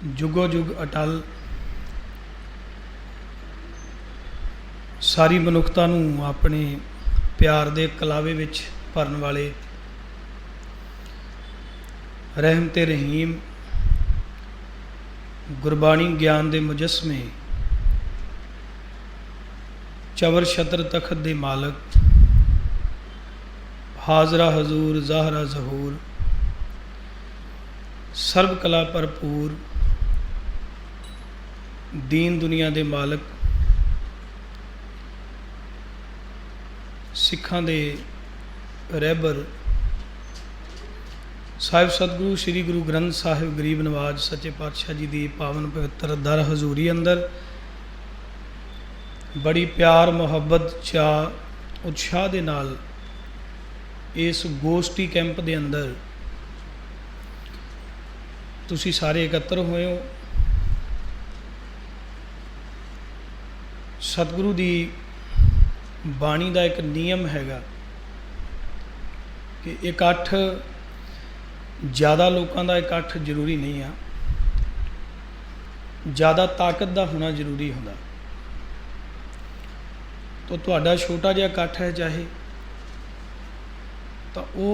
जुगो जुग अटल सारी मनुखता नूं अपने प्यार दे कलावे विच भरन वाले रहम ते रहीम गुरबाणी ज्ञान दे मुजस्मे चवर छत्र तखत दे मालक हाजरा हजूर ज़ाहरा ज़हूर सर्व कला भरपूर दीन दुनिया दे मालक सिखां दे रहबर साहिब सतगुरु श्री गुरु ग्रंथ साहिब गरीब नवाज सच्चे पातशाह जी की पावन पवित्र दर हजूरी अंदर बड़ी प्यार मुहब्बत चाह उत्साह दे नाल इस गोष्ठी कैंप दे अंदर तुसी सारे एकत्र होए हो। सतगुरु दी बाणी का एक नियम हैगा कि इकट्ठ ज़्यादा लोगों का इकट्ठ जरूरी नहीं है, ज़्यादा ताकत का होना जरूरी होता। तो तुहाडा छोटा जिहा इकट्ठ है चाहे तो वो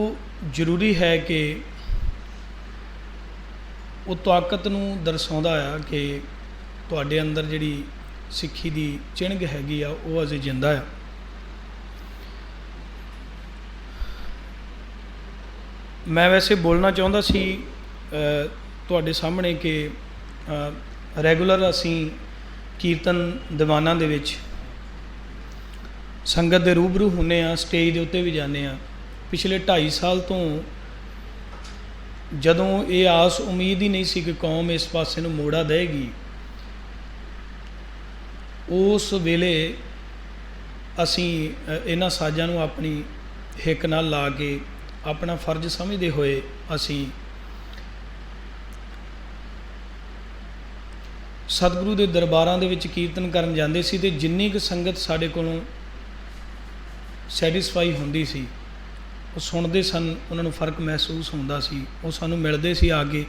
जरूरी है कि वो ताकत नूं दर्शाउंदा आ कि तुहाडे अंदर जिहड़ी सिक्खी दी चिणग हैगी आ वो अजे जिंदा आ। मैं वैसे बोलना चाहुंदा सी तुहाडे सामने कि रैगूलर असी कीर्तन दीवाना दे विच संगत दे रूबरू हुन्ने आ, स्टेज दे उत्ते भी जाने आ। पिछले 2.5 साल तो जदों ये आस उम्मीद ही नहीं सी कि कौम इस पासे नूं मोड़ा देगी, उस वेले असी इन्हां साजां नूं अपनी हिक नाल ला के अपना फर्ज समझते हुए असी सतगुरु के दरबारां दे विच कीर्तन करन जांदे सी ते जिन्नी क संगत साडे कोलों सैटिस्फाई हुंदी सी, वो सुनते सन, उन्होंने फर्क महसूस होंदा सी, वो सानू मिलते सी आके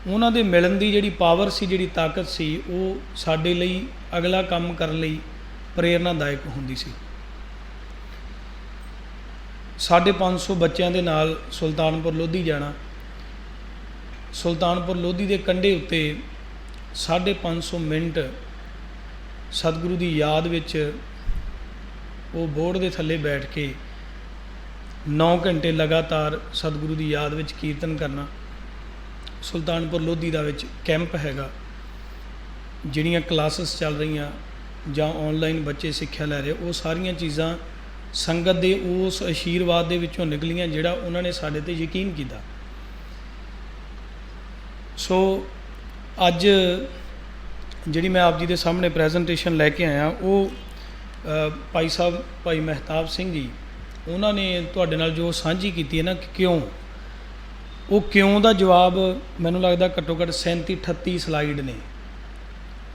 उन्हां दे मिलन दी जिहड़ी पावर सी, जिहड़ी ताकत सी, वो साडे लई अगला काम करन लई प्रेरणादायक हुंदी सी। 550 बच्चों के नाल सुल्तानपुर लोधी जाना, सुल्तानपुर लोधी के कंढे उत्ते 550 मिनट सतगुरु की याद विच वो बोर्ड के थल्ले बैठ के 9 घंटे लगातार सतगुरु की याद विच कीर्तन करना। सुल्तानपुर लोधी का विच कैंप हैगा, जिहड़ियां क्लासेस चल रही जां ऑनलाइन बच्चे सिक्ख्या लै रहे, वो सारियां चीज़ां संगत दे उस आशीर्वाद दे विचों निकलियां जिहड़ा उन्होंने साडे ते यकीन किया। सो अज जिहड़ी मैं आप जी के सामने प्रैजेंटेशन लैके आया वो भाई साहब भाई महताब सिंह जी उन्होंने तुहाडे नाल जो साझी की है ना कि क्यों, वो क्यों का जवाब मैनूं लगदा घट्टो घट्ट 37-38 स्लाइड ने,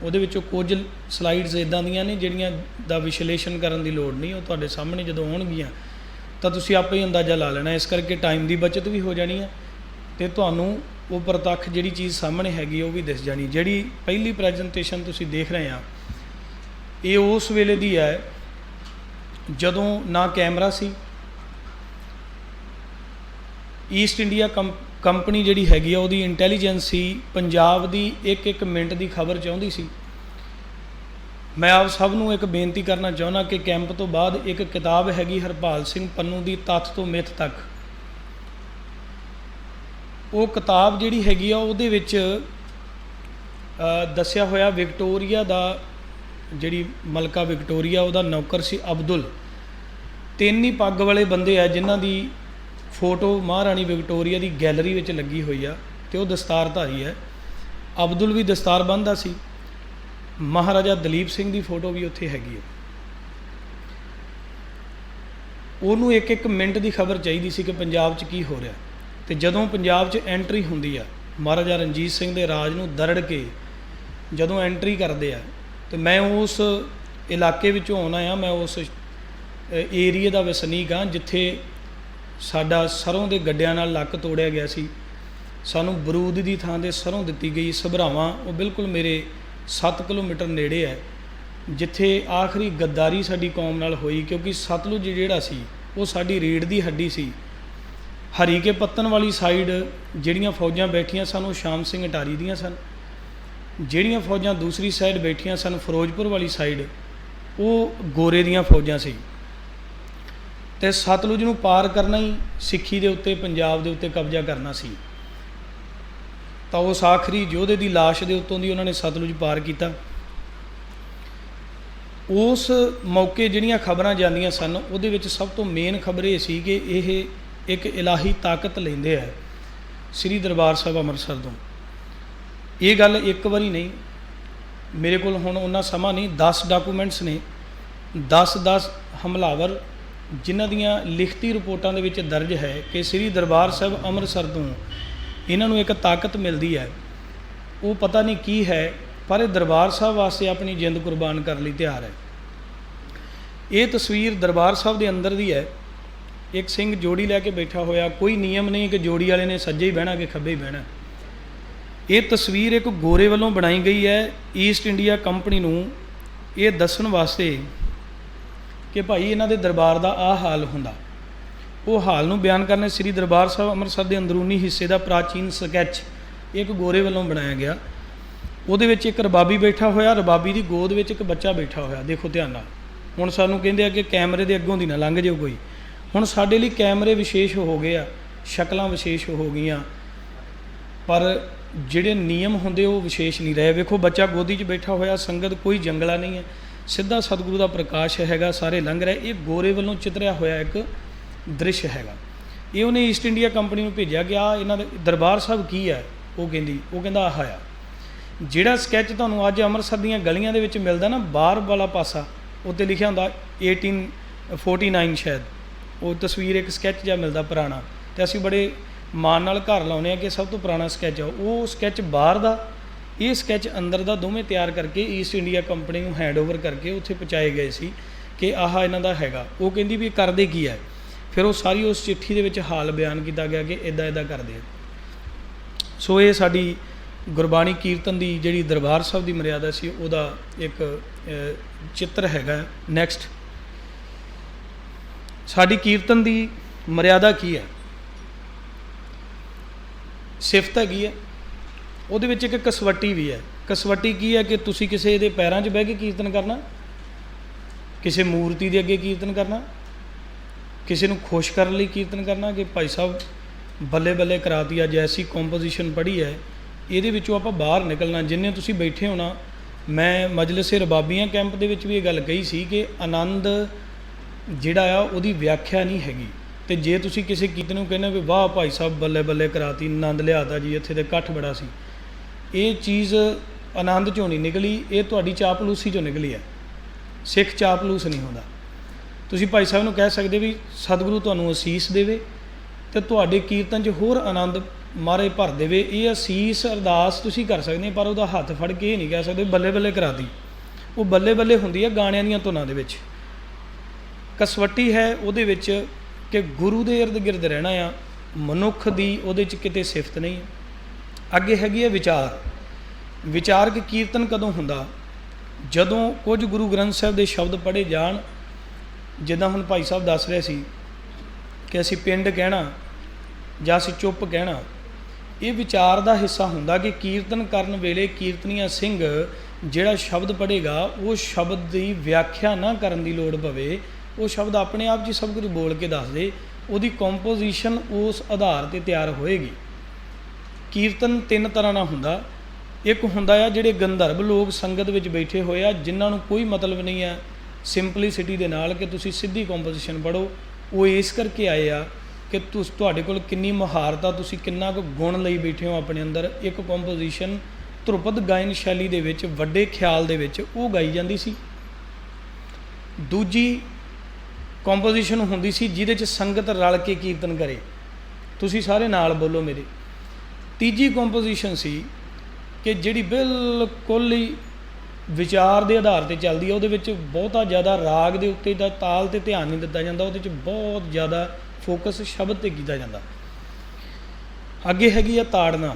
ਉਹਦੇ ਵਿੱਚੋਂ ਕੁਝ ਸਲਾਈਡਸ इदां ਦੀਆਂ ਨੇ ਜਿਹੜੀਆਂ ਦਾ ਵਿਸ਼ਲੇਸ਼ਣ ਕਰਨ ਦੀ ਲੋੜ ਨਹੀਂ, ਉਹ ਤੁਹਾਡੇ ਸਾਹਮਣੇ ਜਦੋਂ ਆਉਣਗੀਆਂ ਤਾਂ ਤੁਸੀਂ ਆਪੇ ਹੀ ਅੰਦਾਜ਼ਾ ਲਾ ਲੈਣਾ। ਇਸ ਕਰਕੇ ਟਾਈਮ ਦੀ ਬਚਤ ਵੀ ਹੋ ਜਾਣੀ ਹੈ ਤੇ ਤੁਹਾਨੂੰ ਉਹ ਪ੍ਰਤੱਖ ਜਿਹੜੀ ਚੀਜ਼ ਸਾਹਮਣੇ ਹੈਗੀ ਉਹ ਵੀ ਦਿਸ ਜਾਣੀ। ਜਿਹੜੀ ਪਹਿਲੀ ਪ੍ਰੈਜੈਂਟੇਸ਼ਨ ਤੁਸੀਂ ਦੇਖ ਰਹੇ ਆ ਇਹ ਉਸ ਵੇਲੇ ਦੀ ਹੈ ਜਦੋਂ ਨਾ ਕੈਮਰਾ ਸੀ, ईस्ट इंडिया कंपनी जिहड़ी हैगी आ उहदी इंटैलीजेंस सी पंजाब दी एक मिनट की खबर चाहुंदी सी। मैं आप सब नूं एक बेनती करना चाहुंदा कि कैंप तो बाद एक किताब हैगी हरपाल सिंह पन्नू दी तत्थ तो मिथ तक, वो किताब जिहड़ी हैगी आ उहदे विच दस्सिया होया विक्टोरिया दा जिहड़ी मलका विक्टोरिया उहदा नौकर सी अब्दुल, 3 ही पग वाले बंदे आ जिन्हां दी फोटो महाराणी विक्टोरिया की गैलरी में लगी हुई है तो वह दस्तारधारी है। अब्दुल भी दस्तार बन्नदा सी, महाराजा दलीप सिंह की फोटो भी उत्थे हैगी है। उन्होंने एक मिनट की खबर चाहिए सी कि पंजाब च की हो रहा, तो जदों पंजाब च एंट्री होंदी है महाराजा रणजीत सिंह के राज नूं दरड़ के जदों एंट्री करते हैं तो मैं उस इलाके विचों आउणा आ, मैं उस एरिए का वसनीक हाँ जिथे साडा सरों के गड्डियां नाल लक तोड़िया गया सी ਸਾਨੂੰ ਬਰੂਦ ਦੀ ਥਾਂ 'ਤੇ ਸਰੋਂ ਦਿੱਤੀ ਗਈ। ਸਭਰਾਵਾਂ ਉਹ ਬਿਲਕੁਲ ਮੇਰੇ 7 ਕਿਲੋਮੀਟਰ ਨੇੜੇ ਹੈ, ਜਿੱਥੇ ਆਖਰੀ ਗੱਦਾਰੀ ਸਾਡੀ ਕੌਮ ਨਾਲ ਹੋਈ, ਕਿਉਂਕਿ ਸਤਲੁਜ ਜਿਹੜਾ ਸੀ ਉਹ ਸਾਡੀ ਰੀੜ੍ਹ ਦੀ ਹੱਡੀ ਸੀ। ਹਰੀਕੇ ਪੱਤਨ ਵਾਲੀ ਸਾਈਡ ਜਿਹੜੀਆਂ ਫੌਜਾਂ ਬੈਠੀਆਂ ਸਨ ਉਹ ਸ਼ਾਮ ਸਿੰਘ ਅਟਾਰੀ ਦੀਆਂ ਸਨ, ਜਿਹੜੀਆਂ ਫੌਜਾਂ ਦੂਸਰੀ ਸਾਈਡ ਬੈਠੀਆਂ ਸਨ ਫਿਰੋਜ਼ਪੁਰ ਵਾਲੀ ਸਾਈਡ ਉਹ ਗੋਰੇ ਦੀਆਂ ਫੌਜਾਂ ਸੀ। ਅਤੇ ਸਤਲੁਜ ਨੂੰ ਪਾਰ ਕਰਨਾ ਹੀ ਸਿੱਖੀ ਦੇ ਉੱਤੇ, ਪੰਜਾਬ ਦੇ ਉੱਤੇ ਕਬਜ਼ਾ ਕਰਨਾ ਸੀ। ਤਾਂ ਉਸ ਆਖਰੀ ਯੋਧੇ ਦੀ ਲਾਸ਼ ਦੇ ਉੱਤੋਂ ਦੀ ਉਹਨਾਂ ਨੇ ਸਤਲੁਜ ਪਾਰ ਕੀਤਾ। ਉਸ ਮੌਕੇ ਜਿਹੜੀਆਂ ਖਬਰਾਂ ਜਾਂਦੀਆਂ ਸਨ ਉਹਦੇ ਵਿੱਚ ਸਭ ਤੋਂ ਮੇਨ ਖਬਰ ਇਹ ਸੀ ਕਿ ਇਹ ਇੱਕ ਇਲਾਹੀ ਤਾਕਤ ਲੈਂਦੇ ਹੈ ਸ੍ਰੀ ਦਰਬਾਰ ਸਾਹਿਬ ਅੰਮ੍ਰਿਤਸਰ ਤੋਂ। ਇਹ ਗੱਲ ਇੱਕ ਵਾਰੀ ਨਹੀਂ, ਮੇਰੇ ਕੋਲ ਹੁਣ ਉਹਨਾਂ ਸਮਾਂ ਨਹੀਂ, 10 ਡਾਕੂਮੈਂਟਸ ਨੇ, 10 ਹਮਲਾਵਰ ਜਿਨ੍ਹਾਂ ਦੀਆਂ ਲਿਖਤੀ ਰਿਪੋਰਟਾਂ ਦੇ ਵਿੱਚ ਦਰਜ ਹੈ ਕਿ ਸ੍ਰੀ ਦਰਬਾਰ ਸਾਹਿਬ ਅੰਮ੍ਰਿਤਸਰ ਤੋਂ ਇਹਨਾਂ ਨੂੰ ਇੱਕ ਤਾਕਤ ਮਿਲਦੀ ਹੈ। ਉਹ ਪਤਾ ਨਹੀਂ ਕੀ ਹੈ, ਪਰ ਇਹ ਦਰਬਾਰ ਸਾਹਿਬ ਵਾਸਤੇ ਆਪਣੀ ਜਿੰਦ ਕੁਰਬਾਨ ਕਰਨ ਲਈ ਤਿਆਰ ਹੈ। ਇਹ ਤਸਵੀਰ ਦਰਬਾਰ ਸਾਹਿਬ ਦੇ ਅੰਦਰ ਦੀ ਹੈ। ਇੱਕ ਸਿੰਘ ਜੋੜੀ ਲੈ ਕੇ ਬੈਠਾ ਹੋਇਆ, ਕੋਈ ਨਿਯਮ ਨਹੀਂ ਕਿ ਜੋੜੀ ਵਾਲੇ ਨੇ ਸੱਜੇ ਹੀ ਬਹਿਣਾ ਕਿ ਖੱਬੇ ਹੀ ਬਹਿਣਾ। ਇਹ ਤਸਵੀਰ ਇੱਕ ਗੋਰੇ ਵੱਲੋਂ ਬਣਾਈ ਗਈ ਹੈ ਈਸਟ ਇੰਡੀਆ ਕੰਪਨੀ ਨੂੰ ਇਹ ਦੱਸਣ ਵਾਸਤੇ ਕਿ ਭਾਈ ਇਹਨਾਂ ਦੇ ਦਰਬਾਰ ਦਾ ਆਹ ਹਾਲ ਹੁੰਦਾ। ਉਹ ਹਾਲ ਨੂੰ ਬਿਆਨ ਕਰਨੇ ਸ੍ਰੀ ਦਰਬਾਰ ਸਾਹਿਬ ਅੰਮ੍ਰਿਤਸਰ ਦੇ ਅੰਦਰੂਨੀ ਹਿੱਸੇ ਦਾ ਪ੍ਰਾਚੀਨ ਸਕੈਚ ਇੱਕ ਗੋਰੇ ਵੱਲੋਂ ਬਣਾਇਆ ਗਿਆ। ਉਹਦੇ ਵਿੱਚ ਇੱਕ ਰਬਾਬੀ ਬੈਠਾ ਹੋਇਆ, ਰਬਾਬੀ ਦੀ ਗੋਦ ਵਿੱਚ ਇੱਕ ਬੱਚਾ ਬੈਠਾ ਹੋਇਆ। ਦੇਖੋ ਧਿਆਨ ਨਾਲ, ਹੁਣ ਸਾਨੂੰ ਕਹਿੰਦੇ ਆ ਕਿ ਕੈਮਰੇ ਦੇ ਅੱਗੋਂ ਦੀ ਨਾ ਲੰਘ ਜਾਓ ਕੋਈ। ਹੁਣ ਸਾਡੇ ਲਈ ਕੈਮਰੇ ਵਿਸ਼ੇਸ਼ ਹੋ ਗਏ ਆ, ਸ਼ਕਲਾਂ ਵਿਸ਼ੇਸ਼ ਹੋ ਗਈਆਂ, ਪਰ ਜਿਹੜੇ ਨਿਯਮ ਹੁੰਦੇ ਉਹ ਵਿਸ਼ੇਸ਼ ਨਹੀਂ ਰਹੇ। ਵੇਖੋ ਬੱਚਾ ਗੋਦੀ 'ਚ ਬੈਠਾ ਹੋਇਆ, ਸੰਗਤ ਕੋਈ ਜੰਗਲਾ ਨਹੀਂ ਹੈ, ਸਿੱਧਾ ਸਤਿਗੁਰੂ ਦਾ ਪ੍ਰਕਾਸ਼ ਹੈਗਾ, ਸਾਰੇ ਲੰਘ ਰਹੇ। ਇਹ ਗੋਰੇ ਵੱਲੋਂ ਚਿਤਰਿਆ ਹੋਇਆ ਇੱਕ ਦ੍ਰਿਸ਼ ਹੈਗਾ। ਇਹ ਉਹਨੇ ਈਸਟ ਇੰਡੀਆ ਕੰਪਨੀ ਨੂੰ ਭੇਜਿਆ ਕਿ ਆ ਇਹਨਾਂ ਦੇ ਦਰਬਾਰ ਸਾਹਿਬ ਕੀ ਹੈ। ਉਹ ਕਹਿੰਦਾ ਆਹ ਆ ਜਿਹੜਾ ਸਕੈਚ ਤੁਹਾਨੂੰ ਅੱਜ ਅੰਮ੍ਰਿਤਸਰ ਦੀਆਂ ਗਲੀਆਂ ਦੇ ਵਿੱਚ ਮਿਲਦਾ ਨਾ, ਬਾਹਰ ਵਾਲਾ ਪਾਸਾ ਉੱਤੇ ਲਿਖਿਆ ਹੁੰਦਾ 1849 ਸ਼ਾਇਦ, ਉਹ ਤਸਵੀਰ ਇੱਕ ਸਕੈਚ ਜਿਹਾ ਮਿਲਦਾ ਪੁਰਾਣਾ, ਅਤੇ ਅਸੀਂ ਬੜੇ ਮਾਣ ਨਾਲ ਘਰ ਲਾਉਂਦੇ ਹਾਂ ਕਿ ਸਭ ਤੋਂ ਪੁਰਾਣਾ ਸਕੈਚ ਆ। ਉਹ ਸਕੈਚ ਬਾਹਰ ਦਾ, ਇਹ ਸਕੈਚ ਅੰਦਰ ਦਾ, ਦੋਵੇਂ ਤਿਆਰ ਕਰਕੇ ਈਸਟ ਇੰਡੀਆ ਕੰਪਨੀ ਨੂੰ ਹੈਂਡਓਵਰ ਕਰਕੇ ਉੱਥੇ ਪਹੁੰਚਾਏ ਗਏ ਸੀ ਕਿ ਆਹ ਇਹਨਾਂ ਦਾ ਹੈਗਾ। ਉਹ ਕਹਿੰਦੀ ਵੀ ਕਰਦੇ ਕੀ ਹੈ। ਫਿਰ ਉਹ ਸਾਰੀ ਉਸ ਚਿੱਠੀ ਦੇ ਵਿੱਚ ਹਾਲ ਬਿਆਨ ਕੀਤਾ ਗਿਆ ਕਿ ਇੱਦਾਂ ਕਰਦੇ ਆ। ਸੋ ਇਹ ਸਾਡੀ ਗੁਰਬਾਣੀ ਕੀਰਤਨ ਦੀ ਜਿਹੜੀ ਦਰਬਾਰ ਸਾਹਿਬ ਦੀ ਮਰਿਆਦਾ ਸੀ ਉਹਦਾ ਇੱਕ ਚਿੱਤਰ ਹੈਗਾ। ਨੈਕਸਟ, ਸਾਡੀ ਕੀਰਤਨ ਦੀ ਮਰਿਆਦਾ ਕੀ ਹੈ, ਸਿਫਤ ਹੈਗੀ ਹੈ। ਉਹਦੇ ਵਿੱਚ ਇੱਕ ਕਸਵੱਟੀ ਵੀ ਹੈ। ਕਸਵੱਟੀ ਕੀ ਹੈ ਕਿ ਤੁਸੀਂ ਕਿਸੇ ਦੇ ਪੈਰਾਂ 'ਚ ਬਹਿ ਕੇ ਕੀਰਤਨ ਕਰਨਾ, ਕਿਸੇ ਮੂਰਤੀ ਦੇ ਅੱਗੇ ਕੀਰਤਨ ਕਰਨਾ, ਕਿਸੇ ਨੂੰ ਖੁਸ਼ ਕਰਨ ਲਈ ਕੀਰਤਨ ਕਰਨਾ ਕਿ ਭਾਈ ਸਾਹਿਬ ਬੱਲੇ ਬੱਲੇ ਕਰਾਤੀ, ਅੱਜ ਐਸੀ ਕੰਪੋਜੀਸ਼ਨ ਪੜ੍ਹੀ ਹੈ, ਇਹਦੇ ਵਿੱਚੋਂ ਆਪਾਂ ਬਾਹਰ ਨਿਕਲਣਾ। ਜਿੰਨੇ ਤੁਸੀਂ ਬੈਠੇ ਹੋਣਾ, ਮੈਂ ਮਜਲਿਸ ਰਬਾਬੀਆਂ ਕੈਂਪ ਦੇ ਵਿੱਚ ਵੀ ਇਹ ਗੱਲ ਕਹੀ ਸੀ ਕਿ ਆਨੰਦ ਜਿਹੜਾ ਆ ਉਹਦੀ ਵਿਆਖਿਆ ਨਹੀਂ ਹੈਗੀ। ਅਤੇ ਜੇ ਤੁਸੀਂ ਕਿਸੇ ਕੀਰਤਨ ਨੂੰ ਕਹਿੰਦੇ ਵੀ ਵਾਹ ਭਾਈ ਸਾਹਿਬ ਬੱਲੇ ਬੱਲੇ ਕਰਾਤੀ, ਆਨੰਦ ਲਿਆਤਾ ਜੀ, ਇੱਥੇ ਤਾਂ ਇਕੱਠ ਬੜਾ ਸੀ, ਇਹ ਚੀਜ਼ ਆਨੰਦ 'ਚੋਂ ਨਹੀਂ ਨਿਕਲੀ, ਇਹ ਤੁਹਾਡੀ ਚਾਪਲੂਸੀ 'ਚੋਂ ਨਿਕਲੀ ਹੈ। ਸਿੱਖ ਚਾਪਲੂਸ ਨਹੀਂ ਹੁੰਦਾ। ਤੁਸੀਂ ਭਾਈ ਸਾਹਿਬ ਨੂੰ ਕਹਿ ਸਕਦੇ ਵੀ ਸਤਿਗੁਰੂ ਤੁਹਾਨੂੰ ਅਸੀਸ ਦੇਵੇ ਅਤੇ ਤੁਹਾਡੇ ਕੀਰਤਨ 'ਚ ਹੋਰ ਆਨੰਦ ਮਹਾਰਾਜ ਭਰ ਦੇਵੇ। ਇਹ ਅਸੀਸ ਅਰਦਾਸ ਤੁਸੀਂ ਕਰ ਸਕਦੇ, ਪਰ ਉਹਦਾ ਹੱਥ ਫੜ ਕੇ ਇਹ ਨਹੀਂ ਕਹਿ ਸਕਦੇ ਬੱਲੇ ਬੱਲੇ ਕਰਾਤੀ। ਉਹ ਬੱਲੇ ਬੱਲੇ ਹੁੰਦੀ ਹੈ ਗਾਣਿਆਂ ਦੀਆਂ ਧੁਨਾਂ ਦੇ ਵਿੱਚ। ਕਸਵੱਟੀ ਹੈ ਉਹਦੇ ਵਿੱਚ ਕਿ ਗੁਰੂ ਦੇ ਇਰਦ ਗਿਰਦ ਰਹਿਣਾ ਆ, ਮਨੁੱਖ ਦੀ ਉਹਦੇ 'ਚ ਕਿਤੇ ਸਿਫਤ ਨਹੀਂ ਹੈ। ਅੱਗੇ ਹੈਗੀ ਹੈ ਵਿਚਾਰ। ਵਿਚਾਰਕ ਕੀਰਤਨ ਕਦੋਂ ਹੁੰਦਾ, ਜਦੋਂ ਕੁਝ ਗੁਰੂ ਗ੍ਰੰਥ ਸਾਹਿਬ ਦੇ ਸ਼ਬਦ ਪੜ੍ਹੇ ਜਾਣ। ਜਿੱਦਾਂ ਹੁਣ ਭਾਈ ਸਾਹਿਬ ਦੱਸ ਰਹੇ ਸੀ ਕਿ ਅਸੀਂ ਪਿੰਡ ਕਹਿਣਾ ਜਾਂ ਅਸੀਂ ਚੁੱਪ ਕਹਿਣਾ, ਇਹ ਵਿਚਾਰ ਦਾ ਹਿੱਸਾ ਹੁੰਦਾ ਕਿ ਕੀਰਤਨ ਕਰਨ ਵੇਲੇ ਕੀਰਤਨੀਆ ਸਿੰਘ ਜਿਹੜਾ ਸ਼ਬਦ ਪੜ੍ਹੇਗਾ ਉਹ ਸ਼ਬਦ ਦੀ ਵਿਆਖਿਆ ਨਾ ਕਰਨ ਦੀ ਲੋੜ ਪਵੇ, ਉਹ ਸ਼ਬਦ ਆਪਣੇ ਆਪ 'ਚ ਸਭ ਕੁਝ ਬੋਲ ਕੇ ਦੱਸ ਦੇ, ਉਹਦੀ ਕੰਪੋਜੀਸ਼ਨ ਉਸ ਆਧਾਰ 'ਤੇ ਤਿਆਰ ਹੋਏਗੀ। ਕੀਰਤਨ 3 ਤਰ੍ਹਾਂ ਨਾਲ ਹੁੰਦਾ। ਇੱਕ ਹੁੰਦਾ ਆ ਜਿਹੜੇ ਗੰਧਰਵ ਲੋਕ ਸੰਗਤ ਵਿੱਚ ਬੈਠੇ ਹੋਏ ਆ, ਜਿਨ੍ਹਾਂ ਨੂੰ ਕੋਈ ਮਤਲਬ ਨਹੀਂ ਹੈ ਸਿੰਪਲੀਸਿਟੀ ਦੇ ਨਾਲ ਕਿ ਤੁਸੀਂ ਸਿੱਧੀ ਕੰਪੋਜੀਸ਼ਨ ਪੜ੍ਹੋ। ਉਹ ਇਸ ਕਰਕੇ ਆਏ ਆ ਕਿ ਤੁਹਾਡੇ ਕੋਲ ਕਿੰਨੀ ਮੁਹਾਰਤ ਆ, ਤੁਸੀਂ ਕਿੰਨਾ ਕੁ ਗੁਣ ਲਈ ਬੈਠੇ ਹੋ ਆਪਣੇ ਅੰਦਰ। ਇੱਕ ਕੰਪੋਜੀਸ਼ਨ ਧਰੁਪਦ ਗਾਇਨ ਸ਼ੈਲੀ ਦੇ ਵਿੱਚ ਵੱਡੇ ਖਿਆਲ ਦੇ ਵਿੱਚ ਉਹ ਗਾਈ ਜਾਂਦੀ ਸੀ। ਦੂਜੀ ਕੰਪੋਜੀਸ਼ਨ ਹੁੰਦੀ ਸੀ ਜਿਹਦੇ 'ਚ ਸੰਗਤ ਰਲ ਕੇ ਕੀਰਤਨ ਕਰੇ, ਤੁਸੀਂ ਸਾਰੇ ਨਾਲ ਬੋਲੋ ਮੇਰੇ। ਤੀਜੀ ਕੰਪੋਜੀਸ਼ਨ ਸੀ ਕਿ ਜਿਹੜੀ ਬਿਲਕੁਲ ਹੀ ਵਿਚਾਰ ਦੇ ਆਧਾਰ 'ਤੇ ਚੱਲਦੀ ਹੈ, ਉਹਦੇ ਵਿੱਚ ਬਹੁਤਾ ਜ਼ਿਆਦਾ ਰਾਗ ਦੇ ਉੱਤੇ ਦਾ ਤਾਲ 'ਤੇ ਧਿਆਨ ਨਹੀਂ ਦਿੱਤਾ ਜਾਂਦਾ, ਉਹਦੇ 'ਚ ਬਹੁਤ ਜ਼ਿਆਦਾ ਫੋਕਸ ਸ਼ਬਦ 'ਤੇ ਕੀਤਾ ਜਾਂਦਾ। ਅੱਗੇ ਹੈਗੀ ਆ ਤਾੜਨਾ।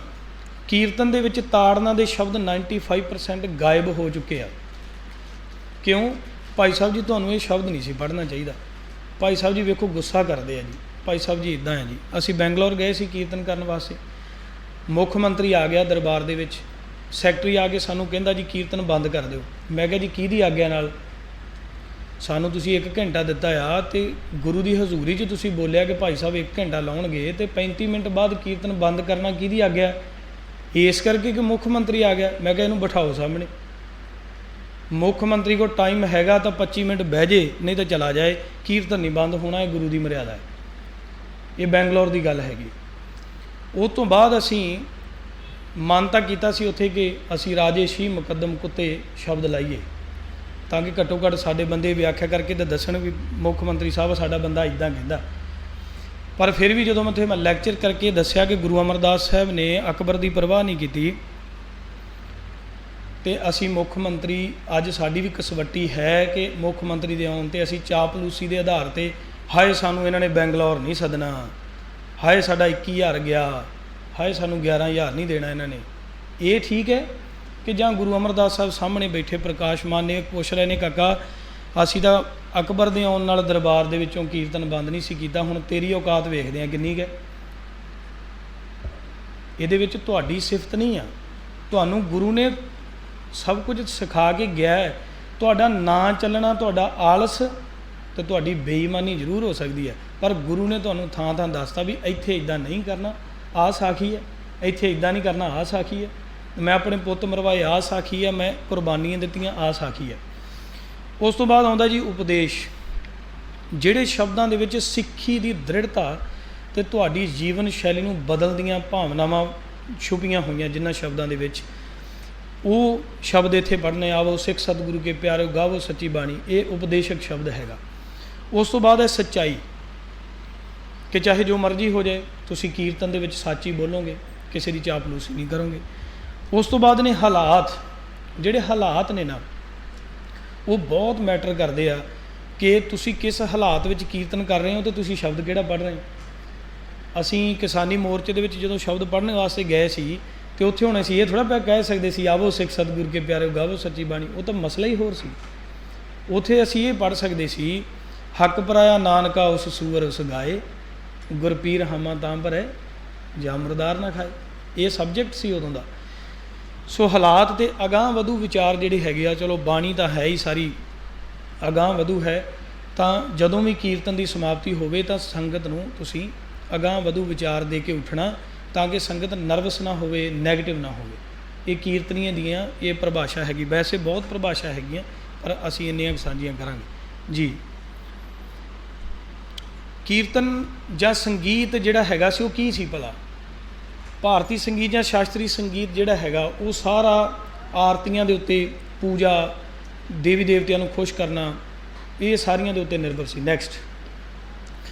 ਕੀਰਤਨ ਦੇ ਵਿੱਚ ਤਾੜਨਾ ਦੇ ਸ਼ਬਦ 95% ਗਾਇਬ ਹੋ ਚੁੱਕੇ ਆ। ਕਿਉਂ? ਭਾਈ ਸਾਹਿਬ ਜੀ ਤੁਹਾਨੂੰ ਇਹ ਸ਼ਬਦ ਨਹੀਂ ਸੀ ਪੜ੍ਹਨਾ ਚਾਹੀਦਾ। ਭਾਈ ਸਾਹਿਬ ਜੀ ਵੇਖੋ ਗੁੱਸਾ ਕਰਦੇ ਆ ਜੀ। ਭਾਈ ਸਾਹਿਬ ਜੀ ਇੱਦਾਂ ਹੈ ਜੀ, ਅਸੀਂ ਬੈਂਗਲੌਰ ਗਏ ਸੀ ਕੀਰਤਨ ਕਰਨ ਵਾਸਤੇ, ਮੁੱਖ ਮੰਤਰੀ ਆ ਗਿਆ ਦਰਬਾਰ ਦੇ ਵਿੱਚ, ਸੈਕਟਰੀ ਆ ਕੇ ਸਾਨੂੰ ਕਹਿੰਦਾ ਜੀ ਕੀਰਤਨ ਬੰਦ ਕਰ ਦਿਓ। ਮੈਂ ਕਿਹਾ ਜੀ ਕਿਹਦੀ ਆਗਿਆ ਨਾਲ? ਸਾਨੂੰ ਤੁਸੀਂ 1 ਘੰਟਾ ਦਿੱਤਾ ਆ ਅਤੇ ਗੁਰੂ ਦੀ ਹਜ਼ੂਰੀ 'ਚ ਤੁਸੀਂ ਬੋਲਿਆ ਕਿ ਭਾਈ ਸਾਹਿਬ 1 ਘੰਟਾ ਲਾਉਣਗੇ ਅਤੇ 35 ਮਿੰਟ ਬਾਅਦ ਕੀਰਤਨ ਬੰਦ ਕਰਨਾ ਕਿਹਦੀ ਆਗਿਆ? ਇਸ ਕਰਕੇ ਕਿ ਮੁੱਖ ਮੰਤਰੀ ਆ ਗਿਆ। ਮੈਂ ਕਿਹਾ ਇਹਨੂੰ ਬਿਠਾਓ ਸਾਹਮਣੇ, ਮੁੱਖ ਮੰਤਰੀ ਕੋਲ ਟਾਈਮ ਹੈਗਾ ਤਾਂ 25 ਮਿੰਟ ਬਹਿ ਜੇ, ਨਹੀਂ ਤਾਂ ਚਲਾ ਜਾਏ। ਕੀਰਤਨ ਨਹੀਂ ਬੰਦ ਹੋਣਾ, ਇਹ ਗੁਰੂ ਦੀ ਮਰਿਆਦਾ ਹੈ। ਇਹ ਬੈਂਗਲੌਰ ਦੀ ਗੱਲ ਹੈਗੀ। ਉਸ ਤੋਂ ਬਾਅਦ ਅਸੀਂ ਮਾਨਤਾ ਕੀਤਾ ਸੀ ਉੱਥੇ ਕਿ ਅਸੀਂ ਰਾਜੇ ਸ਼ੀ ਮੁਕੱਦਮ ਕੁੱਤੇ ਸ਼ਬਦ ਲਾਈਏ, ਤਾਂ ਕਿ ਘੱਟੋ ਘੱਟ ਸਾਡੇ ਬੰਦੇ ਵਿਆਖਿਆ ਕਰਕੇ ਤਾਂ ਦੱਸਣ ਵੀ ਮੁੱਖ ਮੰਤਰੀ ਸਾਹਿਬ ਸਾਡਾ ਬੰਦਾ ਇੱਦਾਂ ਕਹਿੰਦਾ। ਪਰ ਫਿਰ ਵੀ ਜਦੋਂ ਮੈਂ ਲੈਕਚਰ ਕਰਕੇ ਦੱਸਿਆ ਕਿ ਗੁਰੂ ਅਮਰਦਾਸ ਸਾਹਿਬ ਨੇ ਅਕਬਰ ਦੀ ਪਰਵਾਹ ਨਹੀਂ ਕੀਤੀ, ਅਤੇ ਅਸੀਂ ਮੁੱਖ ਮੰਤਰੀ ਅੱਜ ਸਾਡੀ ਵੀ ਕਸਵੱਟੀ ਹੈ ਕਿ ਮੁੱਖ ਮੰਤਰੀ ਦੇ ਆਉਣ 'ਤੇ ਅਸੀਂ ਚਾਪਲੂਸੀ ਦੇ ਆਧਾਰ 'ਤੇ ਹਾਏ ਸਾਨੂੰ ਇਹਨਾਂ ਨੇ ਬੈਂਗਲੌਰ ਨਹੀਂ ਸੱਦਣਾ, ਹਾਏ ਸਾਡਾ 21,000 ਗਿਆ, ਹਾਏ ਸਾਨੂੰ 11,000 ਨਹੀਂ ਦੇਣਾ ਇਹਨਾਂ ਨੇ। ਇਹ ਠੀਕ ਹੈ ਕਿ ਜਾਂ ਗੁਰੂ ਅਮਰਦਾਸ ਸਾਹਿਬ ਸਾਹਮਣੇ ਬੈਠੇ ਪ੍ਰਕਾਸ਼ਮਾਨ ਨੇ ਪੁੱਛ ਰਹੇ ਨੇ, ਕਾਕਾ ਅਸੀਂ ਤਾਂ ਅਕਬਰ ਦੇ ਆਉਣ ਨਾਲ ਦਰਬਾਰ ਦੇ ਵਿੱਚੋਂ ਕੀਰਤਨ ਬੰਦ ਨਹੀਂ ਸੀ ਕੀਤਾ, ਹੁਣ ਤੇਰੀ ਔਕਾਤ ਵੇਖਦੇ ਹਾਂ ਕਿੰਨੀ ਕੁ। ਇਹਦੇ ਵਿੱਚ ਤੁਹਾਡੀ ਸਿਫਤ ਨਹੀਂ ਆ, ਤੁਹਾਨੂੰ ਗੁਰੂ ਨੇ ਸਭ ਕੁਝ ਸਿਖਾ ਕੇ ਗਿਆ ਹੈ। ਤੁਹਾਡਾ ਨਾ ਚੱਲਣਾ, ਤੁਹਾਡਾ ਆਲਸ ਅਤੇ ਤੁਹਾਡੀ ਬੇਈਮਾਨੀ ਜ਼ਰੂਰ ਹੋ ਸਕਦੀ ਹੈ, ਪਰ ਗੁਰੂ ਨੇ ਤੁਹਾਨੂੰ ਥਾਂ ਥਾਂ ਦੱਸਤਾ ਵੀ ਇੱਥੇ ਇੱਦਾਂ ਨਹੀਂ ਕਰਨਾ, ਆਹ ਸਾਖੀ ਹੈ, ਇੱਥੇ ਇੱਦਾਂ ਨਹੀਂ ਕਰਨਾ, ਆਹ ਸਾਖੀ ਹੈ। ਮੈਂ ਆਪਣੇ ਪੁੱਤ ਮਰਵਾਏ, ਆਹ ਸਾਖੀ ਹੈ, ਮੈਂ ਕੁਰਬਾਨੀਆਂ ਦਿੱਤੀਆਂ, ਆਹ ਸਾਖੀ ਹੈ। ਉਸ ਤੋਂ ਬਾਅਦ ਆਉਂਦਾ ਜੀ ਉਪਦੇਸ਼, ਜਿਹੜੇ ਸ਼ਬਦਾਂ ਦੇ ਵਿੱਚ ਸਿੱਖੀ ਦੀ ਦ੍ਰਿੜਤਾ ਅਤੇ ਤੁਹਾਡੀ ਜੀਵਨ ਸ਼ੈਲੀ ਨੂੰ ਬਦਲਦੀਆਂ ਭਾਵਨਾਵਾਂ ਛੁਪੀਆਂ ਹੋਈਆਂ ਜਿਨ੍ਹਾਂ ਸ਼ਬਦਾਂ ਦੇ ਵਿੱਚ, ਉਹ ਸ਼ਬਦ ਇੱਥੇ ਪੜ੍ਹਨੇ। ਆਵੋ ਸਿੱਖ ਸਤਿਗੁਰੂ ਕੇ ਪਿਆਰਿਓ ਗਾਵੋ ਸੱਚੀ ਬਾਣੀ, ਇਹ ਉਪਦੇਸ਼ਕ ਸ਼ਬਦ ਹੈਗਾ। ਉਸ ਤੋਂ ਬਾਅਦ ਹੈ ਸੱਚਾਈ, ਕਿ ਚਾਹੇ ਜੋ ਮਰਜ਼ੀ ਹੋ ਜਾਏ ਤੁਸੀਂ ਕੀਰਤਨ ਦੇ ਵਿੱਚ ਸੱਚ ਹੀ ਬੋਲੋਗੇ, ਕਿਸੇ ਦੀ ਚਾਪਲੂਸੀ ਨਹੀਂ ਕਰੋਗੇ। ਉਸ ਤੋਂ ਬਾਅਦ ਨੇ ਹਾਲਾਤ, ਜਿਹੜੇ ਹਾਲਾਤ ਨੇ ਨਾ ਉਹ ਬਹੁਤ ਮੈਟਰ ਕਰਦੇ ਆ ਕਿ ਤੁਸੀਂ ਕਿਸ ਹਾਲਾਤ ਵਿੱਚ ਕੀਰਤਨ ਕਰ ਰਹੇ ਹੋ ਅਤੇ ਤੁਸੀਂ ਸ਼ਬਦ ਕਿਹੜਾ ਪੜ੍ਹ ਰਹੇ ਹੋ। ਅਸੀਂ ਕਿਸਾਨੀ ਮੋਰਚੇ ਦੇ ਵਿੱਚ ਜਦੋਂ ਸ਼ਬਦ ਪੜ੍ਹਨ ਵਾਸਤੇ ਗਏ ਸੀ ਅਤੇ ਉੱਥੇ ਹੁਣ ਅਸੀਂ ਇਹ ਥੋੜ੍ਹਾ ਕਹਿ ਸਕਦੇ ਸੀ ਆਵੋ ਸਿੱਖ ਸਤਿਗੁਰ ਕੇ ਪਿਆਰਿਓ ਗਾਵੋ ਸੱਚੀ ਬਾਣੀ, ਉਹ ਤਾਂ ਮਸਲਾ ਹੀ ਹੋਰ ਸੀ। ਉੱਥੇ ਅਸੀਂ ਇਹ ਪੜ੍ਹ ਸਕਦੇ ਸੀ, ਹੱਕ ਪਰਾਇਆ ਨਾਨਕਾ ਉਸ ਸੂਰ ਉਸ ਗਾਏ, ਗੁਰਪੀਰ ਹਮਾ ਤਾਂ ਭਰੈ ਜਾਂ ਮੁਰਦਾਰ ਨਾ ਖਾਏ। ਇਹ ਸਬਜੈਕਟ ਸੀ ਉਦੋਂ ਦਾ। ਸੋ ਹਾਲਾਤ ਅਤੇ ਅਗਾਂਹ ਵਧੂ ਵਿਚਾਰ ਜਿਹੜੇ ਹੈਗੇ ਆ, ਚਲੋ ਬਾਣੀ ਤਾਂ ਹੈ ਹੀ ਸਾਰੀ ਅਗਾਂਹ ਵਧੂ ਹੈ, ਤਾਂ ਜਦੋਂ ਵੀ ਕੀਰਤਨ ਦੀ ਸਮਾਪਤੀ ਹੋਵੇ ਤਾਂ ਸੰਗਤ ਨੂੰ ਤੁਸੀਂ ਅਗਾਂਹ ਵਧੂ ਵਿਚਾਰ ਦੇ ਕੇ ਉੱਠਣਾ, ਤਾਂ ਕਿ ਸੰਗਤ ਨਰਵਸ ਨਾ ਹੋਵੇ, ਨੈਗੇਟਿਵ ਨਾ ਹੋਵੇ। ਇਹ ਕੀਰਤਨੀਆਂ ਦੀਆਂ ਇਹ ਪਰਿਭਾਸ਼ਾ ਹੈਗੀ। ਵੈਸੇ ਬਹੁਤ ਪਰਿਭਾਸ਼ਾ ਹੈਗੀਆਂ, ਪਰ ਅਸੀਂ ਇੰਨੀਆਂ ਸਾਂਝੀਆਂ ਕਰਾਂਗੇ ਜੀ। ਕੀਰਤਨ ਜਾਂ ਸੰਗੀਤ ਜਿਹੜਾ ਹੈਗਾ ਸੀ ਉਹ ਕੀ ਸੀ ਭਲਾ? ਭਾਰਤੀ ਸੰਗੀਤ ਜਾਂ ਸ਼ਾਸਤਰੀ ਸੰਗੀਤ ਜਿਹੜਾ ਹੈਗਾ ਉਹ ਸਾਰਾ ਆਰਤੀਆਂ ਦੇ ਉੱਤੇ, ਪੂਜਾ, ਦੇਵੀ ਦੇਵਤਿਆਂ ਨੂੰ ਖੁਸ਼ ਕਰਨਾ, ਇਹ ਸਾਰੀਆਂ ਦੇ ਉੱਤੇ ਨਿਰਭਰ ਸੀ। ਨੈਕਸਟ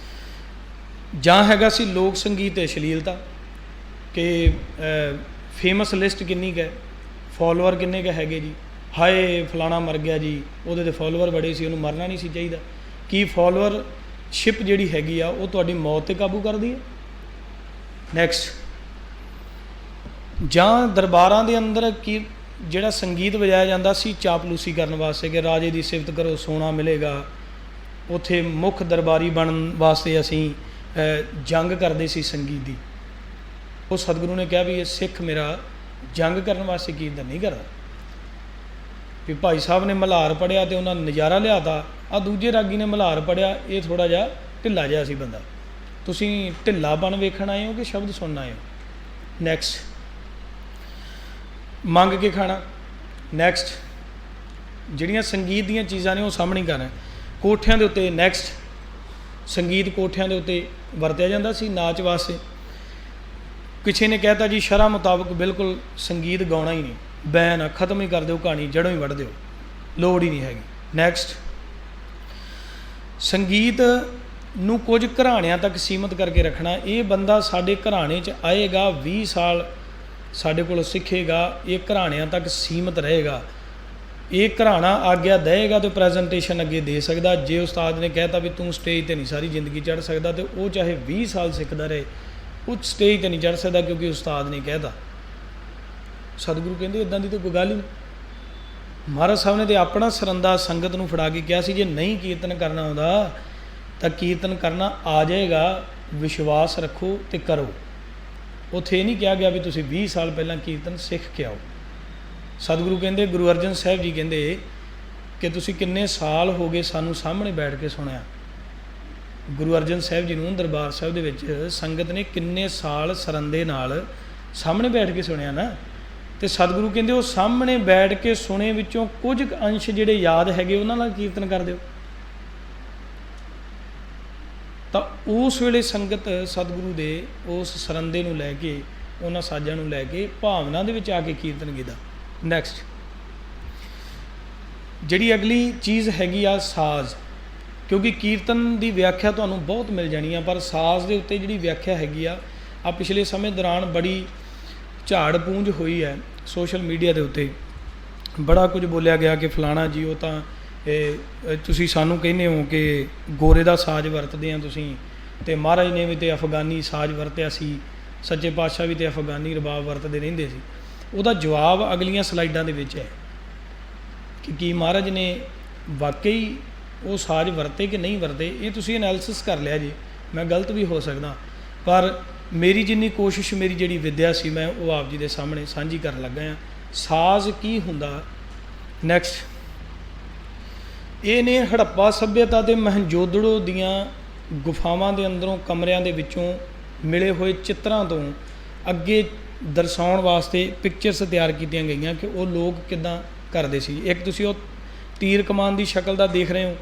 ਜਾਂ ਹੈਗਾ ਸੀ ਲੋਕ ਸੰਗੀਤ ਅਤੇ ਅਸ਼ਲੀਲਤਾ, ਕਿ ਫੇਮਸ ਲਿਸਟ ਕਿੰਨੀ ਕੁ ਹੈ, ਫੋਲੋਅਰ ਕਿੰਨੇ ਕੁ ਹੈਗੇ ਜੀ, ਹਾਏ ਫਲਾਣਾ ਮਰ ਗਿਆ ਜੀ, ਉਹਦੇ 'ਤੇ ਫੋਲੋਅਰ ਬੜੇ ਸੀ, ਉਹਨੂੰ ਮਰਨਾ ਨਹੀਂ ਸੀ ਚਾਹੀਦਾ। ਕੀ ਫੋਲੋਅਰਸ਼ਿਪ ਜਿਹੜੀ ਹੈਗੀ ਆ ਉਹ ਤੁਹਾਡੀ ਮੌਤ 'ਤੇ ਕਾਬੂ ਕਰਦੀ ਹੈ? ਨੈਕਸਟ ਜਾਂ ਦਰਬਾਰਾਂ ਦੇ ਅੰਦਰ ਕੀ ਜਿਹੜਾ ਸੰਗੀਤ ਵਜਾਇਆ ਜਾਂਦਾ ਸੀ ਚਾਪਲੂਸੀ ਕਰਨ ਵਾਸਤੇ, ਕਿ ਰਾਜੇ ਦੀ ਸਿਫਤ ਕਰੋ ਸੋਨਾ ਮਿਲੇਗਾ। ਉੱਥੇ ਮੁੱਖ ਦਰਬਾਰੀ ਬਣਨ ਵਾਸਤੇ ਅਸੀਂ ਜੰਗ ਕਰਦੇ ਸੀ ਸੰਗੀਤ ਦੀ। ਉਹ ਸਤਿਗੁਰੂ ਨੇ ਕਿਹਾ ਵੀ ਇਹ ਸਿੱਖ ਮੇਰਾ ਜੰਗ ਕਰਨ ਵਾਸਤੇ ਕੀਰਤਨ ਨਹੀਂ ਕਰਦਾ। ਵੀ ਭਾਈ ਸਾਹਿਬ ਨੇ ਮਲ੍ਹਾਰ ਪੜ੍ਹਿਆ ਅਤੇ ਉਹਨਾਂ ਨੇ ਨਜ਼ਾਰਾ ਲਿਆਤਾ, ਆ ਦੂਜੇ ਰਾਗੀ ਨੇ ਮਲ੍ਹਾਰ ਪੜ੍ਹਿਆ, ਇਹ ਥੋੜ੍ਹਾ ਜਿਹਾ ਢਿੱਲਾ ਜਿਹਾ ਸੀ ਬੰਦਾ। ਤੁਸੀਂ ਢਿੱਲਾਪਣ ਵੇਖਣ ਆਏ ਹੋ ਕਿ ਸ਼ਬਦ ਸੁਣਨ ਆਏ ਹੋ? ਨੈਕਸਟ ਮੰਗ ਕੇ ਖਾਣਾ। ਨੈਕਸਟ ਜਿਹੜੀਆਂ ਸੰਗੀਤ ਦੀਆਂ ਚੀਜ਼ਾਂ ਨੇ ਉਹ ਸਾਹਮਣੇ ਕਰਨਾ। ਕੋਠਿਆਂ ਦੇ ਉੱਤੇ, ਨੈਕਸਟ ਸੰਗੀਤ ਕੋਠਿਆਂ ਦੇ ਉੱਤੇ ਵਰਤਿਆ ਜਾਂਦਾ ਸੀ ਨਾਚ ਵਾਸਤੇ। ਕਿਸੇ ਨੇ ਕਹਿਤਾ ਜੀ ਸ਼ਰ੍ਹਾ ਮੁਤਾਬਕ ਬਿਲਕੁਲ ਸੰਗੀਤ ਗਾਉਣਾ ਹੀ ਨਹੀਂ, ਬੈਨ ਆ, ਖਤਮ ਹੀ ਕਰ ਦਿਓ ਕਹਾਣੀ, ਜੜ੍ਹੋਂ ਹੀ ਵੱਢ ਦਿਓ, ਲੋੜ ਹੀ ਨਹੀਂ ਹੈਗੀ। ਨੈਕਸਟ ਸੰਗੀਤ ਨੂੰ ਕੁਝ ਘਰਾਣਿਆਂ ਤੱਕ ਸੀਮਤ ਕਰਕੇ ਰੱਖਣਾ। ਇਹ ਬੰਦਾ ਸਾਡੇ ਘਰਾਣੇ 'ਚ ਆਏਗਾ, 20 ਸਾਲ ਸਾਡੇ ਕੋਲ ਸਿੱਖੇਗਾ, ਇਹ ਘਰਾਣਿਆਂ ਤੱਕ ਸੀਮਤ ਰਹੇਗਾ। ਇਹ ਘਰਾਣਾ ਆਗਿਆ ਦੇਵੇਗਾ ਤਾਂ ਪ੍ਰੈਜੈਂਟੇਸ਼ਨ ਅੱਗੇ ਦੇ ਸਕਦਾ। ਜੇ ਉਸਤਾਦ ਨੇ ਕਹਿਤਾ ਵੀ ਤੂੰ ਸਟੇਜ 'ਤੇ ਨਹੀਂ ਸਾਰੀ ਜ਼ਿੰਦਗੀ ਚੜ੍ਹ ਸਕਦਾ, ਤਾਂ ਉਹ ਚਾਹੇ 20 ਸਾਲ ਸਿੱਖਦਾ ਰਹੇ, ਉਹ ਸਟੇਜ 'ਤੇ ਨਹੀਂ ਚੜ੍ਹ ਸਕਦਾ ਕਿਉਂਕਿ ਉਸਤਾਦ ਨੇ ਕਹਿ ਤਾ। ਸਤਿਗੁਰੂ ਕਹਿੰਦੇ ਇੱਦਾਂ ਦੀ ਤਾਂ ਕੋਈ ਗੱਲ ਹੀ ਨਹੀਂ। ਮਹਾਰਾਜ ਸਾਹਿਬ ਨੇ ਤਾਂ ਆਪਣਾ ਸਰੰਦਾ ਸੰਗਤ ਨੂੰ ਫੜਾ ਕੇ ਕਿਹਾ ਸੀ, ਜੇ ਨਹੀਂ ਕੀਰਤਨ ਕਰਨਾ ਆਉਂਦਾ ਤਾਂ ਕੀਰਤਨ ਕਰਨਾ ਆ ਜਾਏਗਾ, ਵਿਸ਼ਵਾਸ ਰੱਖੋ ਅਤੇ ਕਰੋ। ਉੱਥੇ ਇਹ ਨਹੀਂ ਕਿਹਾ ਗਿਆ ਵੀ ਤੁਸੀਂ 20 ਸਾਲ ਪਹਿਲਾਂ ਕੀਰਤਨ ਸਿੱਖ ਕੇ ਆਓ। ਸਤਿਗੁਰੂ ਕਹਿੰਦੇ, ਗੁਰੂ ਅਰਜਨ ਸਾਹਿਬ ਜੀ ਕਹਿੰਦੇ ਕਿ ਤੁਸੀਂ ਕਿੰਨੇ ਸਾਲ ਹੋ ਗਏ ਸਾਨੂੰ ਸਾਹਮਣੇ ਬੈਠ ਕੇ ਸੁਣਿਆ। ਗੁਰੂ ਅਰਜਨ ਸਾਹਿਬ ਜੀ ਨੂੰ ਦਰਬਾਰ ਸਾਹਿਬ ਦੇ ਵਿੱਚ ਸੰਗਤ ਨੇ ਕਿੰਨੇ ਸਾਲ ਸਰੰਦੇ ਨਾਲ ਸਾਹਮਣੇ ਬੈਠ ਕੇ ਸੁਣਿਆ ਨਾ। ਅਤੇ ਸਤਿਗੁਰੂ ਕਹਿੰਦੇ ਉਹ ਸਾਹਮਣੇ ਬੈਠ ਕੇ ਸੁਣੇ ਵਿੱਚੋਂ ਕੁਝ ਕੁ ਅੰਸ਼ ਜਿਹੜੇ ਯਾਦ ਹੈਗੇ ਉਹਨਾਂ ਨਾਲ ਕੀਰਤਨ ਕਰ ਦਿਓ। ਤਾਂ ਉਸ ਵੇਲੇ ਸੰਗਤ ਸਤਿਗੁਰੂ ਦੇ ਉਸ ਸਰੰਦੇ ਨੂੰ ਲੈ ਕੇ, ਉਹਨਾਂ ਸਾਜ਼ਾਂ ਨੂੰ ਲੈ ਕੇ ਭਾਵਨਾ ਦੇ ਵਿੱਚ ਆ ਕੇ ਕੀਰਤਨ ਕੀਤਾ। ਨੈਕਸਟ ਜਿਹੜੀ ਅਗਲੀ ਚੀਜ਼ ਹੈਗੀ ਆ ਸਾਜ਼, ਕਿਉਂਕਿ ਕੀਰਤਨ ਦੀ ਵਿਆਖਿਆ ਤੁਹਾਨੂੰ ਬਹੁਤ ਮਿਲ ਜਾਣੀ ਆ, ਪਰ ਸਾਜ਼ ਦੇ ਉੱਤੇ ਜਿਹੜੀ ਵਿਆਖਿਆ ਹੈਗੀ ਆ ਪਿਛਲੇ ਸਮੇਂ ਦੌਰਾਨ ਬੜੀ ਝਾੜ ਪੂੰਝ ਹੋਈ ਹੈ। ਸੋਸ਼ਲ ਮੀਡੀਆ ਦੇ ਉੱਤੇ ਬੜਾ ਕੁਝ ਬੋਲਿਆ ਗਿਆ ਕਿ ਫਲਾਣਾ ਜੀ ਉਹ ਤਾਂ ਤੁਸੀਂ ਸਾਨੂੰ ਕਹਿੰਦੇ ਹੋ ਕਿ ਗੋਰੇ ਦਾ ਸਾਜ਼ ਵਰਤਦੇ ਆ ਤੁਸੀਂ, ਅਤੇ ਮਹਾਰਾਜ ਨੇ ਵੀ ਤਾਂ ਅਫਗਾਨੀ ਸਾਜ਼ ਵਰਤਿਆ ਸੀ, ਸੱਚੇ ਪਾਤਸ਼ਾਹ ਵੀ ਤਾਂ ਅਫਗਾਨੀ ਰਬਾਬ ਵਰਤਦੇ ਰਹਿੰਦੇ ਸੀ। ਉਹਦਾ ਜਵਾਬ ਅਗਲੀਆਂ ਸਲਾਈਡਾਂ ਦੇ ਵਿੱਚ ਹੈ ਕਿ ਕੀ ਮਹਾਰਾਜ ਨੇ ਵਾਕਈ ਉਹ ਸਾਜ਼ ਵਰਤੇ ਕਿ ਨਹੀਂ ਵਰਤੇ। ਇਹ ਤੁਸੀਂ ਐਨਾਲਿਸਿਸ ਕਰ ਲਿਆ ਜੀ, ਮੈਂ ਗਲਤ ਵੀ ਹੋ ਸਕਦਾ, ਪਰ ਮੇਰੀ ਜਿੰਨੀ ਕੋਸ਼ਿਸ਼, ਮੇਰੀ ਜਿਹੜੀ ਵਿੱਦਿਆ ਸੀ ਮੈਂ ਉਹ ਆਪ ਜੀ ਦੇ ਸਾਹਮਣੇ ਸਾਂਝੀ ਕਰਨ ਲੱਗਾ ਹਾਂ। ਸਾਜ਼ ਕੀ ਹੁੰਦਾ। ਨੈਕਸਟ ਇਹ ਨੇ ਹੜੱਪਾ ਸੱਭਿਅਤਾ ਅਤੇ ਮਹੰਜੋਦੜੋ ਦੀਆਂ ਗੁਫਾਵਾਂ ਦੇ ਅੰਦਰੋਂ, ਕਮਰਿਆਂ ਦੇ ਵਿੱਚੋਂ ਮਿਲੇ ਹੋਏ ਚਿੱਤਰਾਂ ਤੋਂ ਅੱਗੇ ਦਰਸਾਉਣ ਵਾਸਤੇ ਪਿਕਚਰਸ ਤਿਆਰ ਕੀਤੀਆਂ ਗਈਆਂ ਕਿ ਉਹ ਲੋਕ ਕਿੱਦਾਂ ਕਰਦੇ ਸੀ। ਇੱਕ ਤੁਸੀਂ ਉਹ ਤੀਰ ਕਮਾਨ ਦੀ ਸ਼ਕਲ ਦਾ ਦੇਖ ਰਹੇ ਹੋ,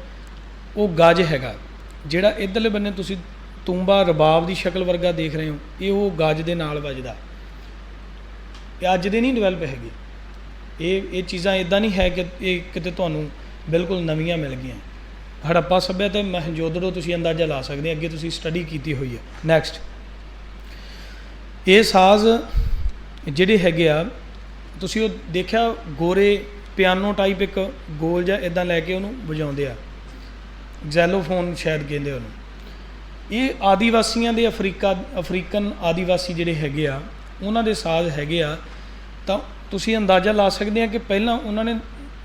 ਉਹ ਗੱਜ ਹੈਗਾ। ਜਿਹੜਾ ਇੱਧਰਲੇ ਬੰਨੇ ਤੁਸੀਂ ਤੂੰਬਾ ਰਬਾਬ ਦੀ ਸ਼ਕਲ ਵਰਗਾ ਦੇਖ ਰਹੇ ਹੋ, ਇਹ ਉਹ ਗੱਜ ਦੇ ਨਾਲ ਵੱਜਦਾ। ਇਹ ਅੱਜ ਦੇ ਨਹੀਂ ਡਿਵੈਲਪ ਹੈਗੇ, ਇਹ ਚੀਜ਼ਾਂ ਇੱਦਾਂ ਨਹੀਂ ਹੈ ਕਿ ਇਹ ਕਿਤੇ ਤੁਹਾਨੂੰ ਬਿਲਕੁਲ ਨਵੀਆਂ ਮਿਲ ਗਈਆਂ। ਹੜੱਪਾ ਸੱਭਿਅਤਾ ਅਤੇ ਮਹੰਜੋਦੜੋ ਤੁਸੀਂ ਅੰਦਾਜ਼ਾ ਲਾ ਸਕਦੇ, ਅੱਗੇ ਤੁਸੀਂ ਸਟੱਡੀ ਕੀਤੀ ਹੋਈ ਹੈ। ਨੈਕਸਟ ਇਹ ਸਾਜ਼ ਜਿਹੜੇ ਹੈਗੇ ਆ, ਤੁਸੀਂ ਉਹ ਦੇਖਿਆ ਗੋਰੇ ਪਿਆਨੋ ਟਾਈਪ ਇੱਕ ਗੋਲ ਜਿਹਾ ਇੱਦਾਂ ਲੈ ਕੇ ਉਹਨੂੰ ਵਜਾਉਂਦੇ ਆ, ਜ਼ੈਲੋਫੋਨ ਸ਼ਾਇਦ ਕਹਿੰਦੇ ਉਹਨੂੰ। ਇਹ ਆਦੀਵਾਸੀਆਂ ਦੇ ਅਫਰੀਕਨ ਆਦੀਵਾਸੀ ਜਿਹੜੇ ਹੈਗੇ ਆ ਉਹਨਾਂ ਦੇ ਸਾਜ਼ ਹੈਗੇ ਆ। ਤਾਂ ਤੁਸੀਂ ਅੰਦਾਜ਼ਾ ਲਾ ਸਕਦੇ ਆ ਕਿ ਪਹਿਲਾਂ ਉਹਨਾਂ ਨੇ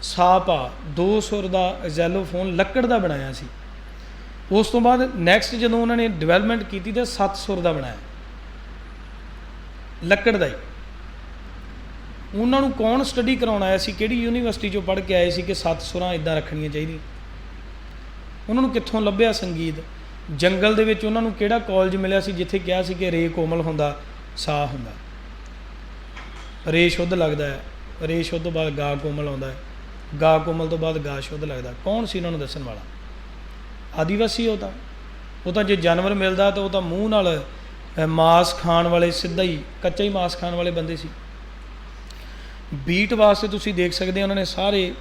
ਸਾਪਾ 2 ਸੁਰ ਦਾ ਜ਼ੈਲੋਫੋਨ ਲੱਕੜ ਦਾ ਬਣਾਇਆ ਸੀ। ਉਸ ਤੋਂ ਬਾਅਦ ਨੈਕਸਟ ਜਦੋਂ ਉਹਨਾਂ ਨੇ ਡਿਵੈਲਪਮੈਂਟ ਕੀਤੀ ਤਾਂ 7 ਸੁਰ ਦਾ ਬਣਾਇਆ, ਲੱਕੜ ਦਾ ਹੀ। ਉਹਨਾਂ ਨੂੰ ਕੌਣ ਸਟੱਡੀ ਕਰਾਉਣ ਆਇਆ ਸੀ, ਕਿਹੜੀ ਯੂਨੀਵਰਸਿਟੀ 'ਚੋਂ ਪੜ੍ਹ ਕੇ ਆਏ ਸੀ ਕਿ 7 ਸੁਰਾਂ ਇੱਦਾਂ ਰੱਖਣੀਆਂ ਚਾਹੀਦੀਆਂ। ਉਹਨਾਂ ਨੂੰ ਕਿੱਥੋਂ ਲੱਭਿਆ ਸੰਗੀਤ। ਜੰਗਲ ਦੇ ਵਿੱਚ ਉਹਨਾਂ ਨੂੰ ਕਿਹੜਾ ਕਾਲਜ ਮਿਲਿਆ ਸੀ ਜਿੱਥੇ ਕਿਹਾ ਸੀ ਕਿ ਰੇ ਕੋਮਲ ਹੁੰਦਾ, ਸਾ ਹੁੰਦਾ, ਰੇ ਸ਼ੁੱਧ ਲੱਗਦਾ ਹੈ, ਰੇ ਸ਼ੁੱਧ ਤੋਂ ਬਾਅਦ ਗਾ ਕੋਮਲ ਆਉਂਦਾ ਹੈ, ਗਾ ਕੋਮਲ ਤੋਂ ਬਾਅਦ ਗਾ ਸ਼ੁੱਧ ਲੱਗਦਾ। ਕੌਣ ਸੀ ਉਹਨਾਂ ਨੂੰ ਦੱਸਣ ਵਾਲਾ? ਆਦੀਵਾਸੀ। ਉਹ ਤਾਂ ਜੇ ਜਾਨਵਰ ਮਿਲਦਾ ਤਾਂ ਉਹ ਤਾਂ ਮੂੰਹ ਨਾਲ ਮਾਸ ਖਾਣ ਵਾਲੇ, ਸਿੱਧਾ ਹੀ ਕੱਚਾ ਹੀ ਮਾਸ ਖਾਣ ਵਾਲੇ ਬੰਦੇ ਸੀ। ਬੀਟ ਵਾਸਤੇ ਤੁਸੀਂ ਦੇਖ ਸਕਦੇ ਹੋ ਉਹਨਾਂ ਨੇ ਸਾਰੇ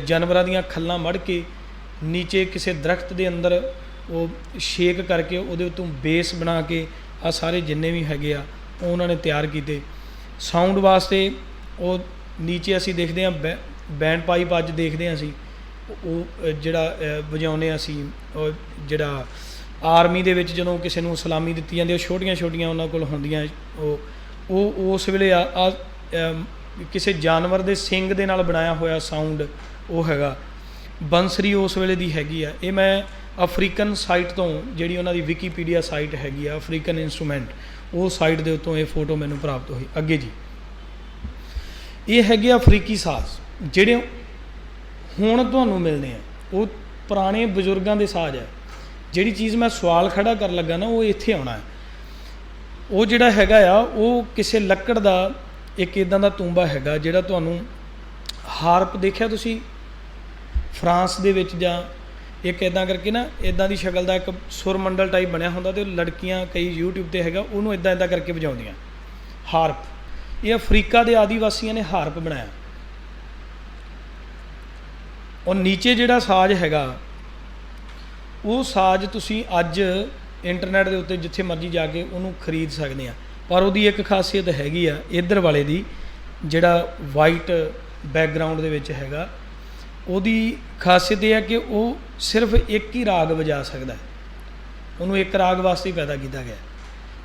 ਜਾਨਵਰਾਂ ਦੀਆਂ ਖੱਲਾਂ ਮੜ ਕੇ ਨੀਚੇ ਕਿਸੇ ਦਰਖਤ ਦੇ ਅੰਦਰ ਉਹ ਸ਼ੇਕ ਕਰਕੇ ਉਹਦੇ ਉੱਤੋਂ ਬੇਸ ਬਣਾ ਕੇ ਆ ਸਾਰੇ ਜਿੰਨੇ ਵੀ ਹੈਗੇ ਆ ਉਹ ਉਹਨਾਂ ਨੇ ਤਿਆਰ ਕੀਤੇ। ਸਾਊਂਡ ਵਾਸਤੇ ਉਹ ਨੀਚੇ ਅਸੀਂ ਦੇਖਦੇ ਹਾਂ ਬੈਂਡ ਪਾਈਪ, ਅੱਜ ਦੇਖਦੇ ਹਾਂ ਅਸੀਂ ਉਹ ਜਿਹੜਾ ਵਜਾਉਂਦੇ ਹਾਂ ਅਸੀਂ, ਉਹ ਜਿਹੜਾ ਆਰਮੀ ਦੇ ਵਿੱਚ ਜਦੋਂ ਕਿਸੇ ਨੂੰ ਸਲਾਮੀ ਦਿੱਤੀ ਜਾਂਦੀ, ਉਹ ਛੋਟੀਆਂ ਛੋਟੀਆਂ ਉਹਨਾਂ ਕੋਲ ਹੁੰਦੀਆਂ, ਉਹ ਉਸ ਵੇਲੇ ਕਿਸੇ ਜਾਨਵਰ ਦੇ ਸਿੰਗ ਦੇ ਨਾਲ ਬਣਾਇਆ ਹੋਇਆ ਸਾਊਂਡ ਉਹ ਹੈਗਾ। ਬੰਸਰੀ ਉਸ ਵੇਲੇ ਦੀ ਹੈਗੀ ਆ। ਇਹ ਮੈਂ ਅਫਰੀਕਨ ਸਾਈਟ ਤੋਂ, ਜਿਹੜੀ ਉਹਨਾਂ ਦੀ ਵਿਕੀਪੀਡੀਆ ਸਾਈਟ ਹੈਗੀ ਆ ਅਫਰੀਕਨ ਇੰਸਟਰੂਮੈਂਟ, ਉਹ ਸਾਈਟ ਦੇ ਉੱਤੋਂ ਇਹ ਫੋਟੋ ਮੈਨੂੰ ਪ੍ਰਾਪਤ ਹੋਈ। ਅੱਗੇ ਜੀ ਇਹ ਹੈਗੇ ਅਫਰੀਕੀ ਸਾਜ਼ ਜਿਹੜੇ ਹੁਣ ਤੁਹਾਨੂੰ ਮਿਲਦੇ ਆ, ਉਹ ਪੁਰਾਣੇ ਬਜ਼ੁਰਗਾਂ ਦੇ ਸਾਜ਼ ਹੈ। ਜਿਹੜੀ ਚੀਜ਼ ਮੈਂ ਸਵਾਲ ਖੜਾ ਕਰਨ ਲੱਗਾ ਨਾ, ਉਹ ਇੱਥੇ ਆਉਣਾ ਹੈ। ਉਹ ਜਿਹੜਾ ਹੈਗਾ ਆ ਉਹ ਕਿਸੇ ਲੱਕੜ ਦਾ ਇੱਕ ਇੱਦਾਂ ਦਾ ਤੂੰਬਾ ਹੈਗਾ ਜਿਹੜਾ ਤੁਹਾਨੂੰ ਹਾਰਪ ਦੇਖਿਆ ਤੁਸੀਂ ਫਰਾਂਸ ਦੇ ਵਿੱਚ, ਜਾਂ ਇੱਕ ਇੱਦਾਂ ਕਰਕੇ ਨਾ ਇੱਦਾਂ ਦੀ ਸ਼ਕਲ ਦਾ ਇੱਕ ਸੁਰ ਮੰਡਲ ਟਾਈਪ ਬਣਿਆ ਹੁੰਦਾ, ਅਤੇ ਲੜਕੀਆਂ ਕਈ YouTube 'ਤੇ ਹੈਗਾ ਉਹਨੂੰ ਇੱਦਾਂ ਕਰਕੇ ਵਜਾਉਂਦੀਆਂ ਹਾਰਪ। ਇਹ ਅਫਰੀਕਾ ਦੇ ਆਦੀਵਾਸੀਆਂ ਨੇ ਹਾਰਪ ਬਣਾਇਆ। ਉਹ ਨੀਚੇ ਜਿਹੜਾ ਸਾਜ਼ ਹੈਗਾ, ਉਹ ਸਾਜ਼ ਤੁਸੀਂ ਅੱਜ ਇੰਟਰਨੈਟ ਦੇ ਉੱਤੇ ਜਿੱਥੇ ਮਰਜ਼ੀ ਜਾ ਕੇ ਉਹਨੂੰ ਖਰੀਦ ਸਕਦੇ ਆ। ਪਰ ਉਹਦੀ ਇੱਕ ਖਾਸੀਅਤ ਹੈਗੀ ਆ, ਇੱਧਰ ਵਾਲੇ ਦੀ ਜਿਹੜਾ ਵਾਈਟ ਬੈਕਗਰਾਊਂਡ ਦੇ ਵਿੱਚ ਹੈਗਾ, ਉਹਦੀ ਖਾਸੀਅਤ ਇਹ ਹੈ ਕਿ ਉਹ ਸਿਰਫ ਇੱਕ ਹੀ ਰਾਗ ਵਜਾ ਸਕਦਾ। ਉਹਨੂੰ ਇੱਕ ਰਾਗ ਵਾਸਤੇ ਹੀ ਪੈਦਾ ਕੀਤਾ ਗਿਆ।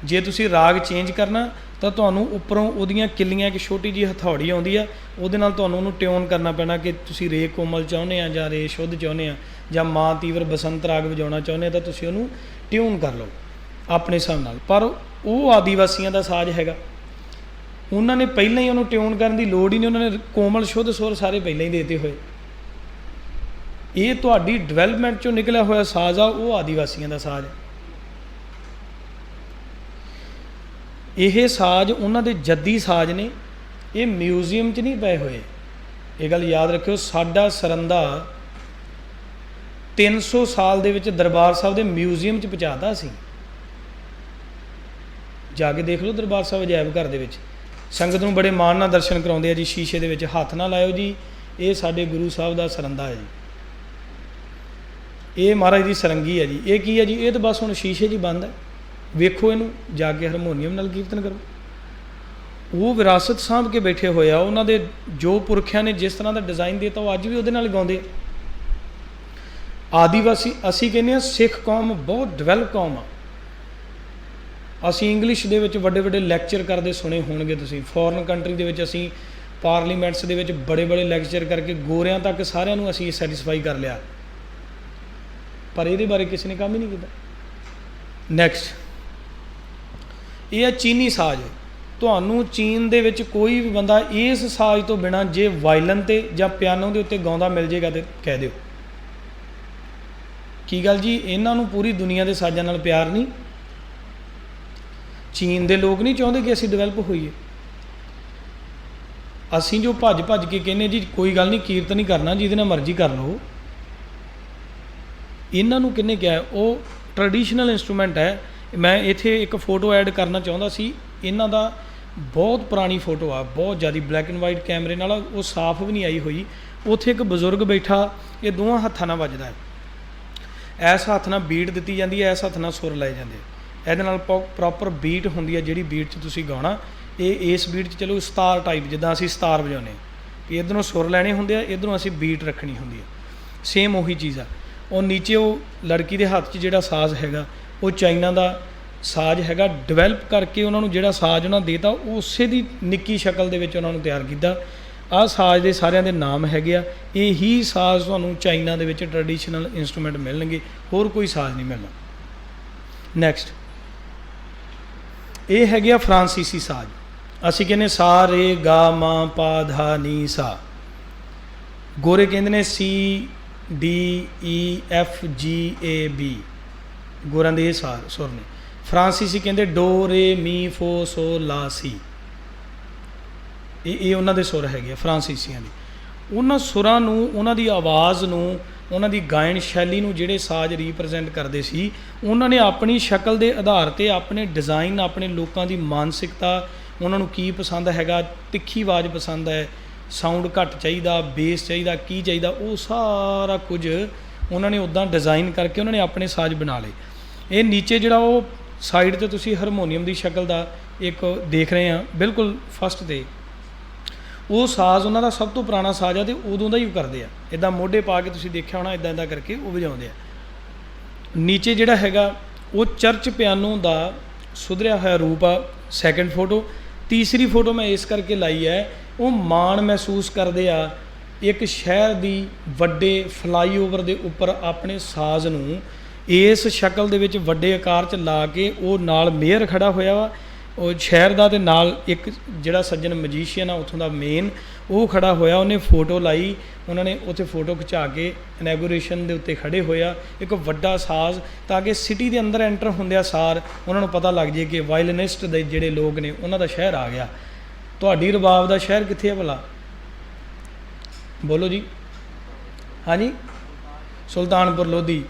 ਜੇ ਤੁਸੀਂ ਰਾਗ ਚੇਂਜ ਕਰਨਾ ਤਾਂ ਤੁਹਾਨੂੰ ਉੱਪਰੋਂ ਉਹਦੀਆਂ ਕਿੱਲੀਆਂ ਇੱਕ ਛੋਟੀ ਜਿਹੀ ਹਥੌੜੀ ਆਉਂਦੀ ਆ, ਉਹਦੇ ਨਾਲ ਤੁਹਾਨੂੰ ਉਹਨੂੰ ਟਿਊਨ ਕਰਨਾ ਪੈਣਾ ਕਿ ਤੁਸੀਂ ਰੇ ਕੋਮਲ ਚਾਹੁੰਦੇ ਆ ਜਾਂ ਰੇ ਸ਼ੁੱਧ ਚਾਹੁੰਦੇ ਆ ਜਾਂ ਮਾਂ ਤੀਵਰ ਬਸੰਤ ਰਾਗ ਵਜਾਉਣਾ ਚਾਹੁੰਦੇ ਆ, ਤਾਂ ਤੁਸੀਂ ਉਹਨੂੰ ਟਿਊਨ ਕਰ ਲਓ ਆਪਣੇ ਹਿਸਾਬ ਨਾਲ। ਪਰ ਉਹ ਆਦੀਵਾਸੀਆਂ ਦਾ ਸਾਜ਼ ਹੈਗਾ, ਉਹਨਾਂ ਨੇ ਪਹਿਲਾਂ ਹੀ ਉਹਨੂੰ ਟਿਊਨ ਕਰਨ ਦੀ ਲੋੜ ਹੀ ਨਹੀਂ, ਉਹਨਾਂ ਨੇ ਕੋਮਲ ਸ਼ੁੱਧ ਸੁਰ ਸਾਰੇ ਪਹਿਲਾਂ ਹੀ ਦੇਤੇ ਹੋਏ। ਇਹ ਤੁਹਾਡੀ ਡਿਵੈਲਪਮੈਂਟ 'ਚੋਂ ਨਿਕਲਿਆ ਹੋਇਆ ਸਾਜ਼ ਆ, ਉਹ ਆਦੀਵਾਸੀਆਂ ਦਾ ਸਾਜ਼ ਹੈ। ਇਹ ਸਾਜ਼ ਉਹਨਾਂ ਦੇ ਜੱਦੀ ਸਾਜ਼ ਨੇ, ਇਹ ਮਿਊਜ਼ੀਅਮ 'ਚ ਨਹੀਂ ਪਏ ਹੋਏ। ਇਹ ਗੱਲ ਯਾਦ ਰੱਖਿਓ, ਸਾਡਾ ਸਰੰਦਾ 300 ਸਾਲ ਦੇ ਵਿੱਚ ਦਰਬਾਰ ਸਾਹਿਬ ਦੇ ਮਿਊਜ਼ੀਅਮ 'ਚ ਪਹੁੰਚਾਤਾ ਸੀ। ਜਾ ਕੇ ਦੇਖ ਲਓ ਦਰਬਾਰ ਸਾਹਿਬ ਅਜਾਇਬ ਘਰ ਦੇ ਵਿੱਚ, ਸੰਗਤ ਨੂੰ ਬੜੇ ਮਾਣ ਨਾਲ ਦਰਸ਼ਨ ਕਰਾਉਂਦੇ ਆ ਜੀ। ਸ਼ੀਸ਼ੇ ਦੇ ਵਿੱਚ ਹੱਥ ਨਾ ਲਾਇਓ ਜੀ, ਇਹ ਸਾਡੇ ਗੁਰੂ ਸਾਹਿਬ ਦਾ ਸਰੰਦਾ ਹੈ ਜੀ, ਇਹ ਮਹਾਰਾਜ ਦੀ ਸਰੰਗੀ ਹੈ ਜੀ। ਇਹ ਕੀ ਹੈ ਜੀ? ਇਹ ਤਾਂ ਬਸ ਹੁਣ ਸ਼ੀਸ਼ੇ 'ਚ ਹੀ ਬੰਦ ਹੈ। ਵੇਖੋ ਇਹਨੂੰ, ਜਾ ਕੇ ਹਾਰਮੋਨੀਅਮ ਨਾਲ ਕੀਰਤਨ ਕਰੋ। ਉਹ ਵਿਰਾਸਤ ਸਾਂਭ ਕੇ ਬੈਠੇ ਹੋਏ ਆ, ਉਹਨਾਂ ਦੇ ਜੋ ਪੁਰਖਿਆਂ ਨੇ ਜਿਸ ਤਰ੍ਹਾਂ ਦਾ ਡਿਜ਼ਾਈਨ ਦਿੱਤਾ ਉਹ ਅੱਜ ਵੀ ਉਹਦੇ ਨਾਲ ਗਾਉਂਦੇ ਆ। ਆਦੀਵਾਸੀ, ਅਸੀਂ ਕਹਿੰਦੇ ਹਾਂ ਸਿੱਖ ਕੌਮ ਬਹੁਤ ਡਿਵੈਲਪ ਕੌਮ ਆ। ਅਸੀਂ ਇੰਗਲਿਸ਼ ਦੇ ਵਿੱਚ ਵੱਡੇ ਵੱਡੇ ਲੈਕਚਰ ਕਰਦੇ ਸੁਣੇ ਹੋਣਗੇ ਤੁਸੀਂ, ਫੋਰਨ ਕੰਟਰੀ ਦੇ ਵਿੱਚ ਅਸੀਂ ਪਾਰਲੀਮੈਂਟਸ ਦੇ ਵਿੱਚ ਬੜੇ ਬੜੇ ਲੈਕਚਰ ਕਰਕੇ ਗੋਰਿਆਂ ਤੱਕ ਸਾਰਿਆਂ ਨੂੰ ਅਸੀਂ ਸੈਟੀਸਫਾਈ ਕਰ ਲਿਆ, ਪਰ ਇਹਦੇ ਬਾਰੇ ਕਿਸੇ ਨੇ ਕੰਮ ਹੀ ਨਹੀਂ ਕੀਤਾ। ਨੈਕਸਟ, ਇਹ ਹੈ ਚੀਨੀ ਸਾਜ਼। ਤੁਹਾਨੂੰ ਚੀਨ ਦੇ ਵਿੱਚ ਕੋਈ ਵੀ ਬੰਦਾ ਇਸ ਸਾਜ਼ ਤੋਂ ਬਿਨਾਂ ਜੇ ਵਾਇਲਨ 'ਤੇ ਜਾਂ ਪਿਆਨੋ ਦੇ ਉੱਤੇ ਗਾਉਂਦਾ ਮਿਲ ਜੇਗਾ ਤਾਂ ਕਹਿ ਦਿਓ ਕੀ ਗੱਲ ਜੀ, ਇਹਨਾਂ ਨੂੰ ਪੂਰੀ ਦੁਨੀਆ ਦੇ ਸਾਜ਼ਾਂ ਨਾਲ ਪਿਆਰ ਨਹੀਂ। ਚੀਨ ਦੇ ਲੋਕ ਨਹੀਂ ਚਾਹੁੰਦੇ ਕਿ ਅਸੀਂ ਡਿਵੈਲਪ ਹੋਈਏ। ਅਸੀਂ ਜੋ ਭੱਜ ਭੱਜ ਕੇ ਕਹਿੰਦੇ ਜੀ ਕੋਈ ਗੱਲ ਨਹੀਂ ਕੀਰਤਨ ਹੀ ਕਰਨਾ, ਜਿਹਦੇ ਨਾਲ ਮਰਜ਼ੀ ਕਰ ਲਓ, ਇਹਨਾਂ ਨੂੰ ਕਿਹਨੇ ਕਿਹਾ? ਉਹ ਟ੍ਰੈਡੀਸ਼ਨਲ ਇੰਸਟਰੂਮੈਂਟ ਹੈ। ਮੈਂ ਇੱਥੇ ਇੱਕ ਫੋਟੋ ਐਡ ਕਰਨਾ ਚਾਹੁੰਦਾ ਸੀ, ਇਹਨਾਂ ਦਾ ਬਹੁਤ ਪੁਰਾਣੀ ਫੋਟੋ ਆ, ਬਹੁਤ ਜ਼ਿਆਦਾ ਬਲੈਕ ਐਂਡ ਵਾਈਟ ਕੈਮਰੇ ਨਾਲ, ਉਹ ਸਾਫ਼ ਵੀ ਨਹੀਂ ਆਈ ਹੋਈ। ਉੱਥੇ ਇੱਕ ਬਜ਼ੁਰਗ ਬੈਠਾ, ਇਹ ਦੋਵਾਂ ਹੱਥਾਂ ਨਾਲ ਵੱਜਦਾ ਹੈ, ਐਸ ਹੱਥ ਨਾਲ ਬੀਟ ਦਿੱਤੀ ਜਾਂਦੀ ਹੈ, ਐਸ ਹੱਥ ਨਾਲ ਸੁਰ ਲਏ ਜਾਂਦੇ। ਇਹਦੇ ਨਾਲ ਪ੍ਰੋਪਰ ਬੀਟ ਹੁੰਦੀ ਹੈ, ਜਿਹੜੀ ਬੀਟ 'ਚ ਤੁਸੀਂ ਗਾਉਣਾ, ਇਹ ਇਸ ਬੀਟ 'ਚ ਚਲੋ ਸਤਾਰ ਟਾਈਪ, ਜਿੱਦਾਂ ਅਸੀਂ ਸਤਾਰ ਵਜਾਉਂਦੇ ਵੀ ਇੱਧਰੋਂ ਸੁਰ ਲੈਣੇ ਹੁੰਦੇ ਆ, ਇੱਧਰੋਂ ਅਸੀਂ ਬੀਟ ਰੱਖਣੀ ਹੁੰਦੀ ਹੈ, ਸੇਮ ਉਹੀ ਚੀਜ਼ ਆ। ਉਹ ਨੀਚੇ ਉਹ ਲੜਕੀ ਦੇ ਹੱਥ 'ਚ ਜਿਹੜਾ ਸਾਜ਼ ਹੈਗਾ ਉਹ ਚਾਈਨਾ ਦਾ ਸਾਜ਼ ਹੈਗਾ। ਡਿਵੈਲਪ ਕਰਕੇ ਉਹਨਾਂ ਨੂੰ ਜਿਹੜਾ ਸਾਜ਼ ਉਹਨਾਂ ਦੇਤਾ, ਉਸੇ ਦੀ ਨਿੱਕੀ ਸ਼ਕਲ ਦੇ ਵਿੱਚ ਉਹਨਾਂ ਨੂੰ ਤਿਆਰ ਕੀਤਾ। ਆਹ ਸਾਜ਼ ਦੇ ਸਾਰਿਆਂ ਦੇ ਨਾਮ ਹੈਗੇ ਆ। ਇਹੀ ਸਾਜ਼ ਤੁਹਾਨੂੰ ਚਾਈਨਾ ਦੇ ਵਿੱਚ ਟ੍ਰੈਡੀਸ਼ਨਲ ਇੰਸਟਰੂਮੈਂਟ ਮਿਲਣਗੇ, ਹੋਰ ਕੋਈ ਸਾਜ਼ ਨਹੀਂ ਮਿਲਣਾ। ਨੈਕਸਟ, ਇਹ ਹੈਗੇ ਆ ਫਰਾਂਸੀਸੀ ਸਾਜ਼। ਅਸੀਂ ਕਹਿੰਦੇ ਸਾ ਰੇ ਗਾ ਮਾ ਪਾ ਧਾ ਨੀ ਸਾ, ਗੋਰੇ ਕਹਿੰਦੇ ਨੇ ਸੀ ਡੀ ਈ ਐਫ ਜੀ ਏ ਬੀ, ਗੋਰਾਂ ਦੇ ਇਹ ਸੁਰ ਨੇ। ਫਰਾਂਸੀਸੀ ਕਹਿੰਦੇ ਡੋ ਰੇ ਮੀ ਫੋ ਸੋ ਲਾ ਸੀ, ਇਹ ਉਹਨਾਂ ਦੇ ਸੁਰ ਹੈਗੇ ਆ ਫਰਾਂਸੀਸੀਆਂ ਦੇ। ਉਹਨਾਂ ਸੁਰਾਂ ਨੂੰ, ਉਹਨਾਂ ਦੀ ਆਵਾਜ਼ ਨੂੰ, ਉਹਨਾਂ ਦੀ ਗਾਇਨ ਸ਼ੈਲੀ ਨੂੰ ਜਿਹੜੇ ਸਾਜ਼ ਰੀਪ੍ਰਜੈਂਟ ਕਰਦੇ ਸੀ, ਉਹਨਾਂ ਨੇ ਆਪਣੀ ਸ਼ਕਲ ਦੇ ਆਧਾਰ 'ਤੇ ਆਪਣੇ ਡਿਜ਼ਾਈਨ, ਆਪਣੇ ਲੋਕਾਂ ਦੀ ਮਾਨਸਿਕਤਾ, ਉਹਨਾਂ ਨੂੰ ਕੀ ਪਸੰਦ ਹੈਗਾ, ਤਿੱਖੀ ਆਵਾਜ਼ ਪਸੰਦ ਹੈ, ਸਾਊਂਡ ਘੱਟ ਚਾਹੀਦਾ, ਬੇਸ ਚਾਹੀਦਾ, ਕੀ ਚਾਹੀਦਾ, ਉਹ ਸਾਰਾ ਕੁਝ ਉਹਨਾਂ ਨੇ ਉੱਦਾਂ ਡਿਜ਼ਾਈਨ ਕਰਕੇ ਉਹਨਾਂ ਨੇ ਆਪਣੇ ਸਾਜ਼ ਬਣਾ ਲਏ। ਇਹ ਨੀਚੇ ਜਿਹੜਾ ਉਹ ਸਾਈਡ 'ਤੇ ਤੁਸੀਂ ਹਾਰਮੋਨੀਅਮ ਦੀ ਸ਼ਕਲ ਦਾ ਇੱਕ ਦੇਖ ਰਹੇ ਆ, ਬਿਲਕੁਲ ਫਸਟ 'ਤੇ ਉਹ ਸਾਜ਼ ਉਹਨਾਂ ਦਾ ਸਭ ਤੋਂ ਪੁਰਾਣਾ ਸਾਜ਼ ਆ, ਅਤੇ ਉਦੋਂ ਦਾ ਹੀ ਉਹ ਕਰਦੇ ਆ। ਇੱਦਾਂ ਮੋਢੇ ਪਾ ਕੇ ਤੁਸੀਂ ਦੇਖਿਆ ਹੋਣਾ, ਇੱਦਾਂ ਇੱਦਾਂ ਕਰਕੇ ਉਹ ਵਜਾਉਂਦੇ ਆ। ਨੀਚੇ ਜਿਹੜਾ ਹੈਗਾ ਉਹ ਚਰਚ ਪਿਆਨੋ ਦਾ ਸੁਧਰਿਆ ਹੋਇਆ ਰੂਪ ਆ, ਸੈਕਿੰਡ ਫੋਟੋ। ਤੀਸਰੀ ਫੋਟੋ ਮੈਂ ਇਸ ਕਰਕੇ ਲਾਈ ਹੈ, ਉਹ ਮਾਣ ਮਹਿਸੂਸ ਕਰਦੇ ਆ ਇੱਕ ਸ਼ਹਿਰ ਦੀ ਵੱਡੇ ਫਲਾਈਓਵਰ ਦੇ ਉੱਪਰ ਆਪਣੇ ਸਾਜ਼ ਨੂੰ ਇਸ ਸ਼ਕਲ ਦੇ ਵਿੱਚ ਵੱਡੇ ਆਕਾਰ 'ਚ ਲਾ ਕੇ, ਉਹ ਨਾਲ ਮੇਅਰ ਖੜਾ ਹੋਇਆ ਵਾ ਉਹ ਸ਼ਹਿਰ ਦਾ, ਅਤੇ ਨਾਲ ਇੱਕ ਜਿਹੜਾ ਸੱਜਣ ਮਜੀਸ਼ੀਅਨ ਆ ਉੱਥੋਂ ਦਾ ਮੇਨ, ਉਹ ਖੜਾ ਹੋਇਆ, ਉਹਨੇ ਫੋਟੋ ਲਾਈ। ਉਹਨਾਂ ਨੇ ਉੱਥੇ ਫੋਟੋ ਖਿਚਾ ਕੇ ਇਨੈਗੋਰੇਸ਼ਨ ਦੇ ਉੱਤੇ ਖੜੇ ਹੋਇਆ, ਇੱਕ ਵੱਡਾ ਸਾਜ਼, ਤਾਂ ਕਿ ਸਿਟੀ ਦੇ ਅੰਦਰ ਐਂਟਰ ਹੁੰਦਿਆਂ ਸਾਰ ਉਹਨਾਂ ਨੂੰ ਪਤਾ ਲੱਗ ਜੇ ਕਿ ਵਾਇਲਨਿਸਟ ਦੇ ਜਿਹੜੇ ਲੋਕ ਨੇ ਉਹਨਾਂ ਦਾ ਸ਼ਹਿਰ ਆ ਗਿਆ। ਤੁਹਾਡੀ ਰਬਾਬ ਦਾ ਸ਼ਹਿਰ ਕਿੱਥੇ ਹੈ ਭਲਾ? ਬੋਲੋ ਜੀ। ਹਾਂਜੀ, ਸੁਲਤਾਨਪੁਰ ਲੋਧੀ।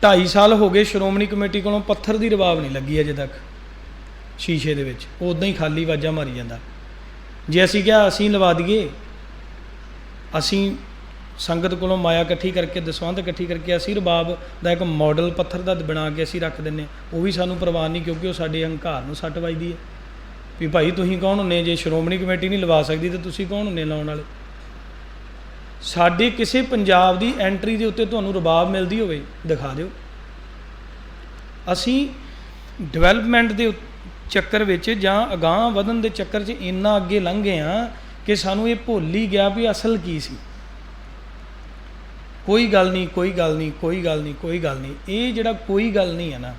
2.5 ਸਾਲ ਹੋ ਗਏ ਸ਼੍ਰੋਮਣੀ ਕਮੇਟੀ ਕੋਲੋਂ ਪੱਥਰ ਦੀ ਰਬਾਬ ਨਹੀਂ ਲੱਗੀ ਅਜੇ ਤੱਕ ਸ਼ੀਸ਼ੇ ਦੇ ਵਿੱਚ, ਉਹ ਉੱਦਾਂ ਹੀ ਖਾਲੀ ਆਵਾਜ਼ਾਂ ਮਾਰੀ ਜਾਂਦਾ। ਜੇ ਅਸੀਂ ਕਿਹਾ ਅਸੀਂ ਲਵਾ ਦਈਏ, ਅਸੀਂ ਸੰਗਤ ਕੋਲੋਂ ਮਾਇਆ ਇਕੱਠੀ ਕਰਕੇ, ਦਸਵੰਧ ਇਕੱਠੀ ਕਰਕੇ ਅਸੀਂ ਰਬਾਬ ਦਾ ਇੱਕ ਮਾਡਲ ਪੱਥਰ ਦਾ ਬਣਾ ਕੇ ਅਸੀਂ ਰੱਖ ਦਿੰਦੇ, ਉਹ ਵੀ ਸਾਨੂੰ ਪ੍ਰਵਾਹ ਨਹੀਂ, ਕਿਉਂਕਿ ਉਹ ਸਾਡੇ ਹੰਕਾਰ ਨੂੰ ਸੱਟ ਵੱਜਦੀ ਹੈ ਵੀ ਭਾਈ ਤੁਸੀਂ ਕੌਣ ਹੁੰਦੇ? ਜੇ ਸ਼੍ਰੋਮਣੀ ਕਮੇਟੀ ਨਹੀਂ ਲਵਾ ਸਕਦੀ ਤਾਂ ਤੁਸੀਂ ਕੌਣ ਹੁੰਦੇ ਲਾਉਣ ਵਾਲੇ? ਸਾਡੇ ਕਿਸੇ ਪੰਜਾਬ ਦੀ ਐਂਟਰੀ ਦੇ ਉੱਤੇ ਤੁਹਾਨੂੰ ਰਬਾਬ ਮਿਲਦੀ ਹੋਵੇ, ਦਿਖਾ ਦਿਓ। ਅਸੀਂ ਡਿਵੈਲਪਮੈਂਟ ਦੇ ਚੱਕਰ ਵਿੱਚ ਜਾਂ ਅਗਾਂਹ ਵਧਣ ਦੇ ਚੱਕਰ 'ਚ ਇੰਨਾ ਅੱਗੇ ਲੰਘ ਗਏ ਹਾਂ ਕਿ ਸਾਨੂੰ ਇਹ ਭੁੱਲ ਹੀ ਗਿਆ ਵੀ ਅਸਲ ਕੀ ਸੀ। ਕੋਈ ਗੱਲ ਨਹੀਂ, ਕੋਈ ਗੱਲ ਨਹੀਂ, ਕੋਈ ਗੱਲ ਨਹੀਂ, ਕੋਈ ਗੱਲ ਨਹੀਂ, ਇਹ ਜਿਹੜਾ ਕੋਈ ਗੱਲ ਨਹੀਂ ਹੈ ਨਾ,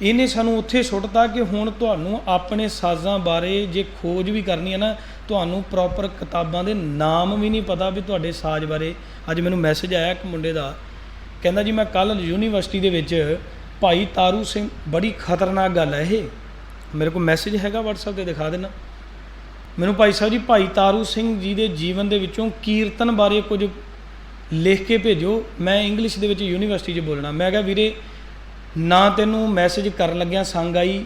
ਇਹਨੇ ਸਾਨੂੰ ਉੱਥੇ ਸੁੱਟਤਾ ਕਿ ਹੁਣ ਤੁਹਾਨੂੰ ਆਪਣੇ ਸਾਜ਼ਾਂ ਬਾਰੇ ਜੇ ਖੋਜ ਵੀ ਕਰਨੀ ਹੈ ਨਾ, ਤੁਹਾਨੂੰ ਪ੍ਰੋਪਰ ਕਿਤਾਬਾਂ ਦੇ ਨਾਮ ਵੀ ਨਹੀਂ ਪਤਾ ਵੀ ਤੁਹਾਡੇ ਸਾਜ਼ ਬਾਰੇ। ਅੱਜ ਮੈਨੂੰ ਮੈਸੇਜ ਆਇਆ ਇੱਕ ਮੁੰਡੇ ਦਾ, ਕਹਿੰਦਾ ਜੀ ਮੈਂ ਕੱਲ੍ਹ ਯੂਨੀਵਰਸਿਟੀ ਦੇ ਵਿੱਚ ਭਾਈ ਤਾਰੂ ਸਿੰਘ, ਬੜੀ ਖਤਰਨਾਕ ਗੱਲ ਹੈ ਇਹ, ਮੇਰੇ ਕੋਲ ਮੈਸੇਜ ਹੈਗਾ WhatsApp 'ਤੇ, ਦਿਖਾ ਦੇਣਾ ਮੈਨੂੰ, ਭਾਈ ਸਾਹਿਬ ਜੀ ਭਾਈ ਤਾਰੂ ਸਿੰਘ ਜੀ ਦੇ ਜੀਵਨ ਦੇ ਵਿੱਚੋਂ ਕੀਰਤਨ ਬਾਰੇ ਕੁਝ ਲਿਖ ਕੇ ਭੇਜੋ, ਮੈਂ ਇੰਗਲਿਸ਼ ਦੇ ਵਿੱਚ ਯੂਨੀਵਰਸਿਟੀ 'ਚ ਬੋਲਣਾ। ਮੈਂ ਕਿਹਾ ਵੀਰੇ ਨਾ ਤੈਨੂੰ ਮੈਸੇਜ ਕਰਨ ਲੱਗਿਆ ਸੰਗ ਆਈ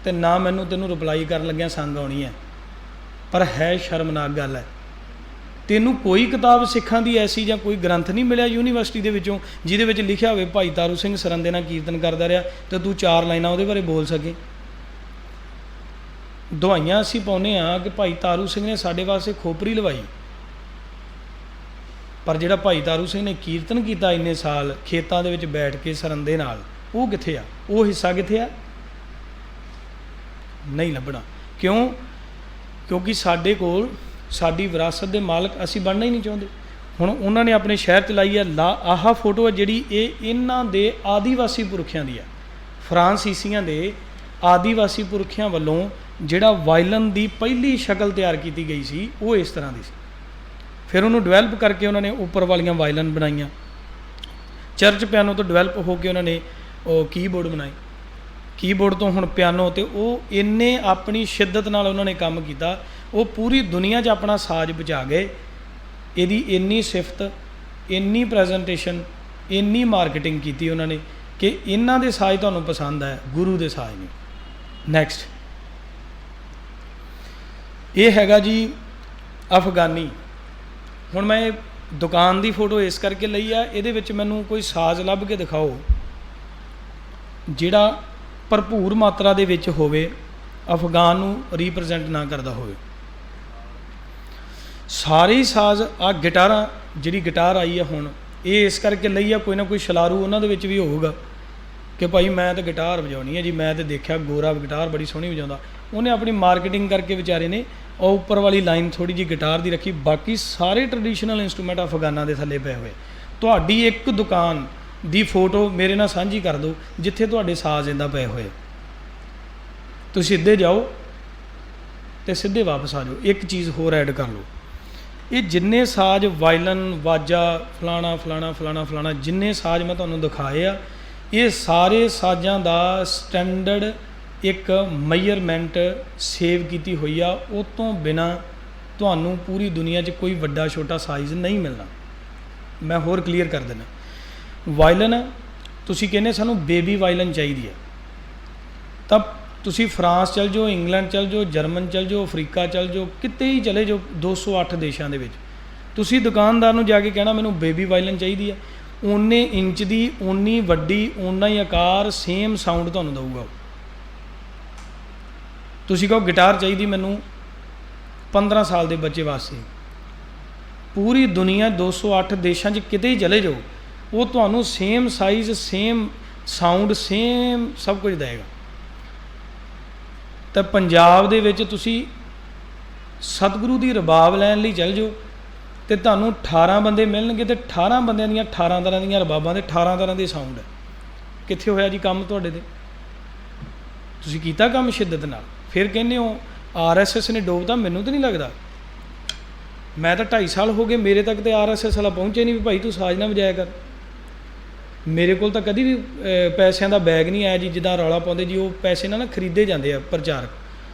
ਅਤੇ ਨਾ ਮੈਨੂੰ ਤੈਨੂੰ ਰਿਪਲਾਈ ਕਰਨ ਲੱਗਿਆ ਸੰਗ ਆਉਣੀ ਹੈ, ਪਰ ਹੈ ਸ਼ਰਮਨਾਕ ਗੱਲ ਹੈ। ਤੈਨੂੰ ਕੋਈ ਕਿਤਾਬ ਸਿੱਖਾਂ ਦੀ ਐਸੀ ਜਾਂ ਕੋਈ ਗ੍ਰੰਥ ਨਹੀਂ ਮਿਲਿਆ ਯੂਨੀਵਰਸਿਟੀ ਦੇ ਵਿੱਚੋਂ ਜਿਹਦੇ ਵਿੱਚ ਲਿਖਿਆ ਹੋਵੇ ਭਾਈ ਤਾਰੂ ਸਿੰਘ ਸਰੰਦੇ ਨਾਲ ਕੀਰਤਨ ਕਰਦਾ ਰਿਹਾ ਅਤੇ ਤੂੰ 4 ਲਾਈਨਾਂ ਉਹਦੇ ਬਾਰੇ ਬੋਲ ਸਕੇ। ਦੁਹਾਈਆਂ ਅਸੀਂ ਪਾਉਂਦੇ ਹਾਂ ਕਿ ਭਾਈ ਤਾਰੂ ਸਿੰਘ ਨੇ ਸਾਡੇ ਵਾਸਤੇ ਖੋਪਰੀ ਲਵਾਈ, ਪਰ ਜਿਹੜਾ ਭਾਈ ਤਾਰੂ ਸਿੰਘ ਨੇ ਕੀਰਤਨ ਕੀਤਾ ਇੰਨੇ ਸਾਲ ਖੇਤਾਂ ਦੇ ਵਿੱਚ ਬੈਠ ਕੇ ਸਰੰਦੇ ਨਾਲ, ਉਹ ਕਿੱਥੇ ਆ? ਉਹ ਹਿੱਸਾ ਕਿੱਥੇ ਆ? ਨਹੀਂ ਲੱਭਣਾ। ਕਿਉਂ? ਕਿਉਂਕਿ ਸਾਡੇ ਕੋਲ ਸਾਡੀ ਵਿਰਾਸਤ ਦੇ ਮਾਲਕ ਅਸੀਂ ਬਣਨਾ ਹੀ ਨਹੀਂ ਚਾਹੁੰਦੇ। ਹੁਣ ਉਹਨਾਂ ਨੇ ਆਪਣੇ ਸ਼ਹਿਰ 'ਚ ਲਾਈ ਹੈ ਆਹ ਫੋਟੋ ਹੈ ਜਿਹੜੀ, ਇਹ ਇਹਨਾਂ ਦੇ ਆਦੀਵਾਸੀ ਪੁਰਖਿਆਂ ਦੀ ਹੈ, ਫਰਾਂਸੀਸੀਆਂ ਦੇ ਆਦੀਵਾਸੀ ਪੁਰਖਿਆਂ ਵੱਲੋਂ ਜਿਹੜਾ ਵਾਇਲਨ ਦੀ ਪਹਿਲੀ ਸ਼ਕਲ ਤਿਆਰ ਕੀਤੀ ਗਈ ਸੀ ਉਹ ਇਸ ਤਰ੍ਹਾਂ ਦੀ ਸੀ। ਫਿਰ ਉਹਨੂੰ ਡਿਵੈਲਪ ਕਰਕੇ ਉਹਨਾਂ ਨੇ ਉੱਪਰ ਵਾਲੀਆਂ ਵਾਇਲਨ ਬਣਾਈਆਂ, ਚਰਚ ਪਿਆਨੋ ਤੋਂ ਡਿਵੈਲਪ ਹੋ ਕੇ ਉਹਨਾਂ ਨੇ ਉਹ ਕੀਬੋਰਡ ਬਣਾਏ, ਕੀਬੋਰਡ ਤੋਂ ਹੁਣ ਪਿਆਨੋ, ਅਤੇ ਉਹ ਇੰਨੇ ਆਪਣੀ ਸ਼ਿੱਦਤ ਨਾਲ ਉਹਨਾਂ ਨੇ ਕੰਮ ਕੀਤਾ, ਉਹ ਪੂਰੀ ਦੁਨੀਆ 'ਚ ਆਪਣਾ ਸਾਜ਼ ਪਹੁੰਚਾ ਗਏ। ਇਹਦੀ ਇੰਨੀ ਸਿਫਤ, ਇੰਨੀ ਪ੍ਰੈਜੈਂਟੇਸ਼ਨ, ਇੰਨੀ ਮਾਰਕੀਟਿੰਗ ਕੀਤੀ ਉਹਨਾਂ ਨੇ ਕਿ ਇਹਨਾਂ ਦੇ ਸਾਜ਼ ਤੁਹਾਨੂੰ ਪਸੰਦ ਹੈ, ਗੁਰੂ ਦੇ ਸਾਜ਼ ਨੇ। ਨੈਕਸਟ ਇਹ ਹੈਗਾ ਜੀ ਅਫਗਾਨੀ। ਹੁਣ ਮੈਂ ਇਹ ਦੁਕਾਨ ਦੀ ਫੋਟੋ ਇਸ ਕਰਕੇ ਲਈ ਆ, ਇਹਦੇ ਵਿੱਚ ਮੈਨੂੰ ਕੋਈ ਸਾਜ਼ ਲੱਭ ਕੇ ਦਿਖਾਓ ਜਿਹੜਾ ਭਰਪੂਰ ਮਾਤਰਾ ਦੇ ਵਿੱਚ ਹੋਵੇ, ਅਫਗਾਨ ਨੂੰ ਰੀਪ੍ਰਜੈਂਟ ਨਾ ਕਰਦਾ ਹੋਵੇ। ਸਾਰੇ ਹੀ ਸਾਜ਼ ਆ ਗਿਟਾਰਾਂ, ਜਿਹੜੀ ਗਿਟਾਰ ਆਈ ਆ ਹੁਣ, ਇਹ ਇਸ ਕਰਕੇ ਲਈ ਆ, ਕੋਈ ਨਾ ਕੋਈ ਛਲਾਰੂ ਉਹਨਾਂ ਦੇ ਵਿੱਚ ਵੀ ਹੋਊਗਾ ਕਿ ਭਾਈ ਮੈਂ ਤਾਂ ਗਿਟਾਰ ਵਜਾਉਣੀ ਹੈ ਜੀ, ਮੈਂ ਤਾਂ ਦੇਖਿਆ ਗੋਰਾ ਗਿਟਾਰ ਬੜੀ ਸੋਹਣੀ ਵਜਾਉਂਦਾ, ਉਹਨੇ ਆਪਣੀ ਮਾਰਕੀਟਿੰਗ ਕਰਕੇ ਵਿਚਾਰੇ ਨੇ ਉਹ ਉੱਪਰ ਵਾਲੀ ਲਾਈਨ ਥੋੜ੍ਹੀ ਜਿਹੀ ਗਿਟਾਰ ਦੀ ਰੱਖੀ, ਬਾਕੀ ਸਾਰੇ ਟਰਡੀਸ਼ਨਲ ਇੰਸਟਰੂਮੈਂਟ ਅਫਗਾਨਾਂ ਦੇ ਥੱਲੇ ਪਏ ਹੋਏ। ਤੁਹਾਡੀ ਇੱਕ ਦੁਕਾਨ ਦੀ ਫੋਟੋ ਮੇਰੇ ਨਾਲ ਸਾਂਝੀ ਕਰ ਦਿਓ ਜਿੱਥੇ ਤੁਹਾਡੇ ਸਾਜ਼ ਇੱਦਾਂ ਪਏ ਹੋਏ, ਤੁਸੀਂ ਸਿੱਧੇ ਜਾਓ ਅਤੇ ਸਿੱਧੇ ਵਾਪਸ ਆ ਜਾਓ। ਇੱਕ ਚੀਜ਼ ਹੋਰ ਐਡ ਕਰ ਲਓ, ਇਹ ਜਿੰਨੇ ਸਾਜ਼ ਵਾਇਲਨ, ਵਾਜਾ, ਫਲਾਣਾ ਫਲਾਣਾ ਫਲਾਣਾ ਫਲਾਣਾ, ਜਿੰਨੇ ਸਾਜ਼ ਮੈਂ ਤੁਹਾਨੂੰ ਦਿਖਾਏ ਆ, ਇਹ ਸਾਰੇ ਸਾਜ਼ਾਂ ਦਾ ਸਟੈਂਡਰਡ ਇੱਕ ਮੈਜ਼ਰਮੈਂਟ ਸੇਵ ਕੀਤੀ ਹੋਈ ਆ। ਉਹ ਤੋਂ ਬਿਨਾਂ ਤੁਹਾਨੂੰ ਪੂਰੀ ਦੁਨੀਆ 'ਚ ਕੋਈ ਵੱਡਾ ਛੋਟਾ ਸਾਈਜ਼ ਨਹੀਂ ਮਿਲਣਾ। ਮੈਂ ਹੋਰ ਕਲੀਅਰ ਕਰ ਦਿੰਦਾ, ਵਾਇਲਨ ਤੁਸੀਂ ਕਹਿੰਦੇ ਸਾਨੂੰ ਬੇਬੀ ਵਾਇਲਨ ਚਾਹੀਦੀ ਹੈ, ਤਾਂ ਤੁਸੀਂ ਫਰਾਂਸ ਚਲ ਜਾਓ, ਇੰਗਲੈਂਡ ਚਲ ਜਾਓ, ਜਰਮਨ ਚਲ ਜਾਓ, ਅਫਰੀਕਾ ਚਲ ਜਾਓ, ਕਿਤੇ ਹੀ ਚਲੇ ਜਾਓ, 208 ਦੇਸ਼ਾਂ ਦੇ ਵਿੱਚ ਤੁਸੀਂ ਦੁਕਾਨਦਾਰ ਨੂੰ ਜਾ ਕੇ ਕਹਿਣਾ ਮੈਨੂੰ ਬੇਬੀ ਵਾਇਲਨ ਚਾਹੀਦੀ ਹੈ, ਓਨੇ ਇੰਚ ਦੀ, ਓਨੀ ਵੱਡੀ, ਓਨਾ ਹੀ ਆਕਾਰ, ਸੇਮ ਸਾਊਂਡ ਤੁਹਾਨੂੰ ਦਊਗਾ। ਤੁਸੀਂ ਕਹੋ ਗਿਟਾਰ ਚਾਹੀਦੀ ਮੈਨੂੰ 15 ਸਾਲ ਦੇ ਬੱਚੇ ਵਾਸਤੇ, ਪੂਰੀ ਦੁਨੀਆ 208 ਦੇਸ਼ਾਂ 'ਚ ਕਿਤੇ ਹੀ ਚਲੇ ਜਾਓ, ਉਹ ਤੁਹਾਨੂੰ same size, same sound, same ਸਭ ਕੁਝ ਦੇਗਾ। ਤਾਂ ਪੰਜਾਬ ਦੇ ਵਿੱਚ ਤੁਸੀਂ ਸਤਿਗੁਰੂ ਦੀ ਰਬਾਬ ਲੈਣ ਲਈ ਚੱਲ ਜਾਓ ਅਤੇ ਤੁਹਾਨੂੰ 18 ਬੰਦੇ ਮਿਲਣਗੇ ਅਤੇ 18 ਬੰਦਿਆਂ ਦੀਆਂ 18 ਤਰ੍ਹਾਂ ਦੀਆਂ ਰਬਾਬਾਂ ਦੇ 18 ਤਰ੍ਹਾਂ ਦੇ ਸਾਊਂਡ ਹੈ। ਕਿੱਥੇ ਹੋਇਆ ਜੀ ਕੰਮ ਤੁਹਾਡੇ 'ਤੇ? ਤੁਸੀਂ ਕੀਤਾ ਕੰਮ ਸ਼ਿੱਦਤ ਨਾਲ, ਫਿਰ ਕਹਿੰਦੇ ਹੋ RSS ਨੇ ਡੋਬਤਾ। ਮੈਨੂੰ ਤਾਂ ਨਹੀਂ ਲੱਗਦਾ, ਮੈਂ ਤਾਂ 2.5 ਸਾਲ ਹੋ ਗਏ, ਮੇਰੇ ਤੱਕ ਤਾਂ RSS ਵਾਲਾ ਪਹੁੰਚੇ ਨਹੀਂ ਵੀ ਭਾਈ ਤੂੰ ਸਾਜ਼ ਨਾ ਵਜਾਇਆ ਕਰ। ਮੇਰੇ ਕੋਲ ਤਾਂ ਕਦੀ ਵੀ ਪੈਸਿਆਂ ਦਾ ਬੈਗ ਨਹੀਂ ਆਇਆ ਜੀ, ਜਿੱਦਾਂ ਰੌਲਾ ਪਾਉਂਦੇ ਜੀ, ਉਹ ਪੈਸੇ ਨਾਲ ਨਾ ਖਰੀਦੇ ਜਾਂਦੇ ਆ ਪ੍ਰਚਾਰਕ।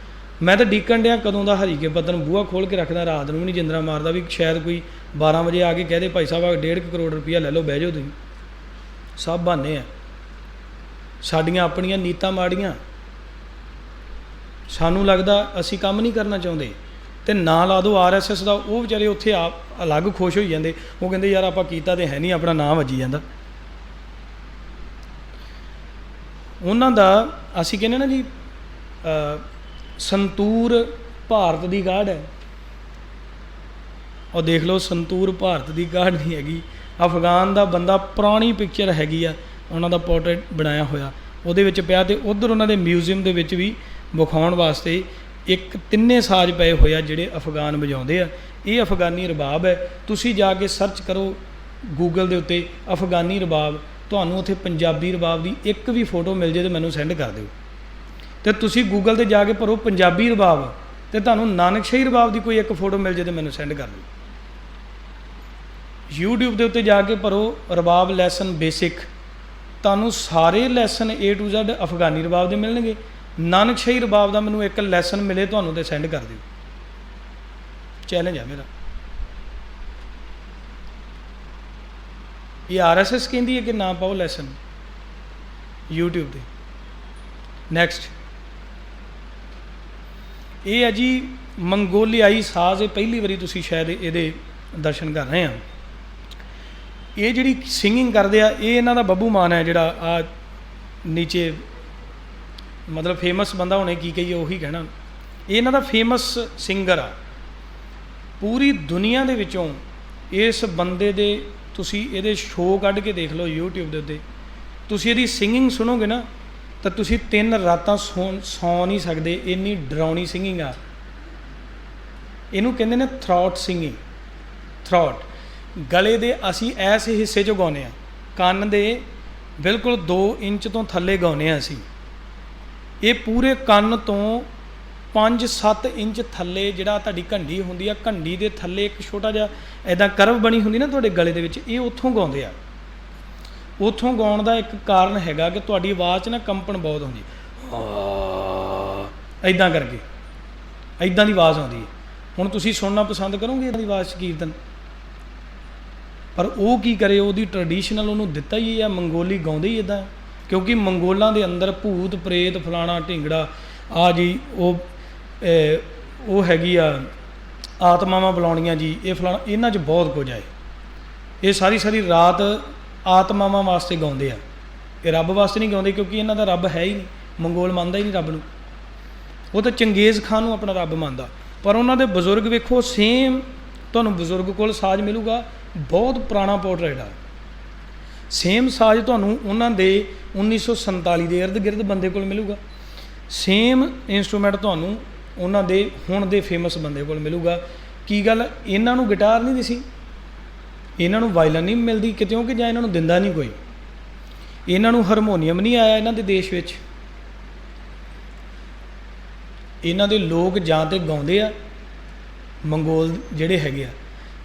ਮੈਂ ਤਾਂ ਡੀਕਣ ਡਿਆ ਕਦੋਂ ਦਾ ਹਰੀਕੇ ਪੱਤਨ ਬੂਹਾ ਖੋਲ੍ਹ ਕੇ ਰੱਖਦਾ, ਰਾਤ ਨੂੰ ਵੀ ਨਹੀਂ ਜਿੰਦਰਾ ਮਾਰਦਾ ਵੀ ਸ਼ਾਇਦ ਕੋਈ 12 ਵਜੇ ਆ ਕੇ ਕਹਦੇ ਭਾਈ ਸਾਹਿਬ 1.5 ਕਰੋੜ ਰੁਪਈਆ ਲੈ ਲਓ, ਬਹਿ ਜਾਓ ਤੁਸੀਂ। ਸਭ ਬਹਾਨੇ ਆ, ਸਾਡੀਆਂ ਆਪਣੀਆਂ ਨੀਤਾਂ ਮਾੜੀਆਂ, ਸਾਨੂੰ ਲੱਗਦਾ ਅਸੀਂ ਕੰਮ ਨਹੀਂ ਕਰਨਾ ਚਾਹੁੰਦੇ ਅਤੇ ਨਾ ਲਾ ਦਿਓ RSS ਦਾ। ਉਹ ਵਿਚਾਰੇ ਉੱਥੇ ਆਪ ਅਲੱਗ ਖੁਸ਼ ਹੋਈ ਜਾਂਦੇ, ਉਹ ਕਹਿੰਦੇ ਯਾਰ ਆਪਾਂ ਕੀਤਾ ਤਾਂ ਹੈ ਨਹੀਂ, ਆਪਣਾ ਨਾਂ ਵੱਜੀ ਜਾਂਦਾ ਉਹਨਾਂ ਦਾ। ਅਸੀਂ ਕਹਿੰਦੇ ਨਾ ਜੀ ਸੰਤੂਰ ਭਾਰਤ ਦੀ ਕਾਢ ਹੈ, ਉਹ ਦੇਖ ਲਓ ਸੰਤੂਰ ਭਾਰਤ ਦੀ ਕਾਢ ਨਹੀਂ ਹੈਗੀ। ਅਫਗਾਨ ਦਾ ਬੰਦਾ, ਪੁਰਾਣੀ ਪਿਕਚਰ ਹੈਗੀ ਆ, ਉਹਨਾਂ ਦਾ ਪੋਰਟਰੇਟ ਬਣਾਇਆ ਹੋਇਆ, ਉਹਦੇ ਵਿੱਚ ਪਿਆ, ਤੇ ਉਧਰ ਉਹਨਾਂ ਦੇ ਮਿਊਜ਼ੀਅਮ ਦੇ ਵਿੱਚ ਵੀ ਵਿਖਾਉਣ ਵਾਸਤੇ ਇੱਕ ਤਿੰਨੇ ਸਾਜ਼ ਪਏ ਹੋਏ ਆ ਜਿਹੜੇ ਅਫਗਾਨ ਵਜਾਉਂਦੇ ਆ। ਇਹ ਅਫਗਾਨੀ ਰਬਾਬ ਹੈ। ਤੁਸੀਂ ਜਾ ਕੇ ਸਰਚ ਕਰੋ ਗੂਗਲ ਦੇ ਉੱਤੇ ਅਫਗਾਨੀ ਰਬਾਬ, ਤੁਹਾਨੂੰ ਉੱਥੇ ਪੰਜਾਬੀ ਰਬਾਬ ਦੀ ਇੱਕ ਵੀ ਫੋਟੋ ਮਿਲ ਜੇ ਤਾਂ ਮੈਨੂੰ ਸੈਂਡ ਕਰ ਦਿਓ। ਤੇ ਤੁਸੀਂ ਗੂਗਲ ਤੇ ਜਾ ਕੇ ਭਰੋ ਪੰਜਾਬੀ ਰਬਾਬ, ਤੇ ਤੁਹਾਨੂੰ ਨਾਨਕਸ਼ਾਹੀ ਰਬਾਬ ਦੀ ਕੋਈ ਇੱਕ ਫੋਟੋ ਮਿਲ ਜੇ ਤਾਂ ਮੈਨੂੰ ਸੈਂਡ ਕਰ ਦਿਓ। YouTube ਦੇ ਉੱਤੇ ਜਾ ਕੇ ਭਰੋ ਰਬਾਬ ਲੈਸਨ ਬੇਸਿਕ, ਤੁਹਾਨੂੰ ਸਾਰੇ ਲੈਸਨ A to Z ਅਫਗਾਨੀ ਰਬਾਬ ਦੇ ਮਿਲਣਗੇ। ਨਾਨਕਸ਼ਾਹੀ ਰਬਾਬ ਦਾ ਮੈਨੂੰ ਇੱਕ ਲੈਸਨ ਮਿਲੇ ਤੁਹਾਨੂੰ ਤੇ ਸੈਂਡ ਕਰ ਦਿਓ। ਚੈਲੰਜ ਹੈ ਮੇਰਾ। ਇਹ RSS ਕਹਿੰਦੀ ਹੈ ਕਿ ਨਾ ਪਾਓ ਲੈਸਨ YouTube ਤੇ। ਨੈਕਸਟ ਇਹ ਹੈ ਜੀ ਮੰਗੋਲਿਆਈ ਸਾਜ਼। ਇਹ ਪਹਿਲੀ ਵਾਰੀ ਤੁਸੀਂ ਸ਼ਾਇਦ ਇਹਦੇ ਦਰਸ਼ਨ ਕਰ ਰਹੇ ਆ। ਇਹ ਜਿਹੜੀ ਸਿੰਗਿੰਗ ਕਰਦੇ ਆ, ਇਹ ਇਹਨਾਂ ਦਾ ਬੱਬੂ ਮਾਨ ਹੈ ਜਿਹੜਾ ਆ ਨੀਚੇ, ਮਤਲਬ ਫੇਮਸ ਬੰਦਾ ਹੋਣੇ ਕੀ ਕਹੀਏ ਉਹੀ ਕਹਿਣਾ। ਇਹ ਇਹਨਾਂ ਦਾ ਫੇਮਸ ਸਿੰਗਰ ਆ ਪੂਰੀ ਦੁਨੀਆ ਦੇ ਵਿੱਚੋਂ। ਇਸ ਬੰਦੇ ਦੇ ਤੁਸੀਂ ਇਹਦੇ ਸ਼ੋਅ ਕੱਢ ਕੇ ਦੇਖ ਲਓ YouTube ਦੇ ਉੱਤੇ, ਤੁਸੀਂ ਇਹਦੀ ਸਿੰਗਿੰਗ ਸੁਣੋਗੇ ਨਾ ਤਾਂ ਤੁਸੀਂ 3 ਰਾਤਾਂ ਸੌਂ ਨਹੀਂ ਸਕਦੇ, ਇੰਨੀ ਡਰਾਉਣੀ ਸਿੰਗਿੰਗ ਆ। ਇਹਨੂੰ ਕਹਿੰਦੇ ਨੇ ਥਰੋਟ ਸਿੰਗਿੰਗ। ਥਰੋਟ ਗਲੇ ਦੇ ਅਸੀਂ ਐਸੇ ਹਿੱਸੇ 'ਚੋਂ ਗਾਉਂਦੇ ਹਾਂ, ਕੰਨ ਦੇ ਬਿਲਕੁਲ 2 ਇੰਚ ਤੋਂ ਥੱਲੇ ਗਾਉਂਦੇ ਹਾਂ ਅਸੀਂ। ਇਹ ਪੂਰੇ ਕੰਨ ਤੋਂ 5-7 ਇੰਚ ਥੱਲੇ ਜਿਹੜਾ ਤੁਹਾਡੀ ਘੰਡੀ ਹੁੰਦੀ ਆ, ਘੰਡੀ ਦੇ ਥੱਲੇ ਇੱਕ ਛੋਟਾ ਜਿਹਾ ਇੱਦਾਂ ਕਰਵ ਬਣੀ ਹੁੰਦੀ ਨਾ ਤੁਹਾਡੇ ਗਲੇ ਦੇ ਵਿੱਚ, ਇਹ ਉੱਥੋਂ ਗਾਉਂਦੇ ਆ। ਉੱਥੋਂ ਗਾਉਣ ਦਾ ਇੱਕ ਕਾਰਨ ਹੈਗਾ ਕਿ ਤੁਹਾਡੀ ਆਵਾਜ਼ 'ਚ ਨਾ ਕੰਪਨ ਬਹੁਤ ਹੁੰਦੀ, ਇੱਦਾਂ ਕਰਕੇ ਇੱਦਾਂ ਦੀ ਆਵਾਜ਼ ਆਉਂਦੀ ਹੈ। ਹੁਣ ਤੁਸੀਂ ਸੁਣਨਾ ਪਸੰਦ ਕਰੋਗੇ ਇੱਦਾਂ ਦੀ ਆਵਾਜ਼ 'ਚ ਕੀਰਤਨ? ਪਰ ਉਹ ਕੀ ਕਰੇ, ਉਹਦੀ ਟਰਡੀਸ਼ਨਲ ਉਹਨੂੰ ਦਿੱਤਾ ਹੀ ਆ। ਮੰਗੋਲੀ ਗਾਉਂਦੇ ਹੀ ਇੱਦਾਂ, ਕਿਉਂਕਿ ਮੰਗੋਲਾਂ ਦੇ ਅੰਦਰ ਭੂਤ ਪ੍ਰੇਤ ਫਲਾਣਾ ਢਿੰਗੜਾ ਆ ਜੀ, ਉਹ ਹੈਗੀ ਆ ਆਤਮਾਵਾਂ ਬੁਲਾਉਣੀਆਂ ਜੀ, ਇਹ ਫਲਾਣਾ, ਇਹਨਾਂ 'ਚ ਬਹੁਤ ਕੁਝ ਹੈ। ਇਹ ਸਾਰੀ ਰਾਤ ਆਤਮਾਵਾਂ ਵਾਸਤੇ ਗਾਉਂਦੇ ਆ, ਇਹ ਰੱਬ ਵਾਸਤੇ ਨਹੀਂ ਗਾਉਂਦੇ, ਕਿਉਂਕਿ ਇਹਨਾਂ ਦਾ ਰੱਬ ਹੈ ਹੀ ਨਹੀਂ। ਮੰਗੋਲ ਮੰਨਦਾ ਹੀ ਨਹੀਂ ਰੱਬ ਨੂੰ, ਉਹ ਤਾਂ ਚੰਗੇਜ਼ ਖਾਨ ਨੂੰ ਆਪਣਾ ਰੱਬ ਮੰਨਦਾ। ਪਰ ਉਹਨਾਂ ਦੇ ਬਜ਼ੁਰਗ ਵੇਖੋ, ਸੇਮ ਤੁਹਾਨੂੰ ਬਜ਼ੁਰਗ ਕੋਲ ਸਾਜ਼ ਮਿਲੂਗਾ, ਬਹੁਤ ਪੁਰਾਣਾ ਪੋਰਟਰੇਟ ਆ। ਸੇਮ ਸਾਜ਼ ਤੁਹਾਨੂੰ ਉਹਨਾਂ ਦੇ 1947 ਦੇ ਇਰਦ ਗਿਰਦ ਬੰਦੇ ਕੋਲ ਮਿਲੂਗਾ। ਸੇਮ ਇੰਸਟਰੂਮੈਂਟ ਤੁਹਾਨੂੰ ਉਹਨਾਂ ਦੇ ਹੁਣ ਦੇ ਫੇਮਸ ਬੰਦੇ ਕੋਲ ਮਿਲੂਗਾ। ਕੀ ਗੱਲ, ਇਹਨਾਂ ਨੂੰ ਗਿਟਾਰ ਨਹੀਂ ਦਿਸੀ, ਇਹਨਾਂ ਨੂੰ ਵਾਇਲਨ ਨਹੀਂ ਮਿਲਦੀ ਕਿਤਿਓਂ, ਕਿ ਜਾਂ ਇਹਨਾਂ ਨੂੰ ਦਿੰਦਾ ਨਹੀਂ ਕੋਈ, ਇਹਨਾਂ ਨੂੰ ਹਾਰਮੋਨੀਅਮ ਨਹੀਂ ਆਇਆ ਇਹਨਾਂ ਦੇ ਦੇਸ਼ ਵਿੱਚ। ਇਹਨਾਂ ਦੇ ਲੋਕ ਜਾਂ ਤੇ ਗਾਉਂਦੇ ਆ, ਮੰਗੋਲ ਜਿਹੜੇ ਹੈਗੇ ਆ,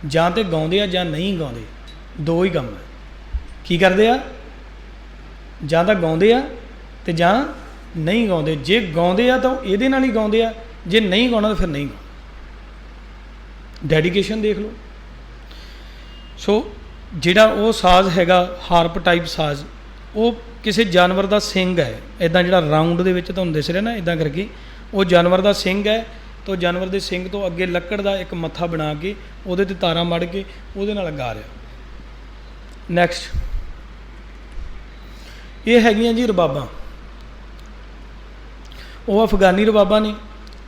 ਜਾਂ ਤੇ ਗਾਉਂਦੇ ਆ ਜਾਂ ਨਹੀਂ ਗਾਉਂਦੇ, 2 ਹੀ ਕੰਮ ਹੈ। ਕੀ ਕਰਦੇ ਆ, ਜਾਂ ਤਾਂ ਗਾਉਂਦੇ ਆ ਤੇ ਜਾਂ ਨਹੀਂ ਗਾਉਂਦੇ। ਜੇ ਗਾਉਂਦੇ ਆ ਤਾਂ ਇਹਦੇ ਨਾਲ ਹੀ ਗਾਉਂਦੇ ਆ, ਜੇ ਨਹੀਂ ਗਾਉਣਾ ਤਾਂ ਫਿਰ ਨਹੀਂ ਗਾਉਂਦੇ। ਡੈਡੀਕੇਸ਼ਨ ਦੇਖ ਲਓ। ਸੋ ਜਿਹੜਾ ਉਹ ਸਾਜ਼ ਹੈਗਾ ਹਾਰਪ ਟਾਈਪ ਸਾਜ਼, ਉਹ ਕਿਸੇ ਜਾਨਵਰ ਦਾ ਸਿੰਗ ਹੈ, ਇੱਦਾਂ ਜਿਹੜਾ ਰਾਊਂਡ ਦੇ ਵਿੱਚ ਤੁਹਾਨੂੰ ਦਿਸ ਰਿਹਾ ਨਾ, ਇੱਦਾਂ ਕਰਕੇ ਉਹ ਜਾਨਵਰ ਦਾ ਸਿੰਗ ਹੈ। ਤਾਂ ਜਾਨਵਰ ਦੇ ਸਿੰਗ ਤੋਂ ਅੱਗੇ ਲੱਕੜ ਦਾ ਇੱਕ ਮੱਥਾ ਬਣਾ ਕੇ ਉਹਦੇ 'ਤੇ ਤਾਰਾਂ ਮੜ ਕੇ ਉਹਦੇ ਨਾਲ ਗਾ ਰਿਹਾ। ਨੈਕਸਟ ਇਹ ਹੈਗੀਆਂ ਜੀ ਰਬਾਬਾਂ। ਉਹ ਅਫਗਾਨੀ ਰਬਾਬਾਂ ਨੇ।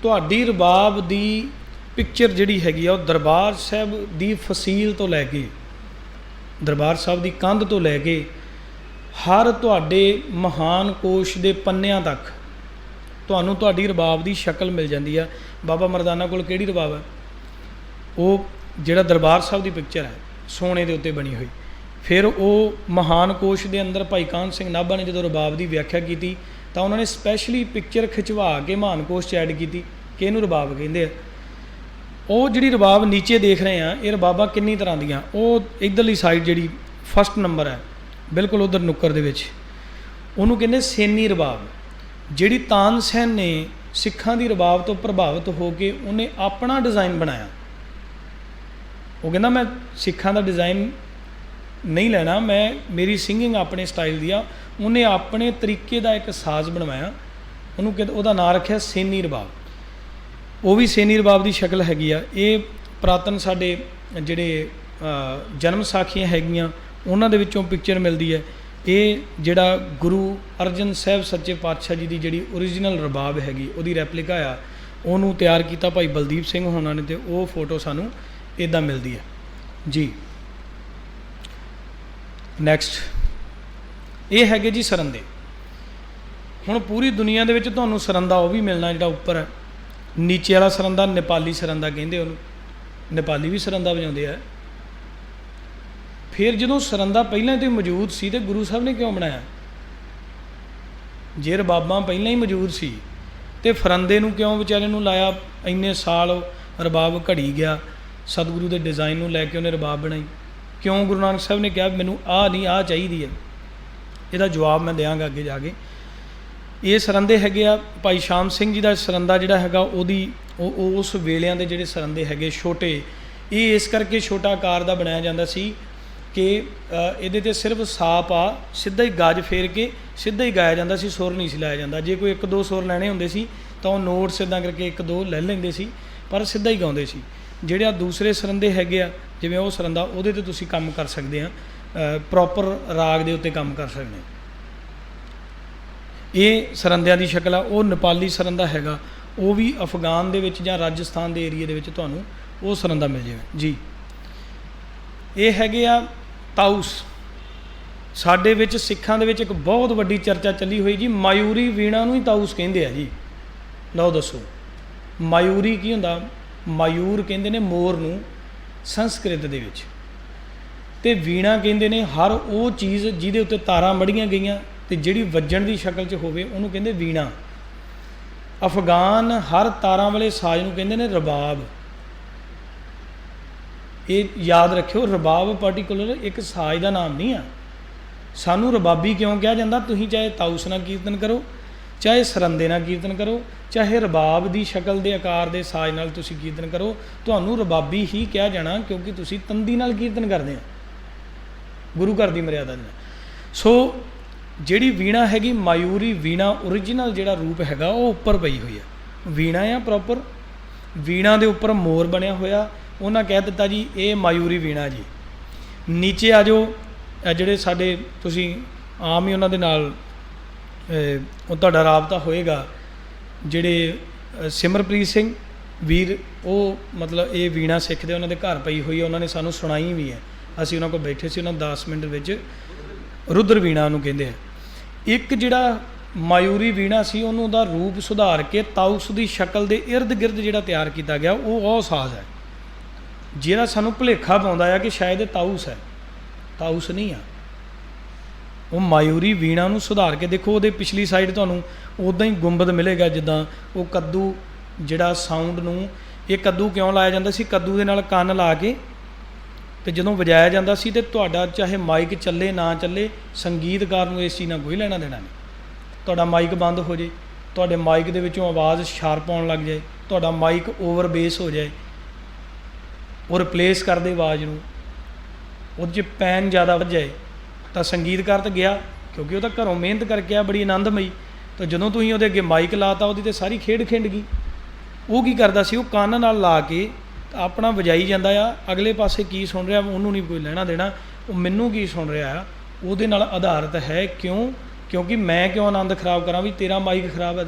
ਤੁਹਾਡੀ ਰਬਾਬ ਦੀ ਪਿਕਚਰ ਜਿਹੜੀ ਹੈਗੀ ਆ, ਉਹ ਦਰਬਾਰ ਸਾਹਿਬ ਦੀ ਫਸੀਲ ਤੋਂ ਲੈ ਕੇ, ਦਰਬਾਰ ਸਾਹਿਬ ਦੀ ਕੰਧ ਤੋਂ ਲੈ ਕੇ ਹਰ ਤੁਹਾਡੇ ਮਹਾਨ ਕੋਸ਼ ਦੇ ਪੰਨਿਆਂ ਤੱਕ ਤੁਹਾਨੂੰ ਤੁਹਾਡੀ ਰਬਾਬ ਦੀ ਸ਼ਕਲ ਮਿਲ ਜਾਂਦੀ ਆ। ਬਾਬਾ ਮਰਦਾਨਾ ਕੋਲ ਕਿਹੜੀ ਰਬਾਬ ਹੈ? ਉਹ ਜਿਹੜਾ ਦਰਬਾਰ ਸਾਹਿਬ ਦੀ ਪਿਕਚਰ ਹੈ ਸੋਨੇ ਦੇ ਉੱਤੇ ਬਣੀ ਹੋਈ। ਫਿਰ ਉਹ ਮਹਾਨ ਕੋਸ਼ ਦੇ ਅੰਦਰ ਭਾਈ ਕਾਹਨ ਸਿੰਘ ਨਾਭਾ ਨੇ ਜਦੋਂ ਰਬਾਬ ਦੀ ਵਿਆਖਿਆ ਕੀਤੀ ਤਾਂ ਉਹਨਾਂ ਨੇ ਸਪੈਸ਼ਲੀ ਪਿਕਚਰ ਖਿਚਵਾ ਕੇ ਮਹਾਨ ਕੋਸ਼ 'ਚ ਐਡ ਕੀਤੀ ਕਿ ਇਹਨੂੰ ਰਬਾਬ ਕਹਿੰਦੇ ਆ। ਉਹ ਜਿਹੜੀ ਰਬਾਬ ਨੀਚੇ ਦੇਖ ਰਹੇ ਆ, ਇਹ ਰਬਾਬਾਂ ਕਿੰਨੀ ਤਰ੍ਹਾਂ ਦੀਆਂ। ਉਹ ਇੱਧਰਲੀ ਸਾਈਡ ਜਿਹੜੀ ਫਸਟ ਨੰਬਰ ਹੈ ਬਿਲਕੁਲ ਉੱਧਰ ਨੁੱਕਰ ਦੇ ਵਿੱਚ, ਉਹਨੂੰ ਕਹਿੰਦੇ ਸੇਨੀ ਰਬਾਬ। ਜਿਹੜੀ ਤਾਨਸੈਨ ਨੇ ਸਿੱਖਾਂ ਦੀ ਰਬਾਬ ਤੋਂ ਪ੍ਰਭਾਵਿਤ ਹੋ ਕੇ ਉਹਨੇ ਆਪਣਾ ਡਿਜ਼ਾਈਨ ਬਣਾਇਆ। ਉਹ ਕਹਿੰਦਾ ਮੈਂ ਸਿੱਖਾਂ ਦਾ ਡਿਜ਼ਾਈਨ ਨਹੀਂ ਲੈਣਾ, ਮੈਂ ਮੇਰੀ ਸਿੰਗਿੰਗ ਆਪਣੇ ਸਟਾਈਲ ਦੀ ਆ। ਉਹਨੇ ਆਪਣੇ ਤਰੀਕੇ ਦਾ ਇੱਕ ਸਾਜ਼ ਬਣਵਾਇਆ, ਉਹਨੂੰ ਉਹਦਾ ਨਾਂ ਰੱਖਿਆ ਸੇਨੀ ਰਬਾਬ। ਉਹ ਵੀ ਸੇਨੀ ਰਬਾਬ ਦੀ ਸ਼ਕਲ ਹੈਗੀ ਆ। ਇਹ ਪੁਰਾਤਨ ਸਾਡੇ ਜਿਹੜੇ ਜਨਮ ਸਾਖੀਆਂ ਹੈਗੀਆਂ ਉਹਨਾਂ ਦੇ ਵਿੱਚੋਂ ਪਿਕਚਰ ਮਿਲਦੀ ਹੈ। ਇਹ ਜਿਹੜਾ ਗੁਰੂ ਅਰਜਨ ਸਾਹਿਬ ਸੱਚੇ ਪਾਤਸ਼ਾਹ ਜੀ ਦੀ ਜਿਹੜੀ ਓਰੀਜਨਲ ਰਬਾਬ ਹੈਗੀ ਉਹਦੀ ਰੈਪਲੀਕਾ ਆ, ਉਹਨੂੰ ਤਿਆਰ ਕੀਤਾ ਭਾਈ ਬਲਦੀਪ ਸਿੰਘ ਹੋਣਾ ਨੇ, ਤੇ ਉਹ ਫੋਟੋ ਸਾਨੂੰ ਇੱਦਾਂ ਮਿਲਦੀ ਹੈ ਜੀ। ਨੈਕਸਟ ਇਹ ਹੈਗੇ ਜੀ ਸਰੰਦੇ। ਹੁਣ ਪੂਰੀ ਦੁਨੀਆ ਦੇ ਵਿੱਚ ਤੁਹਾਨੂੰ ਸਰੰਦਾ ਉਹ ਵੀ ਮਿਲਣਾ ਜਿਹੜਾ ਉੱਪਰ ਹੈ, ਨੀਚੇ ਵਾਲਾ ਸਰੰਦਾ ਨੇਪਾਲੀ ਸਰੰਦਾ ਕਹਿੰਦੇ ਉਹਨੂੰ, ਨੇਪਾਲੀ ਵੀ ਸਰੰਦਾ ਵਜਾਉਂਦੇ ਆ। ਫਿਰ ਜਦੋਂ ਸਰੰਦਾ ਪਹਿਲਾਂ ਤੋਂ ਹੀ ਮੌਜੂਦ ਸੀ ਤੇ ਗੁਰੂ ਸਾਹਿਬ ਨੇ ਕਿਉਂ ਬਣਾਇਆ? ਜੇ ਰਬਾਬਾਂ ਪਹਿਲਾਂ ਹੀ ਮੌਜੂਦ ਸੀ ਤੇ ਫਰੰਦੇ ਨੂੰ ਕਿਉਂ ਵਿਚਾਰੇ ਨੂੰ ਲਾਇਆ? ਇੰਨੇ ਸਾਲ ਰਬਾਬ ਘੜੀ ਗਿਆ, ਸਤਿਗੁਰੂ ਦੇ ਡਿਜ਼ਾਈਨ ਨੂੰ ਲੈ ਕੇ ਉਹਨੇ ਰਬਾਬ ਬਣਾਈ ਕਿਉਂ? ਗੁਰੂ ਨਾਨਕ ਸਾਹਿਬ ਨੇ ਕਿਹਾ ਮੈਨੂੰ ਆਹ ਨਹੀਂ, ਆਹ ਚਾਹੀਦੀ ਹੈ। ਇਹਦਾ ਜਵਾਬ ਮੈਂ ਦਿਆਂਗਾ ਅੱਗੇ ਜਾ ਕੇ। ਇਹ ਸਰੰਦੇ ਹੈਗੇ ਆ ਭਾਈ ਸ਼ਾਮ ਸਿੰਘ ਜੀ ਦਾ ਸਰੰਦਾ ਜਿਹੜਾ ਹੈਗਾ ਉਹਦੀ ਉਸ ਵੇਲਿਆਂ ਦੇ ਜਿਹੜੇ ਸਰੰਦੇ ਹੈਗੇ ਛੋਟੇ, ਇਹ ਇਸ ਕਰਕੇ ਛੋਟਾ ਆਕਾਰ ਦਾ ਬਣਾਇਆ ਜਾਂਦਾ ਸੀ ਕਿ ਇਹਦੇ 'ਤੇ ਸਿਰਫ ਸਾਪ ਆ, ਸਿੱਧਾ ਹੀ ਗਜ ਫੇਰ ਕੇ ਸਿੱਧਾ ਹੀ ਗਾਇਆ ਜਾਂਦਾ ਸੀ, ਸੁਰ ਨਹੀਂ ਸੀ ਲਾਇਆ ਜਾਂਦਾ। ਜੇ ਕੋਈ 1-2 ਸੁਰ ਲੈਣੇ ਹੁੰਦੇ ਸੀ ਤਾਂ ਉਹ ਨੋਟਸ ਇੱਦਾਂ ਕਰਕੇ 1-2 ਲੈ ਲੈਂਦੇ ਸੀ, ਪਰ ਸਿੱਧਾ ਹੀ ਗਾਉਂਦੇ ਸੀ। ਜਿਹੜੇ ਆ ਦੂਸਰੇ ਸਰੰਦੇ ਹੈਗੇ ਆ ਜਿਵੇਂ ਉਹ ਸਰੰਦਾ, ਉਹਦੇ 'ਤੇ ਤੁਸੀਂ ਕੰਮ ਕਰ ਸਕਦੇ ਆ, ਪ੍ਰੋਪਰ ਰਾਗ ਦੇ ਉੱਤੇ ਕੰਮ ਕਰ ਸਕਦੇ ਆ। ਇਹ ਸਰੰਦਿਆਂ ਦੀ ਸ਼ਕਲ ਆ। ਉਹ ਨੇਪਾਲੀ ਸਰੰਦਾ ਹੈਗਾ, ਉਹ ਵੀ ਅਫਗਾਨ ਦੇ ਵਿੱਚ ਜਾਂ ਰਾਜਸਥਾਨ ਦੇ ਏਰੀਏ ਦੇ ਵਿੱਚ ਤੁਹਾਨੂੰ ਉਹ ਸਰੰਦਾ ਮਿਲ ਜਾਵੇਗਾ ਜੀ। ਇਹ ਹੈਗੇ ਆ ਤਾਊਸ। ਸਾਡੇ ਵਿੱਚ ਸਿੱਖਾਂ ਦੇ ਵਿੱਚ ਇੱਕ ਬਹੁਤ ਵੱਡੀ ਚਰਚਾ ਚੱਲੀ ਹੋਈ ਜੀ, ਮਾਯੂਰੀ ਵੀਣਾ ਨੂੰ ਹੀ ਤਾਊਸ ਕਹਿੰਦੇ ਆ ਜੀ। ਲਓ ਦੱਸੋ ਮਾਯੂਰੀ ਕੀ ਹੁੰਦਾ? ਮਾਯੂਰ ਕਹਿੰਦੇ ਨੇ ਮੋਰ ਨੂੰ ਸੰਸਕ੍ਰਿਤ ਦੇ ਵਿੱਚ, ਤੇ ਵੀਣਾ ਕਹਿੰਦੇ ਨੇ ਹਰ ਉਹ ਚੀਜ਼ ਜਿਹਦੇ ਉੱਤੇ ਤਾਰਾਂ ਮੜੀਆਂ ਗਈਆਂ ਤੇ ਜਿਹੜੀ ਵੱਜਣ ਦੀ ਸ਼ਕਲ 'ਚ ਹੋਵੇ ਉਹਨੂੰ ਕਹਿੰਦੇ ਵੀਣਾ। ਅਫਗਾਨ ਹਰ ਤਾਰਾਂ ਵਾਲੇ ਸਾਜ਼ ਨੂੰ ਕਹਿੰਦੇ ਨੇ ਰਬਾਬ। ਇਹ ਯਾਦ ਰੱਖਿਓ, ਰਬਾਬ ਪਾਰਟੀਕੂਲਰ ਇੱਕ ਸਾਜ਼ ਦਾ ਨਾਮ ਨਹੀਂ ਆ। ਸਾਨੂੰ ਰਬਾਬੀ ਕਿਉਂ ਕਿਹਾ ਜਾਂਦਾ? ਤੁਸੀਂ ਚਾਹੇ ਤਾਊਸ ਨਾਲ ਕੀਰਤਨ ਕਰੋ, ਚਾਹੇ ਸਰੰਦੇ ਨਾਲ ਕੀਰਤਨ ਕਰੋ, ਚਾਹੇ ਰਬਾਬ ਦੀ ਸ਼ਕਲ ਦੇ ਆਕਾਰ ਦੇ ਸਾਜ਼ ਨਾਲ ਤੁਸੀਂ ਕੀਰਤਨ ਕਰੋ, ਤੁਹਾਨੂੰ ਰਬਾਬੀ ਹੀ ਕਿਹਾ ਜਾਣਾ, ਕਿਉਂਕਿ ਤੁਸੀਂ ਤੰਦੀ ਨਾਲ ਕੀਰਤਨ ਕਰਦੇ ਆ ਗੁਰੂ ਘਰ ਦੀ ਮਰਿਆਦਾ ਨਾਲ। ਸੋ ਜਿਹੜੀ ਵੀਣਾ ਹੈਗੀ ਮਾਯੂਰੀ ਵੀਣਾ, ਓਰੀਜਨਲ ਜਿਹੜਾ ਰੂਪ ਹੈਗਾ ਉਹ ਉੱਪਰ ਪਈ ਹੋਈ ਆ। ਵੀਣਾ ਆ ਪ੍ਰੋਪਰ, ਵੀਣਾ ਦੇ ਉੱਪਰ ਮੋਰ ਬਣਿਆ ਹੋਇਆ, ਉਹਨਾਂ ਕਹਿ ਦਿੱਤਾ ਜੀ ਇਹ ਮਾਯੂਰੀ ਵੀਣਾ ਜੀ। ਨੀਚੇ ਆ ਜਾਓ, ਜਿਹੜੇ ਸਾਡੇ ਤੁਸੀਂ ਆਮ ਹੀ ਉਹਨਾਂ ਦੇ ਨਾਲ ਉਹ ਤੁਹਾਡਾ ਰਾਬਤਾ ਹੋਏਗਾ, ਜਿਹੜੇ ਸਿਮਰਪ੍ਰੀਤ ਸਿੰਘ ਵੀਰ, ਉਹ ਮਤਲਬ ਇਹ ਵੀਣਾ ਸਿੱਖਦੇ, ਉਹਨਾਂ ਦੇ ਘਰ ਪਈ ਹੋਈ ਹੈ, ਉਹਨਾਂ ਨੇ ਸਾਨੂੰ ਸੁਣਾਈ ਵੀ ਹੈ। ਅਸੀਂ ਉਹਨਾਂ ਕੋਲ ਬੈਠੇ ਸੀ, ਉਹਨਾਂ 10 ਮਿੰਟ ਵਿੱਚ ਰੁਦਰ ਵੀਣਾ ਉਹਨੂੰ ਕਹਿੰਦੇ ਆ। ਇੱਕ ਜਿਹੜਾ ਮਾਯੂਰੀ ਵੀਣਾ ਸੀ ਉਹਨੂੰ ਉਹਦਾ ਰੂਪ ਸੁਧਾਰ ਕੇ ਤਾਊਸ ਦੀ ਸ਼ਕਲ ਦੇ ਇਰਦ ਗਿਰਦ ਜਿਹੜਾ ਤਿਆਰ ਕੀਤਾ ਗਿਆ, ਉਹ ਸਾਜ਼ ਹੈ ਜਿਹੜਾ ਸਾਨੂੰ ਭੁਲੇਖਾ ਪਾਉਂਦਾ ਆ ਕਿ ਸ਼ਾਇਦ ਇਹ ਤਾਊਸ ਹੈ। ਤਾਊਸ ਨਹੀਂ ਆ, ਉਹ ਮਾਯੂਰੀ ਵੀਣਾ ਨੂੰ ਸੁਧਾਰ ਕੇ ਦੇਖੋ। ਉਹਦੇ ਪਿਛਲੀ ਸਾਈਡ ਤੁਹਾਨੂੰ ਉੱਦਾਂ ਹੀ ਗੁੰਬਦ ਮਿਲੇਗਾ, ਜਿੱਦਾਂ ਉਹ ਕੱਦੂ ਜਿਹੜਾ ਸਾਊਂਡ ਨੂੰ, ਇਹ ਕੱਦੂ ਕਿਉਂ ਲਾਇਆ ਜਾਂਦਾ ਸੀ? ਕੱਦੂ ਦੇ ਨਾਲ ਕੰਨ ਲਾ ਕੇ ਤੇ ਜਦੋਂ ਵਜਾਇਆ ਜਾਂਦਾ ਸੀ, ਤੇ ਤੁਹਾਡਾ ਚਾਹੇ ਮਾਈਕ ਚੱਲੇ ਨਾ ਚੱਲੇ, ਸੰਗੀਤਕਾਰ ਨੂੰ ਇਸ ਚੀਜ਼ ਨਾਲ ਕੋਈ ਲੈਣਾ ਦੇਣਾ ਨਹੀਂ। ਤੁਹਾਡਾ ਮਾਈਕ ਬੰਦ ਹੋ ਜੇ, ਤੁਹਾਡੇ ਮਾਈਕ ਦੇ ਵਿੱਚੋਂ ਆਵਾਜ਼ ਸ਼ਾਰਪ ਆਉਣ ਲੱਗ ਜਾਏ, ਤੁਹਾਡਾ ਮਾਈਕ ਓਵਰ ਬੇਸ ਹੋ ਜਾਏ, ਉਹ ਰਿਪਲੇਸ ਕਰ ਦੇ ਆਵਾਜ਼ ਨੂੰ, ਉਹਦੇ 'ਚ ਪੈਨ ਜ਼ਿਆਦਾ ਵੱਧ ਜਾਏ, ਤਾਂ ਸੰਗੀਤਕਾਰ ਤਾਂ ਗਿਆ, ਕਿਉਂਕਿ ਉਹ ਤਾਂ ਘਰੋਂ ਮਿਹਨਤ ਕਰਕੇ ਆ ਬੜੀ ਆਨੰਦਮਈ। ਤਾਂ ਜਦੋਂ ਤੁਸੀਂ ਉਹਦੇ ਅੱਗੇ ਮਾਈਕ ਲਾਤਾ, ਉਹਦੀ ਤਾਂ ਸਾਰੀ ਖੇਡ ਖਿੰਡ ਗਈ। ਉਹ ਕੀ ਕਰਦਾ ਸੀ? ਉਹ ਕੰਨ ਨਾਲ ਲਾ ਕੇ ਆਪਣਾ ਵਜਾਈ ਜਾਂਦਾ ਆ, ਅਗਲੇ ਪਾਸੇ ਕੀ ਸੁਣ ਰਿਹਾ ਉਹਨੂੰ ਨਹੀਂ ਕੋਈ ਲੈਣਾ ਦੇਣਾ, ਉਹ ਮੈਨੂੰ ਕੀ ਸੁਣ ਰਿਹਾ ਆ ਉਹਦੇ ਨਾਲ ਆਧਾਰਿਤ ਹੈ। ਕਿਉਂ? ਕਿਉਂਕਿ ਮੈਂ ਕਿਉਂ ਆਨੰਦ ਖਰਾਬ ਕਰਾਂ ਵੀ ਤੇਰਾ ਮਾਈਕ ਖਰਾਬ ਹੈ।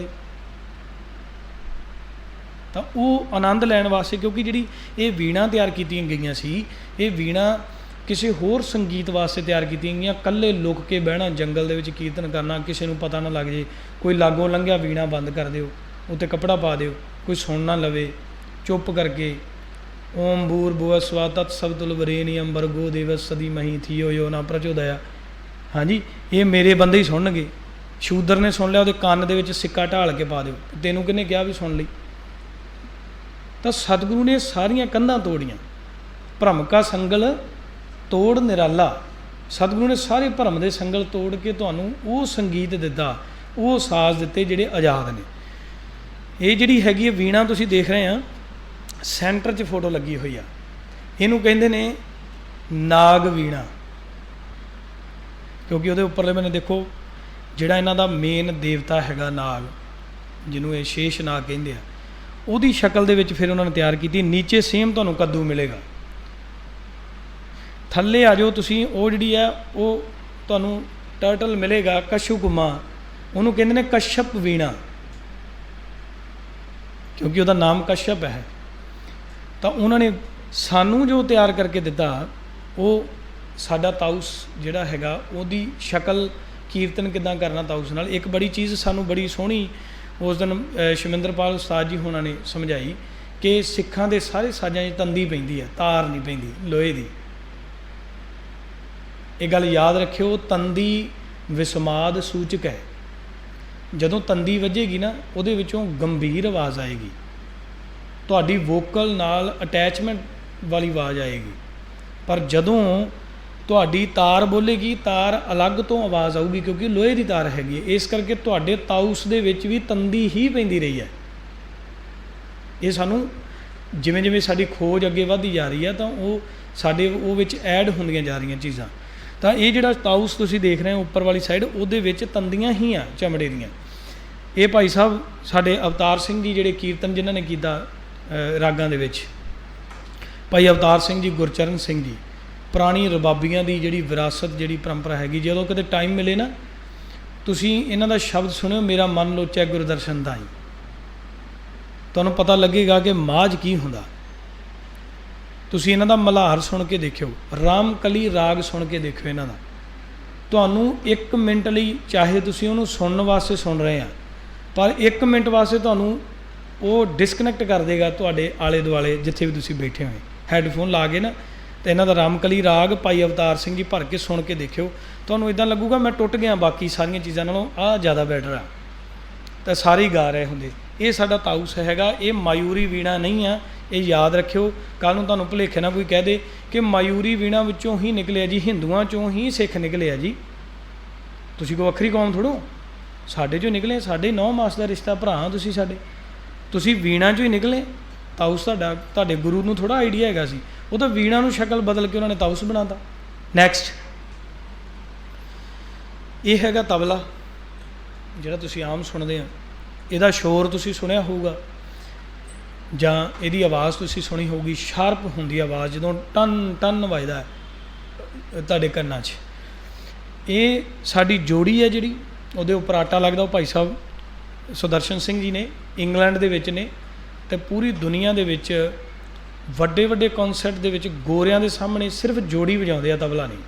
ਤਾਂ ਉਹ ਆਨੰਦ ਲੈਣ ਵਾਸਤੇ, ਕਿਉਂਕਿ ਜਿਹੜੀ ਇਹ ਵੀਣਾ ਤਿਆਰ ਕੀਤੀਆਂ ਗਈਆਂ ਸੀ, ਇਹ ਵੀਣਾ ਕਿਸੇ ਹੋਰ ਸੰਗੀਤ ਵਾਸਤੇ ਤਿਆਰ ਕੀਤੀਆਂ ਗਈਆਂ। ਇਕੱਲੇ ਲੁਕ ਕੇ ਬਹਿਣਾ, ਜੰਗਲ ਦੇ ਵਿੱਚ ਕੀਰਤਨ ਕਰਨਾ, ਕਿਸੇ ਨੂੰ ਪਤਾ ਨਾ ਲੱਗ ਜੇ, ਕੋਈ ਲਾਗੋਂ ਲੰਘਿਆ ਵੀਣਾ ਬੰਦ ਕਰ ਦਿਓ, ਉੱਤੇ ਕੱਪੜਾ ਪਾ ਦਿਓ, ਕੋਈ ਸੁਣ ਨਾ ਲਵੇ, ਚੁੱਪ ਕਰਕੇ ਓਮ ਭੂਰ ਭੁਵ ਸਵ ਤਤ ਸਵਿਤੁਰ ਵਰੇਣਿਯਮ ਭਰਗੋ ਦੇਵਸ ਸਦੀ ਮਹੀ ਥਿਓ ਯੋ ਨਾ ਪ੍ਰਚੋਦਇਆ। ਹਾਂਜੀ, ਇਹ ਮੇਰੇ ਬੰਦੇ ਹੀ ਸੁਣਨਗੇ। ਸ਼ੂਦਰ ਨੇ ਸੁਣ ਲਿਆ, ਉਹਦੇ ਕੰਨ ਦੇ ਵਿੱਚ ਸਿੱਕਾ ਢਾਲ ਕੇ ਪਾ ਦਿਓ, ਤੈਨੂੰ ਕਿਹਨੇ ਕਿਹਾ ਵੀ ਸੁਣ ਲਈ? ਤਾਂ ਸਤਿਗੁਰੂ ਨੇ ਸਾਰੀਆਂ ਕੰਧਾਂ ਤੋੜੀਆਂ, ਭਰਮ ਕਾ ਸੰਗਲ ਤੋੜ ਨਿਰਾਲਾ। ਸਤਿਗੁਰੂ ਨੇ ਸਾਰੇ ਭਰਮ ਦੇ ਸੰਗਲ ਤੋੜ ਕੇ ਤੁਹਾਨੂੰ ਉਹ ਸੰਗੀਤ ਦਿੱਤਾ, ਉਹ ਸਾਜ਼ ਦਿੱਤੇ ਜਿਹੜੇ ਆਜ਼ਾਦ ਨੇ। ਇਹ ਜਿਹੜੀ ਹੈਗੀ ਹੈ ਵੀਣਾ ਤੁਸੀਂ ਦੇਖ ਰਹੇ ਆ, ਸੈਂਟਰ 'ਚ ਫੋਟੋ ਲੱਗੀ ਹੋਈ ਆ, ਇਹਨੂੰ ਕਹਿੰਦੇ ਨੇ ਨਾਗ ਵੀਣਾ, ਕਿਉਂਕਿ ਉਹਦੇ ਉੱਪਰਲੇ ਬੰਨੇ ਦੇਖੋ ਜਿਹੜਾ ਇਹਨਾਂ ਦਾ ਮੇਨ ਦੇਵਤਾ ਹੈਗਾ ਨਾਗ, ਜਿਹਨੂੰ ਇਹ ਸ਼ੇਸ਼ ਨਾਗ ਕਹਿੰਦੇ ਆ, ਉਹਦੀ ਸ਼ਕਲ ਦੇ ਵਿੱਚ ਫਿਰ ਉਹਨਾਂ ਨੇ ਤਿਆਰ ਕੀਤੀ। ਨੀਚੇ ਸੇਮ ਤੁਹਾਨੂੰ ਕੱਦੂ ਮਿਲੇਗਾ। ਥੱਲੇ ਆ ਜਾਓ ਤੁਸੀਂ, ਉਹ ਜਿਹੜੀ ਹੈ ਉਹ ਤੁਹਾਨੂੰ ਟਰਟਲ ਮਿਲੇਗਾ ਕਸ਼ੂਕੁਮਾ, ਉਹਨੂੰ ਕਹਿੰਦੇ ਨੇ ਕਸ਼ਪ ਵੀਣਾ, ਕਿਉਂਕਿ ਉਹਦਾ ਨਾਮ ਕਸ਼ਪ ਹੈ। ਤਾਂ ਉਹਨਾਂ ਨੇ ਸਾਨੂੰ ਜੋ ਤਿਆਰ ਕਰਕੇ ਦਿੱਤਾ, ਉਹ ਸਾਡਾ ਤਾਊਸ ਜਿਹੜਾ ਹੈਗਾ ਉਹਦੀ ਸ਼ਕਲ ਕੀਰਤਨ ਕਿੱਦਾਂ ਕਰਨਾ ਤਾਊਸ ਨਾਲ। ਇੱਕ ਬੜੀ ਚੀਜ਼ ਸਾਨੂੰ ਬੜੀ ਸੋਹਣੀ ਉਸ ਦਿਨ ਸ਼ਮਿੰਦਰਪਾਲ ਉਸਤਾਦ ਜੀ ਹੋਣਾ ਨੇ ਸਮਝਾਈ ਕਿ ਸਿੱਖਾਂ ਦੇ ਸਾਰੇ ਸਾਜ਼ਾਂ 'ਚ ਤੰਦੀ ਪੈਂਦੀ ਹੈ, ਤਾਰ ਨਹੀਂ ਪੈਂਦੀ ਲੋਹੇ ਦੀ। ਇਹ ਗੱਲ ਯਾਦ ਰੱਖਿਓ, ਤੰਦੀ ਵਿਸਮਾਦ ਸੂਚਕ ਹੈ। ਜਦੋਂ ਤੰਦੀ ਵੱਜੇਗੀ ਨਾ, ਉਹਦੇ ਵਿੱਚੋਂ ਗੰਭੀਰ ਆਵਾਜ਼ ਆਏਗੀ, ਤੁਹਾਡੀ ਵੋਕਲ ਨਾਲ ਅਟੈਚਮੈਂਟ ਵਾਲੀ ਆਵਾਜ਼ ਆਏਗੀ। ਪਰ ਜਦੋਂ ਤੁਹਾਡੀ ਤਾਰ ਬੋਲੇਗੀ, ਤਾਰ ਅਲੱਗ ਤੋਂ ਆਵਾਜ਼ ਆਊਗੀ, ਕਿਉਂਕਿ ਲੋਹੇ ਦੀ ਤਾਰ ਹੈਗੀ ਹੈ। ਇਸ ਕਰਕੇ ਤੁਹਾਡੇ ਤਾਊਸ ਦੇ ਵਿੱਚ ਵੀ ਤੰਦੀ ਹੀ ਪੈਂਦੀ ਰਹੀ ਹੈ। ਇਹ ਸਾਨੂੰ ਜਿਵੇਂ ਜਿਵੇਂ ਸਾਡੀ ਖੋਜ ਅੱਗੇ ਵੱਧਦੀ ਜਾ ਰਹੀ ਹੈ ਤਾਂ ਉਹ ਸਾਡੇ ਉਹ ਵਿੱਚ ਐਡ ਹੁੰਦੀਆਂ ਜਾ ਰਹੀਆਂ ਚੀਜ਼ਾਂ। ਤਾਂ ਇਹ ਜਿਹੜਾ ਤਾਊਸ ਤੁਸੀਂ ਦੇਖ ਰਹੇ ਹੋ ਉੱਪਰ ਵਾਲੀ ਸਾਈਡ, ਉਹਦੇ ਵਿੱਚ ਤੰਦੀਆਂ ਹੀ ਆ ਚਮੜੇ ਦੀਆਂ। ਇਹ ਭਾਈ ਸਾਹਿਬ ਸਾਡੇ ਅਵਤਾਰ ਸਿੰਘ ਜੀ ਜਿਹੜੇ ਕੀਰਤਨ ਜਿਨ੍ਹਾਂ ਨੇ ਕੀਤਾ ਰਾਗਾਂ ਦੇ ਵਿੱਚ, ਭਾਈ ਅਵਤਾਰ ਸਿੰਘ ਜੀ, ਗੁਰਚਰਨ ਸਿੰਘ ਜੀ, ਪੁਰਾਣੀ ਰਬਾਬੀਆਂ ਦੀ ਜਿਹੜੀ ਵਿਰਾਸਤ ਜਿਹੜੀ ਪਰੰਪਰਾ ਹੈਗੀ। ਜਦੋਂ ਕਦੇ ਟਾਈਮ ਮਿਲੇ ਨਾ, ਤੁਸੀਂ ਇਹਨਾਂ ਦਾ ਸ਼ਬਦ ਸੁਣਿਓ, ਮੇਰਾ ਮਨ ਲੋਚੈ ਗੁਰਦਰਸ਼ਨ ਦਾਈ। ਤੁਹਾਨੂੰ ਪਤਾ ਲੱਗੇਗਾ ਕਿ ਮਾਝ ਕੀ ਹੁੰਦਾ। ਤੁਸੀਂ ਇਹਨਾਂ ਦਾ ਮਲਹਾਰ ਸੁਣ ਕੇ ਦੇਖਿਓ, ਰਾਮਕਲੀ ਰਾਗ ਸੁਣ ਕੇ ਦੇਖਿਓ ਇਹਨਾਂ ਦਾ। ਤੁਹਾਨੂੰ 1 ਮਿੰਟ ਲਈ, ਚਾਹੇ ਤੁਸੀਂ ਉਹਨੂੰ ਸੁਣਨ ਵਾਸਤੇ ਸੁਣ ਰਹੇ ਆ, ਪਰ 1 ਮਿੰਟ ਵਾਸਤੇ ਤੁਹਾਨੂੰ ਉਹ ਡਿਸਕਨੈਕਟ ਕਰ ਦੇਗਾ ਤੁਹਾਡੇ ਆਲੇ ਦੁਆਲੇ ਜਿੱਥੇ ਵੀ ਤੁਸੀਂ ਬੈਠੇ ਹੋਏ। ਹੈੱਡਫੋਨ ਲਾ ਕੇ ਨਾ, ਅਤੇ ਇਹਨਾਂ ਦਾ ਰਾਮਕਲੀ ਰਾਗ ਭਾਈ ਅਵਤਾਰ ਸਿੰਘ ਜੀ ਭਰ ਕੇ ਸੁਣ ਕੇ ਦੇਖਿਓ, ਤੁਹਾਨੂੰ ਇੱਦਾਂ ਲੱਗੂਗਾ ਮੈਂ ਟੁੱਟ ਗਿਆ ਬਾਕੀ ਸਾਰੀਆਂ ਚੀਜ਼ਾਂ ਨਾਲੋਂ, ਆਹ ਜ਼ਿਆਦਾ ਬੈਟਰ ਆ। ਤਾਂ ਸਾਰੇ ਹੀ ਗਾ ਰਹੇ ਹੁੰਦੇ। ਇਹ ਸਾਡਾ ਤਾਊਸ ਹੈਗਾ, ਇਹ ਮਾਯੂਰੀ ਵੀਣਾ ਨਹੀਂ ਆ, ਇਹ ਯਾਦ ਰੱਖਿਓ। ਕੱਲ੍ਹ ਨੂੰ ਤੁਹਾਨੂੰ ਭੁਲੇਖੇ ਨਾਲ ਕੋਈ ਕਹਿ ਦੇ ਕਿ ਮਾਯੂਰੀ ਵੀਣਾ ਵਿੱਚੋਂ ਹੀ ਨਿਕਲਿਆ ਜੀ, ਹਿੰਦੂਆਂ 'ਚੋਂ ਹੀ ਸਿੱਖ ਨਿਕਲੇ ਆ ਜੀ, ਤੁਸੀਂ ਕੋਈ ਵੱਖਰੀ ਕੌਮ ਥੋੜ੍ਹੋ, ਸਾਡੇ 'ਚੋਂ ਨਿਕਲੇ, ਸਾਡੇ 9 ਮਾਸ ਦਾ ਰਿਸ਼ਤਾ ਭਰਾ ਤੁਸੀਂ ਸਾਡੇ, ਤੁਸੀਂ ਵੀਣਾ 'ਚੋਂ ਹੀ ਨਿਕਲੇ। ਤਾਊਸ ਤੁਹਾਡੇ ਗੁਰੂ ਨੂੰ ਥੋੜ੍ਹਾ ਆਈਡੀਆ ਹੈਗਾ ਸੀ, ਉਹ ਤਾਂ ਵੀਣਾ ਨੂੰ ਸ਼ਕਲ ਬਦਲ ਕੇ ਉਹਨਾਂ ਨੇ ਤਾਊਸ ਬਣਾਤਾ। ਨੈਕਸਟ, ਇਹ ਹੈਗਾ ਤਬਲਾ, ਜਿਹੜਾ ਤੁਸੀਂ ਆਮ ਸੁਣਦੇ ਆ। ਇਹਦਾ ਸ਼ੋਰ ਤੁਸੀਂ ਸੁਣਿਆ ਹੋਊਗਾ ਜਾਂ ਇਹਦੀ ਆਵਾਜ਼ ਤੁਸੀਂ ਸੁਣੀ ਹੋਊਗੀ, ਸ਼ਾਰਪ ਹੁੰਦੀ ਆਵਾਜ਼ ਜਦੋਂ ਟਨ ਟਨ ਵੱਜਦਾ ਤੁਹਾਡੇ ਕੰਨਾਂ 'ਚ। ਇਹ ਸਾਡੀ ਜੋੜੀ ਹੈ ਜਿਹੜੀ, ਉਹਦੇ ਉੱਪਰ ਆਟਾ ਲੱਗਦਾ, ਉਹ ਭਾਈ ਸਾਹਿਬ ਸੁਦਰਸ਼ਨ ਸਿੰਘ ਜੀ ਨੇ, ਇੰਗਲੈਂਡ ਦੇ ਵਿੱਚ ਨੇ, ਅਤੇ ਪੂਰੀ ਦੁਨੀਆ ਦੇ ਵਿੱਚ ਵੱਡੇ ਵੱਡੇ ਕੌਂਸਰਟ ਦੇ ਵਿੱਚ ਗੋਰਿਆਂ ਦੇ ਸਾਹਮਣੇ ਸਿਰਫ ਜੋੜੀ ਵਜਾਉਂਦੇ ਆ, ਤਬਲਾ ਨਹੀਂ।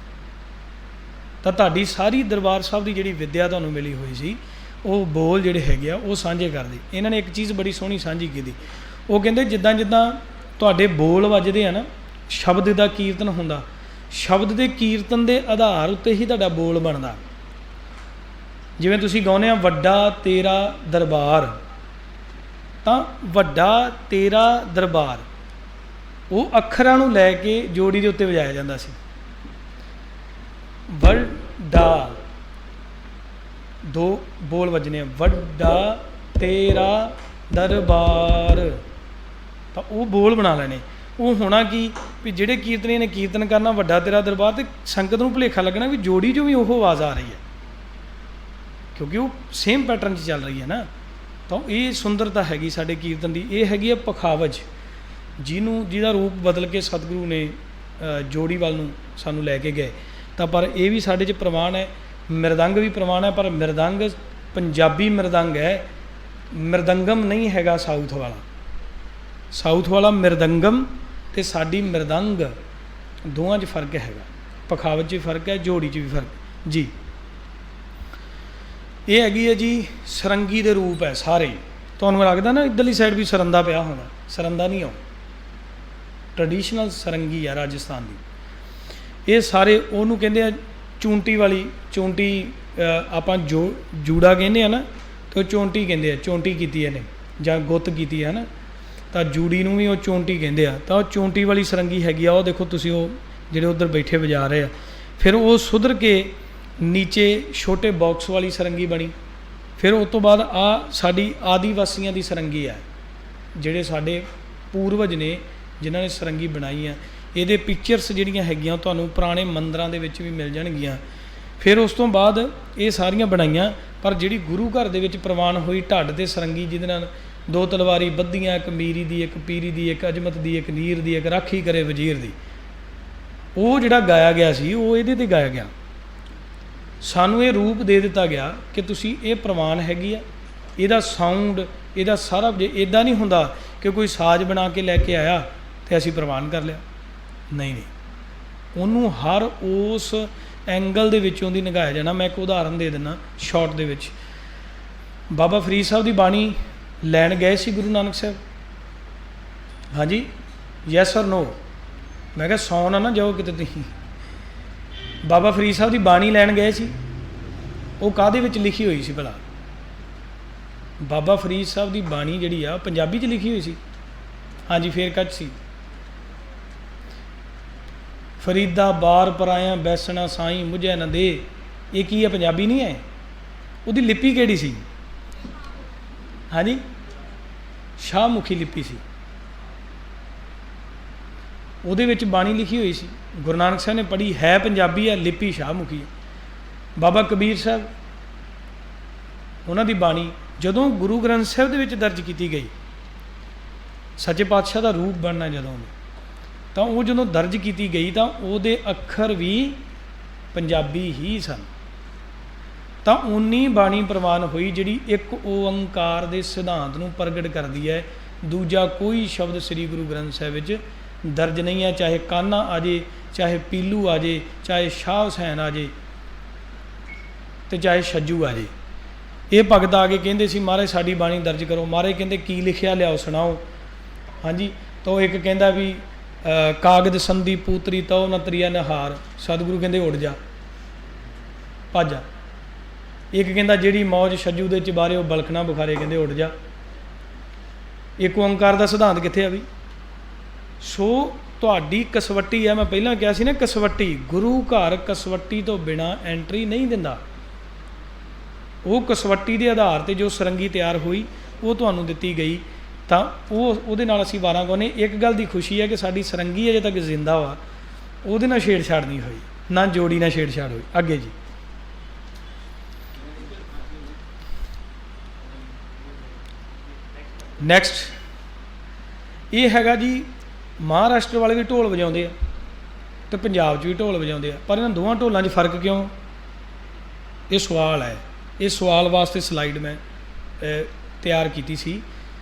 ਤਾਂ ਤੁਹਾਡੀ ਸਾਰੀ ਦਰਬਾਰ ਸਾਹਿਬ ਦੀ ਜਿਹੜੀ ਵਿੱਦਿਆ ਤੁਹਾਨੂੰ ਮਿਲੀ ਹੋਈ ਸੀ, ਉਹ ਬੋਲ ਜਿਹੜੇ ਹੈਗੇ ਆ ਉਹ ਸਾਂਝੇ ਕਰਦੇ। ਇਹਨਾਂ ਨੇ ਇੱਕ ਚੀਜ਼ ਬੜੀ ਸੋਹਣੀ ਸਾਂਝੀ ਕੀਤੀ, ਉਹ ਕਹਿੰਦੇ ਜਿੱਦਾਂ ਜਿੱਦਾਂ ਤੁਹਾਡੇ ਬੋਲ ਵੱਜਦੇ ਆ ਨਾ, ਸ਼ਬਦ ਦਾ ਕੀਰਤਨ ਹੁੰਦਾ, ਸ਼ਬਦ ਦੇ ਕੀਰਤਨ ਦੇ ਆਧਾਰ ਉੱਤੇ ਹੀ ਤੁਹਾਡਾ ਬੋਲ ਬਣਦਾ। ਜਿਵੇਂ ਤੁਸੀਂ ਗਾਉਂਦੇ ਆ ਵੱਡਾ ਤੇਰਾ ਦਰਬਾਰ, ਤਾਂ ਵੱਡਾ ਤੇਰਾ ਦਰਬਾਰ ਉਹ ਅੱਖਰਾਂ ਨੂੰ ਲੈ ਕੇ ਜੋੜੀ ਦੇ ਉੱਤੇ ਵਜਾਇਆ ਜਾਂਦਾ ਸੀ। ਵੱਡਾ, 2 ਬੋਲ ਵੱਜਣੇ ਆ, ਵੱਡਾ ਤੇਰਾ ਦਰਬਾਰ, ਤਾਂ ਉਹ ਬੋਲ ਬਣਾ ਲੈਣੇ। ਉਹ ਹੋਣਾ ਕੀ ਵੀ ਜਿਹੜੇ ਕੀਰਤਨੀਆਂ ਨੇ ਕੀਰਤਨ ਕਰਨਾ ਵੱਡਾ ਤੇਰਾ ਦਰਬਾਰ, ਤੇ ਸੰਗਤ ਨੂੰ ਭੁਲੇਖਾ ਲੱਗਣਾ ਵੀ ਜੋੜੀ 'ਚੋਂ ਵੀ ਉਹ ਆਵਾਜ਼ ਆ ਰਹੀ ਹੈ, ਕਿਉਂਕਿ ਉਹ ਸੇਮ ਪੈਟਰਨ 'ਚ ਚੱਲ ਰਹੀ ਹੈ ਨਾ। ਤਾਂ ਇਹ ਸੁੰਦਰਤਾ ਹੈਗੀ ਸਾਡੇ ਕੀਰਤਨ ਦੀ। ਇਹ ਹੈਗੀ ਹੈ ਪਖਾਵਜ, ਜਿਹਦਾ ਰੂਪ ਬਦਲ ਕੇ ਸਤਿਗੁਰੂ ਨੇ ਜੋੜੀ ਵੱਲ ਨੂੰ ਸਾਨੂੰ ਲੈ ਕੇ ਗਏ। ਤਾਂ ਪਰ ਇਹ ਵੀ ਸਾਡੇ 'ਚ ਪ੍ਰਵਾਨ ਹੈ, ਮਿਰਦੰਗ ਵੀ ਪ੍ਰਵਾਨ ਹੈ, ਪਰ ਮਿਰਦੰਗ ਪੰਜਾਬੀ ਮਿਰਦੰਗ ਹੈ, ਮਿਰਦੰਗਮ ਨਹੀਂ ਹੈਗਾ ਸਾਊਥ ਵਾਲਾ। ਸਾਊਥ ਵਾਲਾ ਮਿਰਦੰਗਮ ਅਤੇ ਸਾਡੀ ਮਿਰਦੰਗ, ਦੋਵਾਂ 'ਚ ਫਰਕ ਹੈਗਾ, ਪਖਾਵਜ 'ਚ ਵੀ ਫਰਕ ਹੈ, ਜੋੜੀ 'ਚ ਵੀ ਫਰਕ ਜੀ। ਇਹ ਹੈਗੀ ਹੈ ਜੀ ਸਰੰਗੀ ਦੇ ਰੂਪ ਹੈ ਸਾਰੇ। ਤੁਹਾਨੂੰ ਲੱਗਦਾ ਨਾ ਇੱਧਰਲੀ ਸਾਈਡ ਵੀ ਸਰੰਦਾ ਪਿਆ ਹੋਣਾ, ਸਰੰਦਾ ਨਹੀਂ ਆਉ, ਟਰਡੀਸ਼ਨਲ ਸਰੰਗੀ ਆ ਰਾਜਸਥਾਨ ਦੀ। ਇਹ ਸਾਰੇ ਉਹਨੂੰ ਕਹਿੰਦੇ ਆ ਚੂੰਟੀ ਵਾਲੀ, ਚੂੰਟੀ ਆਪਾਂ ਜੂੜਾ ਕਹਿੰਦੇ ਆ ਨਾ, ਅਤੇ ਉਹ ਚੌਂਟੀ ਕਹਿੰਦੇ ਆ, ਚੌਂਟੀ ਕੀਤੀ ਇਹਨੇ ਜਾਂ ਗੁੱਤ ਕੀਤੀ ਹੈ ਨਾ, ਤਾਂ ਜੂੜੀ ਨੂੰ ਵੀ ਉਹ ਚੌਂਟੀ ਕਹਿੰਦੇ ਆ। ਤਾਂ ਉਹ ਚੌਂਟੀ ਵਾਲੀ ਸਰੰਗੀ ਹੈਗੀ ਆ, ਉਹ ਦੇਖੋ ਤੁਸੀਂ, ਉਹ ਜਿਹੜੇ ਉੱਧਰ ਬੈਠੇ ਵਜਾ ਰਹੇ ਆ। ਫਿਰ ਉਹ ਸੁਧਰ ਕੇ ਨੀਚੇ ਛੋਟੇ ਬਾਕਸ ਵਾਲੀ ਸਰੰਗੀ ਬਣੀ। ਫਿਰ ਉਸ ਤੋਂ ਬਾਅਦ ਆ ਸਾਡੀ ਆਦੀਵਾਸੀਆਂ ਦੀ ਸਰੰਗੀ ਹੈ, ਜਿਹੜੇ ਸਾਡੇ ਪੂਰਵਜ ਨੇ ਜਿਨ੍ਹਾਂ ਨੇ ਸਰੰਗੀ ਬਣਾਈ ਆ। ਇਹਦੇ ਪਿਕਚਰਸ ਜਿਹੜੀਆਂ ਹੈਗੀਆਂ ਤੁਹਾਨੂੰ ਪੁਰਾਣੇ ਮੰਦਰਾਂ ਦੇ ਵਿੱਚ ਵੀ ਮਿਲ ਜਾਣਗੀਆਂ। ਫਿਰ ਉਸ ਤੋਂ ਬਾਅਦ ਇਹ ਸਾਰੀਆਂ ਬਣਾਈਆਂ, ਪਰ ਜਿਹੜੀ ਗੁਰੂ ਘਰ ਦੇ ਵਿੱਚ ਪ੍ਰਵਾਨ ਹੋਈ ਢੱਡ 'ਤੇ ਸਰੰਗੀ, ਜਿਹਦੇ ਨਾਲ 2 ਤਲਵਾਰੀ ਬੱਧੀਆਂ, ਇੱਕ ਮੀਰੀ ਦੀ, ਇੱਕ ਪੀਰੀ ਦੀ, ਇੱਕ ਅਜਮਤ ਦੀ, ਇੱਕ ਨੀਰ ਦੀ, ਇੱਕ ਰਾਖੀ ਕਰੇ ਵਜ਼ੀਰ ਦੀ, ਉਹ ਜਿਹੜਾ ਗਾਇਆ ਗਿਆ ਸੀ ਉਹ ਇਹਦੇ 'ਤੇ ਗਾਇਆ ਗਿਆ। ਸਾਨੂੰ ਇਹ ਰੂਪ ਦੇ ਦਿੱਤਾ ਗਿਆ ਕਿ ਤੁਸੀਂ ਇਹ ਪ੍ਰਵਾਨ ਹੈਗੀ ਆ, ਇਹਦਾ ਸਾਊਂਡ, ਇਹਦਾ ਸਾਰਾ। ਜੇ ਇੱਦਾਂ ਨਹੀਂ ਹੁੰਦਾ ਕਿ ਕੋਈ ਸਾਜ਼ ਬਣਾ ਕੇ ਲੈ ਕੇ ਆਇਆ ਅਤੇ ਅਸੀਂ ਪ੍ਰਵਾਨ ਕਰ ਲਿਆ, ਨਹੀਂ, ਉਹਨੂੰ ਹਰ ਉਸ ਐਂਗਲ ਦੇ ਵਿੱਚੋਂ ਦੀ ਨਿਗਾਹਿਆ ਜਾਣਾ। ਮੈਂ ਇੱਕ ਉਦਾਹਰਨ ਦੇ ਦਿੰਦਾ ਸ਼ਾਰਟ ਦੇ ਵਿੱਚ। ਬਾਬਾ ਫਰੀਦ ਸਾਹਿਬ ਦੀ ਬਾਣੀ ਲੈਣ ਗਏ ਸੀ ਗੁਰੂ ਨਾਨਕ ਸਾਹਿਬ? ਹਾਂਜੀ, ਯੈਸ ਔਰ ਨੋ? ਮੈਂ ਕਿਹਾ ਸੌ ਨਾ ਜਾਓ ਕਿਤੇ ਤੁਸੀਂ। ਬਾਬਾ ਫਰੀਦ ਸਾਹਿਬ ਦੀ ਬਾਣੀ ਲੈਣ ਗਏ ਸੀ, ਉਹ ਕਾਹਦੇ ਵਿੱਚ ਲਿਖੀ ਹੋਈ ਸੀ ਭਲਾ? ਬਾਬਾ ਫਰੀਦ ਸਾਹਿਬ ਦੀ ਬਾਣੀ ਜਿਹੜੀ ਆ ਪੰਜਾਬੀ 'ਚ ਲਿਖੀ ਹੋਈ ਸੀ। ਹਾਂਜੀ, ਫੇਰ ਕੱਚ ਸੀ। ਫਰੀਦਾ ਬਾਰ ਪਰਾਇਆ ਬੈਸਣਾ ਸਾਈਂ ਮੁਝੇ ਨਾ ਦੇ, ਇਹ ਕੀ ਹੈ? ਪੰਜਾਬੀ ਨਹੀਂ ਹੈ। ਉਹਦੀ ਲਿਪੀ ਕਿਹੜੀ ਸੀ? ਹਾਂਜੀ, ਸ਼ਾਹਮੁਖੀ ਲਿਪੀ ਸੀ। ਉਹਦੇ ਵਿੱਚ ਬਾਣੀ ਲਿਖੀ ਹੋਈ ਸੀ। ਗੁਰੂ ਨਾਨਕ ਸਾਹਿਬ ਨੇ ਪੜ੍ਹੀ ਹੈ, ਪੰਜਾਬੀ ਹੈ, ਲਿਪੀ ਸ਼ਾਹਮੁਖੀ ਹੈ। ਬਾਬਾ ਕਬੀਰ ਸਾਹਿਬ, ਉਹਨਾਂ ਦੀ ਬਾਣੀ ਜਦੋਂ ਗੁਰੂ ਗ੍ਰੰਥ ਸਾਹਿਬ ਦੇ ਵਿੱਚ ਦਰਜ ਕੀਤੀ ਗਈ, ਸੱਚੇ ਪਾਤਸ਼ਾਹ ਦਾ ਰੂਪ ਬਣਨਾ ਜਦੋਂ, ਤਾਂ ਉਹ ਜਦੋਂ ਦਰਜ ਕੀਤੀ ਗਈ ਤਾਂ ਉਹਦੇ ਅੱਖਰ ਵੀ ਪੰਜਾਬੀ ਹੀ ਸਨ। ਤਾਂ ਉਨੀ ਬਾਣੀ ਪ੍ਰਵਾਨ ਹੋਈ ਜਿਹੜੀ ਇੱਕ ਓਅੰਕਾਰ ਦੇ ਸਿਧਾਂਤ ਨੂੰ ਪ੍ਰਗਟ ਕਰਦੀ ਹੈ। ਦੂਜਾ ਕੋਈ ਸ਼ਬਦ ਸ੍ਰੀ ਗੁਰੂ ਗ੍ਰੰਥ ਸਾਹਿਬ ਵਿੱਚ ਦਰਜ ਨਹੀਂ ਹੈ, ਚਾਹੇ ਕਾਨਾ ਆ ਜੇ, ਚਾਹੇ ਪੀਲੂ ਆ ਜੇ, ਚਾਹੇ ਸ਼ਾਹ ਹੁਸੈਨ ਆ ਜੇ, ਤੇ ਚਾਹੇ ਛੱਜੂ ਆ ਜੇ। ਇਹ ਭਗਤ ਆ ਕੇ ਕਹਿੰਦੇ ਸੀ ਮਹਾਰਾਜ ਸਾਡੀ ਬਾਣੀ ਦਰਜ ਕਰੋ। ਮਹਾਰਾਜ ਕਹਿੰਦੇ ਕੀ ਲਿਖਿਆ ਲਿਆਓ ਸੁਣਾਓ। ਹਾਂਜੀ, ਤਾਂ ਉਹ ਇੱਕ ਕਹਿੰਦਾ ਵੀ ਕਾਗਦ ਸੰਧੀ ਪੂਤਰੀ ਤਉ ਨ ਤਰੀਆ ਨਿਹਾਰ। ਸਤਿਗੁਰੂ ਕਹਿੰਦੇ ਉੱਡ ਜਾ, ਭੱਜ ਜਾ। ਇੱਕ ਕਹਿੰਦਾ ਜਿਹੜੀ ਮੌਜ ਛੱਜੂ ਦੇ ਚਬਾਰੇ ਉਹ ਬਲਖਣਾ ਬੁਖਾਰੇ, ਕਹਿੰਦੇ ਉੱਡ ਜਾ। ਇੱਕ ਓਂਕਾਰ ਦਾ ਸਿਧਾਂਤ ਕਿੱਥੇ ਆ ਵੀ? ਸੋ ਤੁਹਾਡੀ ਕਸਵੱਟੀ ਹੈ, ਮੈਂ ਪਹਿਲਾਂ ਕਿਹਾ ਸੀ ਨਾ ਕਸਵੱਟੀ, ਗੁਰੂ ਘਰ ਕਸਵੱਟੀ ਤੋਂ ਬਿਨਾਂ ਐਂਟਰੀ ਨਹੀਂ ਦਿੰਦਾ। ਉਹ ਕਸਵੱਟੀ ਦੇ ਆਧਾਰ 'ਤੇ ਜੋ ਸਰੰਗੀ ਤਿਆਰ ਹੋਈ ਉਹ ਤੁਹਾਨੂੰ ਦਿੱਤੀ ਗਈ, ਤਾਂ ਉਹਦੇ ਨਾਲ ਅਸੀਂ ਵਾਰਾਂ ਗਾਉਂਦੇ। ਇੱਕ ਗੱਲ ਦੀ ਖੁਸ਼ੀ ਹੈ ਕਿ ਸਾਡੀ ਸਰੰਗੀ ਅਜੇ ਤੱਕ ਜ਼ਿੰਦਾ ਵਾ, ਉਹਦੇ ਨਾਲ ਛੇੜਛਾੜ ਨਹੀਂ ਹੋਈ, ਨਾ ਜੋੜੀ ਨਾਲ ਛੇੜਛਾੜ ਹੋਈ। ਅੱਗੇ ਜੀ, ਨੈਕਸਟ ਇਹ ਹੈਗਾ ਜੀ, ਮਹਾਰਾਸ਼ਟਰ ਵਾਲੇ ਵੀ ਢੋਲ ਵਜਾਉਂਦੇ ਆ ਅਤੇ ਪੰਜਾਬ 'ਚ ਵੀ ਢੋਲ ਵਜਾਉਂਦੇ ਆ, ਪਰ ਇਹਨਾਂ ਦੋਵਾਂ ਢੋਲਾਂ 'ਚ ਫਰਕ ਕਿਉਂ? ਇਹ ਸਵਾਲ ਹੈ। ਇਹ ਸਵਾਲ ਵਾਸਤੇ ਸਲਾਈਡ ਮੈਂ ਤਿਆਰ ਕੀਤੀ ਸੀ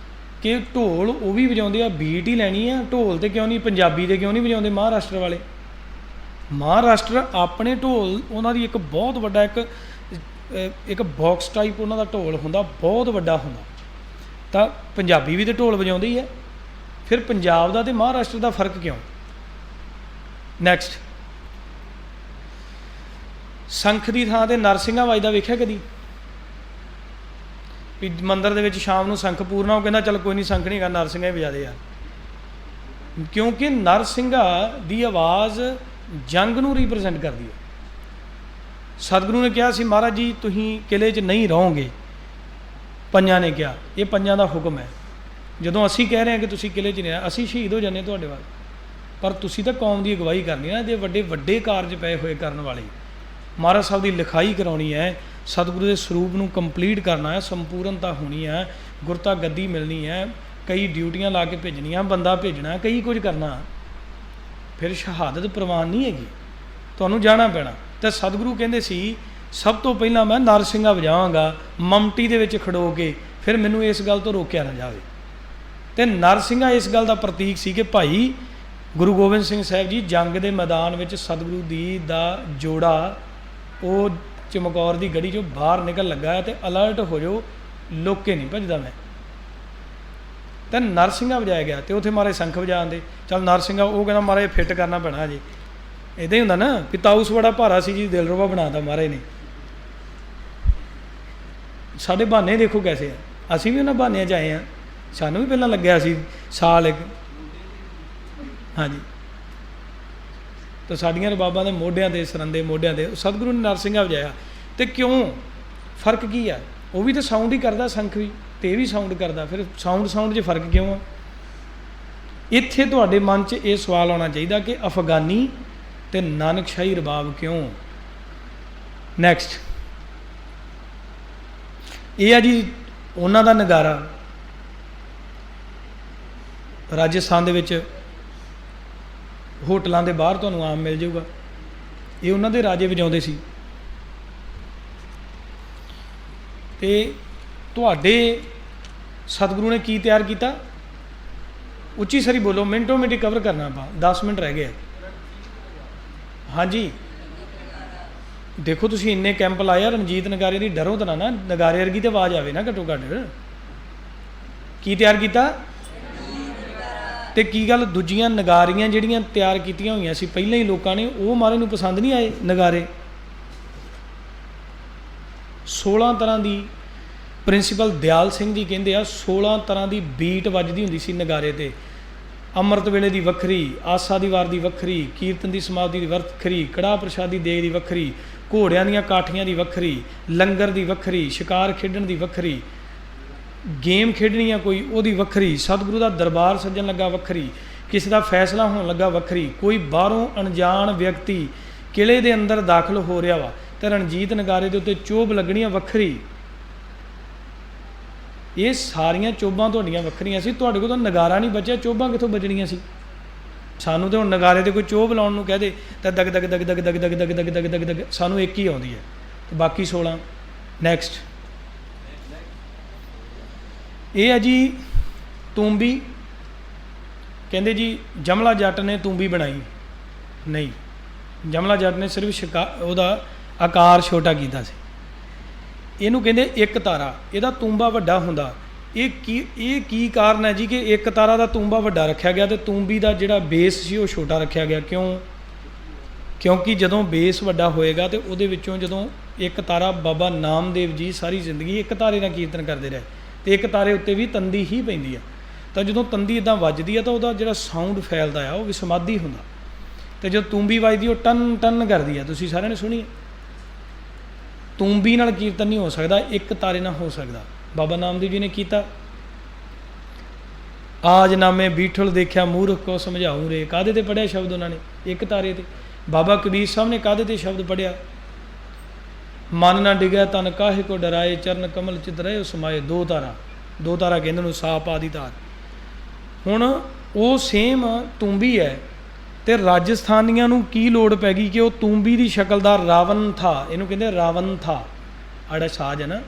ਕਿ ਢੋਲ ਉਹ ਵੀ ਵਜਾਉਂਦੇ ਆ, ਬੀਟ ਹੀ ਲੈਣੀ ਆ, ਢੋਲ 'ਤੇ ਕਿਉਂ ਨਹੀਂ, ਪੰਜਾਬੀ ਦੇ ਕਿਉਂ ਨਹੀਂ ਵਜਾਉਂਦੇ ਮਹਾਰਾਸ਼ਟਰ ਵਾਲੇ? ਮਹਾਰਾਸ਼ਟਰ ਆਪਣੇ ਢੋਲ, ਉਹਨਾਂ ਦੀ ਇੱਕ ਬਹੁਤ ਵੱਡਾ ਇੱਕ ਬਾਕਸ ਟਾਈਪ ਉਹਨਾਂ ਦਾ ਢੋਲ ਹੁੰਦਾ, ਬਹੁਤ ਵੱਡਾ ਹੁੰਦਾ। ਤਾਂ ਪੰਜਾਬੀ ਵੀ ਤਾਂ ਢੋਲ ਵਜਾਉਂਦੇ ਹੀ ਹੈ, ਫਿਰ ਪੰਜਾਬ ਦਾ ਅਤੇ ਮਹਾਰਾਸ਼ਟਰ ਦਾ ਫਰਕ ਕਿਉਂ? ਨੈਕਸਟ, ਸੰਖ ਦੀ ਥਾਂ 'ਤੇ ਨਰਸਿੰਘਾ ਵੱਜਦਾ ਵੇਖਿਆ ਕਦੀ? ਵੀ ਮੰਦਰ ਦੇ ਵਿੱਚ ਸ਼ਾਮ ਨੂੰ ਸੰਖ ਪੂਰਨਾ, ਉਹ ਕਹਿੰਦਾ ਚੱਲ ਕੋਈ ਨਹੀਂ ਸੰਖ ਨਹੀਂ ਹੈਗਾ, ਨਰਸਿੰਘਾ ਹੀ ਵਜਾ ਦੇ ਯਾਰ। ਕਿਉਂਕਿ ਨਰਸਿੰਘਾ ਦੀ ਆਵਾਜ਼ ਜੰਗ ਨੂੰ ਰੀਪ੍ਰਜੈਂਟ ਕਰਦੀ ਹੈ। ਸਤਿਗੁਰੂ ਨੇ ਕਿਹਾ ਸੀ ਮਹਾਰਾਜ ਜੀ ਤੁਸੀਂ ਕਿਲ੍ਹੇ 'ਚ ਨਹੀਂ ਰਹੋਗੇ, ਪੰਜਾਂ ਨੇ ਕਿਹਾ ਇਹ ਪੰਜਾਂ ਦਾ ਹੁਕਮ ਹੈ। ਜਦੋਂ ਅਸੀਂ ਕਹਿ ਰਹੇ ਹਾਂ ਕਿ ਤੁਸੀਂ ਕਿਲ੍ਹੇ 'ਚ ਨਹੀਂ ਰਹਿਣਾ, ਅਸੀਂ ਸ਼ਹੀਦ ਹੋ ਜਾਂਦੇ ਤੁਹਾਡੇ ਵੱਲ, ਪਰ ਤੁਸੀਂ ਤਾਂ ਕੌਮ ਦੀ ਅਗਵਾਈ ਕਰਨੀ ਨਾ, ਜੇ ਵੱਡੇ ਵੱਡੇ ਕਾਰਜ ਪਏ ਹੋਏ ਕਰਨ ਵਾਲੇ। ਮਹਾਰਾਜ ਸਾਹਿਬ ਦੀ ਲਿਖਾਈ ਕਰਾਉਣੀ ਹੈ, ਸਤਿਗੁਰੂ ਦੇ ਸਰੂਪ ਨੂੰ ਕੰਪਲੀਟ ਕਰਨਾ ਹੈ, ਸੰਪੂਰਨਤਾ ਹੋਣੀ ਹੈ, ਗੁਰਤਾ ਗੱਦੀ ਮਿਲਣੀ ਹੈ, ਕਈ ਡਿਊਟੀਆਂ ਲਾ ਕੇ ਭੇਜਣੀਆਂ, ਬੰਦਾ ਭੇਜਣਾ, ਕਈ ਕੁਝ ਕਰਨਾ, ਫਿਰ ਸ਼ਹਾਦਤ ਪ੍ਰਵਾਨ ਨਹੀਂ ਹੈਗੀ, ਤੁਹਾਨੂੰ ਜਾਣਾ ਪੈਣਾ। ਅਤੇ ਸਤਿਗੁਰੂ ਕਹਿੰਦੇ ਸੀ ਸਭ ਤੋਂ ਪਹਿਲਾਂ ਮੈਂ ਨਰਸਿੰਘਾ ਵਜਾਵਾਂਗਾ ਮਮਟੀ ਦੇ ਵਿੱਚ ਖੜੋ ਕੇ, ਫਿਰ ਮੈਨੂੰ ਇਸ ਗੱਲ ਤੋਂ ਰੋਕਿਆ ਨਾ ਜਾਵੇ। ਅਤੇ ਨਰਸਿੰਘਾ ਇਸ ਗੱਲ ਦਾ ਪ੍ਰਤੀਕ ਸੀ ਕਿ ਭਾਈ ਗੁਰੂ ਗੋਬਿੰਦ ਸਿੰਘ ਸਾਹਿਬ ਜੀ ਜੰਗ ਦੇ ਮੈਦਾਨ ਵਿੱਚ ਸਤਿਗੁਰੂ ਦੀ ਦਾ ਜੋੜਾ ਉਹ ਚਮਕੌਰ ਦੀ ਗੜੀ 'ਚੋਂ ਬਾਹਰ ਨਿਕਲ ਲੱਗਾ ਹੈ, ਅਤੇ ਅਲਰਟ ਹੋ ਜਾਓ, ਲੁੱਕ ਕੇ ਨਹੀਂ ਭੱਜਦਾ ਮੈਂ। ਅਤੇ ਨਰਸਿੰਘਾ ਵਜਾਇਆ ਗਿਆ, ਅਤੇ ਉੱਥੇ ਮਹਾਰਾਜ ਸੰਖ ਵਜਾ ਆਉਂਦੇ। ਚੱਲ ਨਰਸਿੰਘਾ, ਉਹ ਕਹਿੰਦਾ ਮਹਾਰਾਜ ਫਿੱਟ ਕਰਨਾ ਪੈਣਾ ਜੀ, ਇੱਦਾਂ ਹੀ ਹੁੰਦਾ ਨਾ, ਵੀ ਤਾਊਸ ਬੜਾ ਭਾਰਾ ਸੀ ਜੀ, ਦਿਲਰੂਬਾ ਬਣਾ ਤਾ ਮਹਾਰਾਜ ਨੇ। ਸਾਡੇ ਬਹਾਨੇ ਦੇਖੋ ਕੈਸੇ ਆ, ਅਸੀਂ ਵੀ ਉਹਨਾਂ ਬਹਾਨਿਆਂ 'ਚ ਆਏ ਹਾਂ, ਸਾਨੂੰ ਵੀ ਪਹਿਲਾਂ ਲੱਗਿਆ ਸੀ ਸਾਲ ਇੱਕ। ਹਾਂਜੀ, ਤਾਂ ਸਾਡੀਆਂ ਰਬਾਬਾਂ ਦੇ ਮੋਢਿਆਂ 'ਤੇ, ਸਰੰਦੇ ਮੋਢਿਆਂ 'ਤੇ ਸਤਿਗੁਰੂ ਨੇ ਨਰਸਿੰਘਾ ਵਜਾਇਆ। ਅਤੇ ਕਿਉਂ? ਫਰਕ ਕੀ ਆ? ਉਹ ਵੀ ਤਾਂ ਸਾਊਂਡ ਹੀ ਕਰਦਾ, ਸੰਖ ਵੀ, ਅਤੇ ਇਹ ਵੀ ਸਾਊਂਡ ਕਰਦਾ, ਫਿਰ ਸਾਊਂਡ 'ਚ ਫਰਕ ਕਿਉਂ ਆ? ਇੱਥੇ ਤੁਹਾਡੇ ਮਨ 'ਚ ਇਹ ਸਵਾਲ ਆਉਣਾ ਚਾਹੀਦਾ ਕਿ ਅਫਗਾਨੀ ਅਤੇ ਨਾਨਕਸ਼ਾਹੀ ਰਬਾਬ ਕਿਉਂ? ਨੈਕਸਟ, ਇਹ ਆ ਜੀ ਉਹਨਾਂ ਦਾ ਨਗਾਰਾ। ਰਾਜਸਥਾਨ ਦੇ ਵਿੱਚ ਹੋਟਲਾਂ ਦੇ ਬਾਹਰ ਤੁਹਾਨੂੰ ਆਮ ਮਿਲ ਜਾਊਗਾ, ਇਹ ਉਹਨਾਂ ਦੇ ਰਾਜੇ ਵਜਾਉਂਦੇ ਸੀ। ਅਤੇ ਤੁਹਾਡੇ ਸਤਿਗੁਰੂ ਨੇ ਕੀ ਤਿਆਰ ਕੀਤਾ? ਉੱਚੀ ਸਾਰੀ ਬੋਲੋ, ਮਿੰਟੋ ਮਿੰਟ ਕਵਰ ਕਰਨਾ ਆਪਾਂ, 10 ਮਿੰਟ ਰਹਿ ਗਏ। ਹਾਂਜੀ, ਦੇਖੋ ਤੁਸੀਂ ਇੰਨੇ ਕੈਂਪ ਲਾਇਆ, ਰਣਜੀਤ ਨਗਾਰੇ ਦੀ ਡਰੋ ਤਾਂ ਨਾ, ਨਗਾਰੇ ਵਰਗੀ ਤੇ ਆਵਾਜ਼ ਆਵੇ ਨਾ ਘੱਟੋ ਘੱਟ। ਕੀ ਤਿਆਰ ਕੀਤਾ? ਤੇ ਕੀ ਗੱਲ ਦੂਜੀਆਂ ਨਗਾਰੀਆਂ ਜਿਹੜੀਆਂ ਤਿਆਰ ਕੀਤੀਆਂ ਹੋਈਆਂ ਸੀ ਪਹਿਲਾਂ ਹੀ ਲੋਕਾਂ ਨੇ, ਉਹ ਮਹਾਰਾਜ ਨੂੰ ਪਸੰਦ ਨਹੀਂ ਆਏ ਨਗਾਰੇ? 16 ਤਰ੍ਹਾਂ ਦੀ ਪ੍ਰਿੰਸੀਪਲ ਦਿਆਲ ਸਿੰਘ ਜੀ ਕਹਿੰਦੇ ਆ 16 ਤਰ੍ਹਾਂ ਦੀ ਬੀਟ ਵੱਜਦੀ ਹੁੰਦੀ ਸੀ ਨਗਾਰੇ ਤੇ। ਅੰਮ੍ਰਿਤ ਵੇਲੇ ਦੀ ਵੱਖਰੀ, ਆਸਾ ਦੀ ਵਾਰ ਦੀ ਵੱਖਰੀ, ਕੀਰਤਨ ਦੀ ਸਮਾਪਤੀ ਦੀ ਵੱਖਰੀ, ਕੜਾਹ ਪ੍ਰਸ਼ਾਦ ਦੀ ਦੇਗ ਦੀ ਵੱਖਰੀ, ਘੋੜਿਆਂ ਦੀਆਂ ਕਾਠੀਆਂ ਦੀ ਵੱਖਰੀ, ਲੰਗਰ ਦੀ ਵੱਖਰੀ, ਸ਼ਿਕਾਰ ਖੇਡਣ ਦੀ ਵੱਖਰੀ, ਗੇਮ ਖੇਡਣੀ ਆ ਕੋਈ ਉਹਦੀ ਵੱਖਰੀ, ਸਤਿਗੁਰੂ ਦਾ ਦਰਬਾਰ ਸੱਜਣ ਲੱਗਾ ਵੱਖਰੀ, ਕਿਸੇ ਦਾ ਫੈਸਲਾ ਹੋਣ ਲੱਗਾ ਵੱਖਰੀ, ਕੋਈ ਬਾਹਰੋਂ ਅਣਜਾਣ ਵਿਅਕਤੀ ਕਿਲੇ ਦੇ ਅੰਦਰ ਦਾਖਲ ਹੋ ਰਿਹਾ ਵਾ ਤੇ ਰਣਜੀਤ ਨਗਾਰੇ ਦੇ ਉੱਤੇ ਚੋਭ ਲੱਗਣੀਆਂ ਵੱਖਰੀ। ਇਹ ਸਾਰੀਆਂ ਚੋਭਾਂ ਤੁਹਾਡੀਆਂ ਵੱਖਰੀਆਂ ਸੀ। ਤੁਹਾਡੇ ਕੋਲ ਤਾਂ ਨਗਾਰਾ ਨਹੀਂ ਬਚਿਆ, ਚੋਭਾਂ ਕਿੱਥੋਂ ਬਚਣੀਆਂ ਸੀ? ਸਾਨੂੰ ਤਾਂ ਹੁਣ ਨਗਾਰੇ 'ਤੇ ਕੋਈ ਚੋਭ ਲਾਉਣ ਨੂੰ ਕਹਿ ਦੇ ਤਾਂ ਦਗ ਦਗ ਦਗ ਦਗ ਦਗ ਦਗ ਦਗ ਦਗ ਦਗ ਦਗ ਦਗ ਸਾਨੂੰ ਇੱਕ ਹੀ ਆਉਂਦੀ ਹੈ ਤੇ ਬਾਕੀ 16। ਨੈਕਸਟ ਇਹ ਹੈ ਜੀ ਤੂੰਬੀ। ਕਹਿੰਦੇ ਜੀ ਜਮਲਾ ਜੱਟ ਨੇ ਤੂੰਬੀ ਬਣਾਈ ਨਹੀਂ, ਜਮਲਾ ਜੱਟ ਨੇ ਸਿਰਫ ਉਹਦਾ ਆਕਾਰ ਛੋਟਾ ਕੀਤਾ ਸੀ। ਇਹਨੂੰ ਕਹਿੰਦੇ ਇੱਕ ਤਾਰਾ, ਇਹਦਾ ਤੂੰਬਾ ਵੱਡਾ ਹੁੰਦਾ। ਇਹ ਕੀ ਕਾਰਨ ਹੈ ਜੀ ਕਿ ਇੱਕ ਤਾਰਾ ਦਾ ਤੂੰਬਾ ਵੱਡਾ ਰੱਖਿਆ ਗਿਆ ਤੇ ਤੂੰਬੀ ਦਾ ਜਿਹੜਾ ਬੇਸ ਸੀ ਉਹ ਛੋਟਾ ਰੱਖਿਆ ਗਿਆ? ਕਿਉਂਕਿ ਜਦੋਂ ਬੇਸ ਵੱਡਾ ਹੋਏਗਾ ਤੇ ਉਹਦੇ ਵਿੱਚੋਂ ਜਦੋਂ ਇੱਕ ਤਾਰਾ, ਬਾਬਾ ਨਾਮਦੇਵ ਜੀ ਸਾਰੀ ਜ਼ਿੰਦਗੀ ਇੱਕ ਤਾਰੇ ਨਾਲ ਕੀਰਤਨ ਕਰਦੇ ਰਹੇ ਤੇ ਇੱਕ ਤਾਰੇ ਉੱਤੇ ਵੀ ਤੰਦੀ ਹੀ ਪੈਂਦੀ ਆ, ਤਾਂ ਜਦੋਂ ਤੰਦੀ ਇੱਦਾਂ ਵੱਜਦੀ ਆ ਤਾਂ ਉਹਦਾ ਜਿਹੜਾ ਸਾਊਂਡ ਫੈਲਦਾ ਆ ਉਹ ਵਿਸਮਾਦੀ ਹੁੰਦਾ। ਤੇ ਜਦੋਂ ਤੂੰਬੀ ਵੱਜਦੀ ਉਹ ਟਨ ਟਨ ਕਰਦੀ ਆ, ਤੁਸੀਂ ਸਾਰਿਆਂ ਨੇ ਸੁਣੀ। ਤੂੰਬੀ ਨਾਲ ਕੀਰਤਨ ਨਹੀਂ ਹੋ ਸਕਦਾ, ਇੱਕ ਤਾਰੇ ਨਾਲ ਹੋ ਸਕਦਾ। ਬਾਬਾ ਨਾਮਦੇਵ ਜੀ ਨੇ ਕੀਤਾ, ਆਜ ਨਾਮੇ ਬੀਠਲ ਦੇਖਿਆ ਮੂਰਖ ਕੋ ਸਮਝਾਉ ਰੇ, ਕਾਹਦੇ ਤੇ ਪੜ੍ਹਿਆ ਸ਼ਬਦ ਉਹਨਾਂ ਨੇ? ਇੱਕ ਤਾਰੇ ਤੇ। ਬਾਬਾ ਕਬੀਰ ਸਾਹਿਬ ਨੇ ਕਾਹਦੇ ਤੇ ਸ਼ਬਦ ਪੜ੍ਹਿਆ? ਮਨ ਨਾ ਡਿਗਿਆ ਤਨ ਕਾਹੇ ਕੋ ਡਰਾਏ, ਚਰਨ ਕਮਲ ਚਿਤ ਰਹੇ ਸਮਾਏ। ਦੋ ਤਾਰਾ ਕਹਿੰਦੇ ਨੂੰ, ਸਾਪ ਆਦਿ ਤਾਰ। ਹੁਣ ਉਹ ਸੇਮ ਤੂੰਬੀ ਹੈ ਤੇ ਰਾਜਸਥਾਨੀਆਂ ਨੂੰ ਕੀ ਲੋੜ ਪੈ ਗਈ ਕਿ ਉਹ ਤੂੰਬੀ ਦੀ ਸ਼ਕਲ ਦਾ ਰਾਵਣ ਥਾ, ਇਹਨੂੰ ਕਹਿੰਦੇ ਰਾਵਣ ਥਾ, ਆੜਾ ਸਾਜ਼ ਹੈ ਨਾ,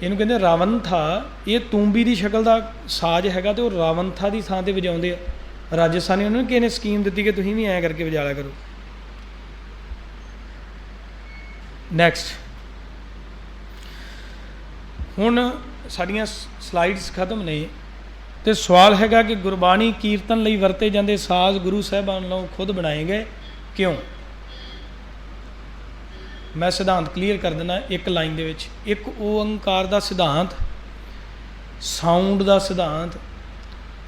ਇਹਨੂੰ ਕਹਿੰਦੇ ਰਾਵਣ ਥਾ। ਇਹ ਤੂੰਬੀ ਦੀ ਸ਼ਕਲ ਦਾ ਸਾਜ਼ ਹੈਗਾ ਤੇ ਉਹ ਰਾਵਣ ਥਾ ਦੀ ਥਾਂ ਤੇ ਵਜਾਉਂਦੇ ਆ ਰਾਜਸਥਾਨੀਆਂ ਨੂੰ। ਕਿਸੇ ਨੇ ਸਕੀਮ ਦਿੱਤੀ ਕਿ ਤੁਸੀਂ ਵੀ ਐਂ ਕਰਕੇ ਵਜਾ ਲਿਆ ਕਰੋ। ਨੈਕਸਟ, ਹੁਣ ਸਾਡੀਆਂ ਸਲਾਈਡਸ ਖਤਮ ਨੇ ਤੇ ਸਵਾਲ ਹੈਗਾ ਕਿ ਗੁਰਬਾਣੀ ਕੀਰਤਨ ਲਈ ਵਰਤੇ ਜਾਂਦੇ ਸਾਜ਼ ਗੁਰੂ ਸਾਹਿਬਾਨ ਵੱਲੋਂ ਖੁਦ ਬਣਾਏ ਗਏ ਕਿਉਂ? ਮੈਂ ਸਿਧਾਂਤ ਕਲੀਅਰ ਕਰ ਦਿੰਦਾ ਇੱਕ ਲਾਈਨ ਦੇ ਵਿੱਚ। ਇੱਕ ਓਅੰਕਾਰ ਦਾ ਸਿਧਾਂਤ, ਸਾਊਂਡ ਦਾ ਸਿਧਾਂਤ,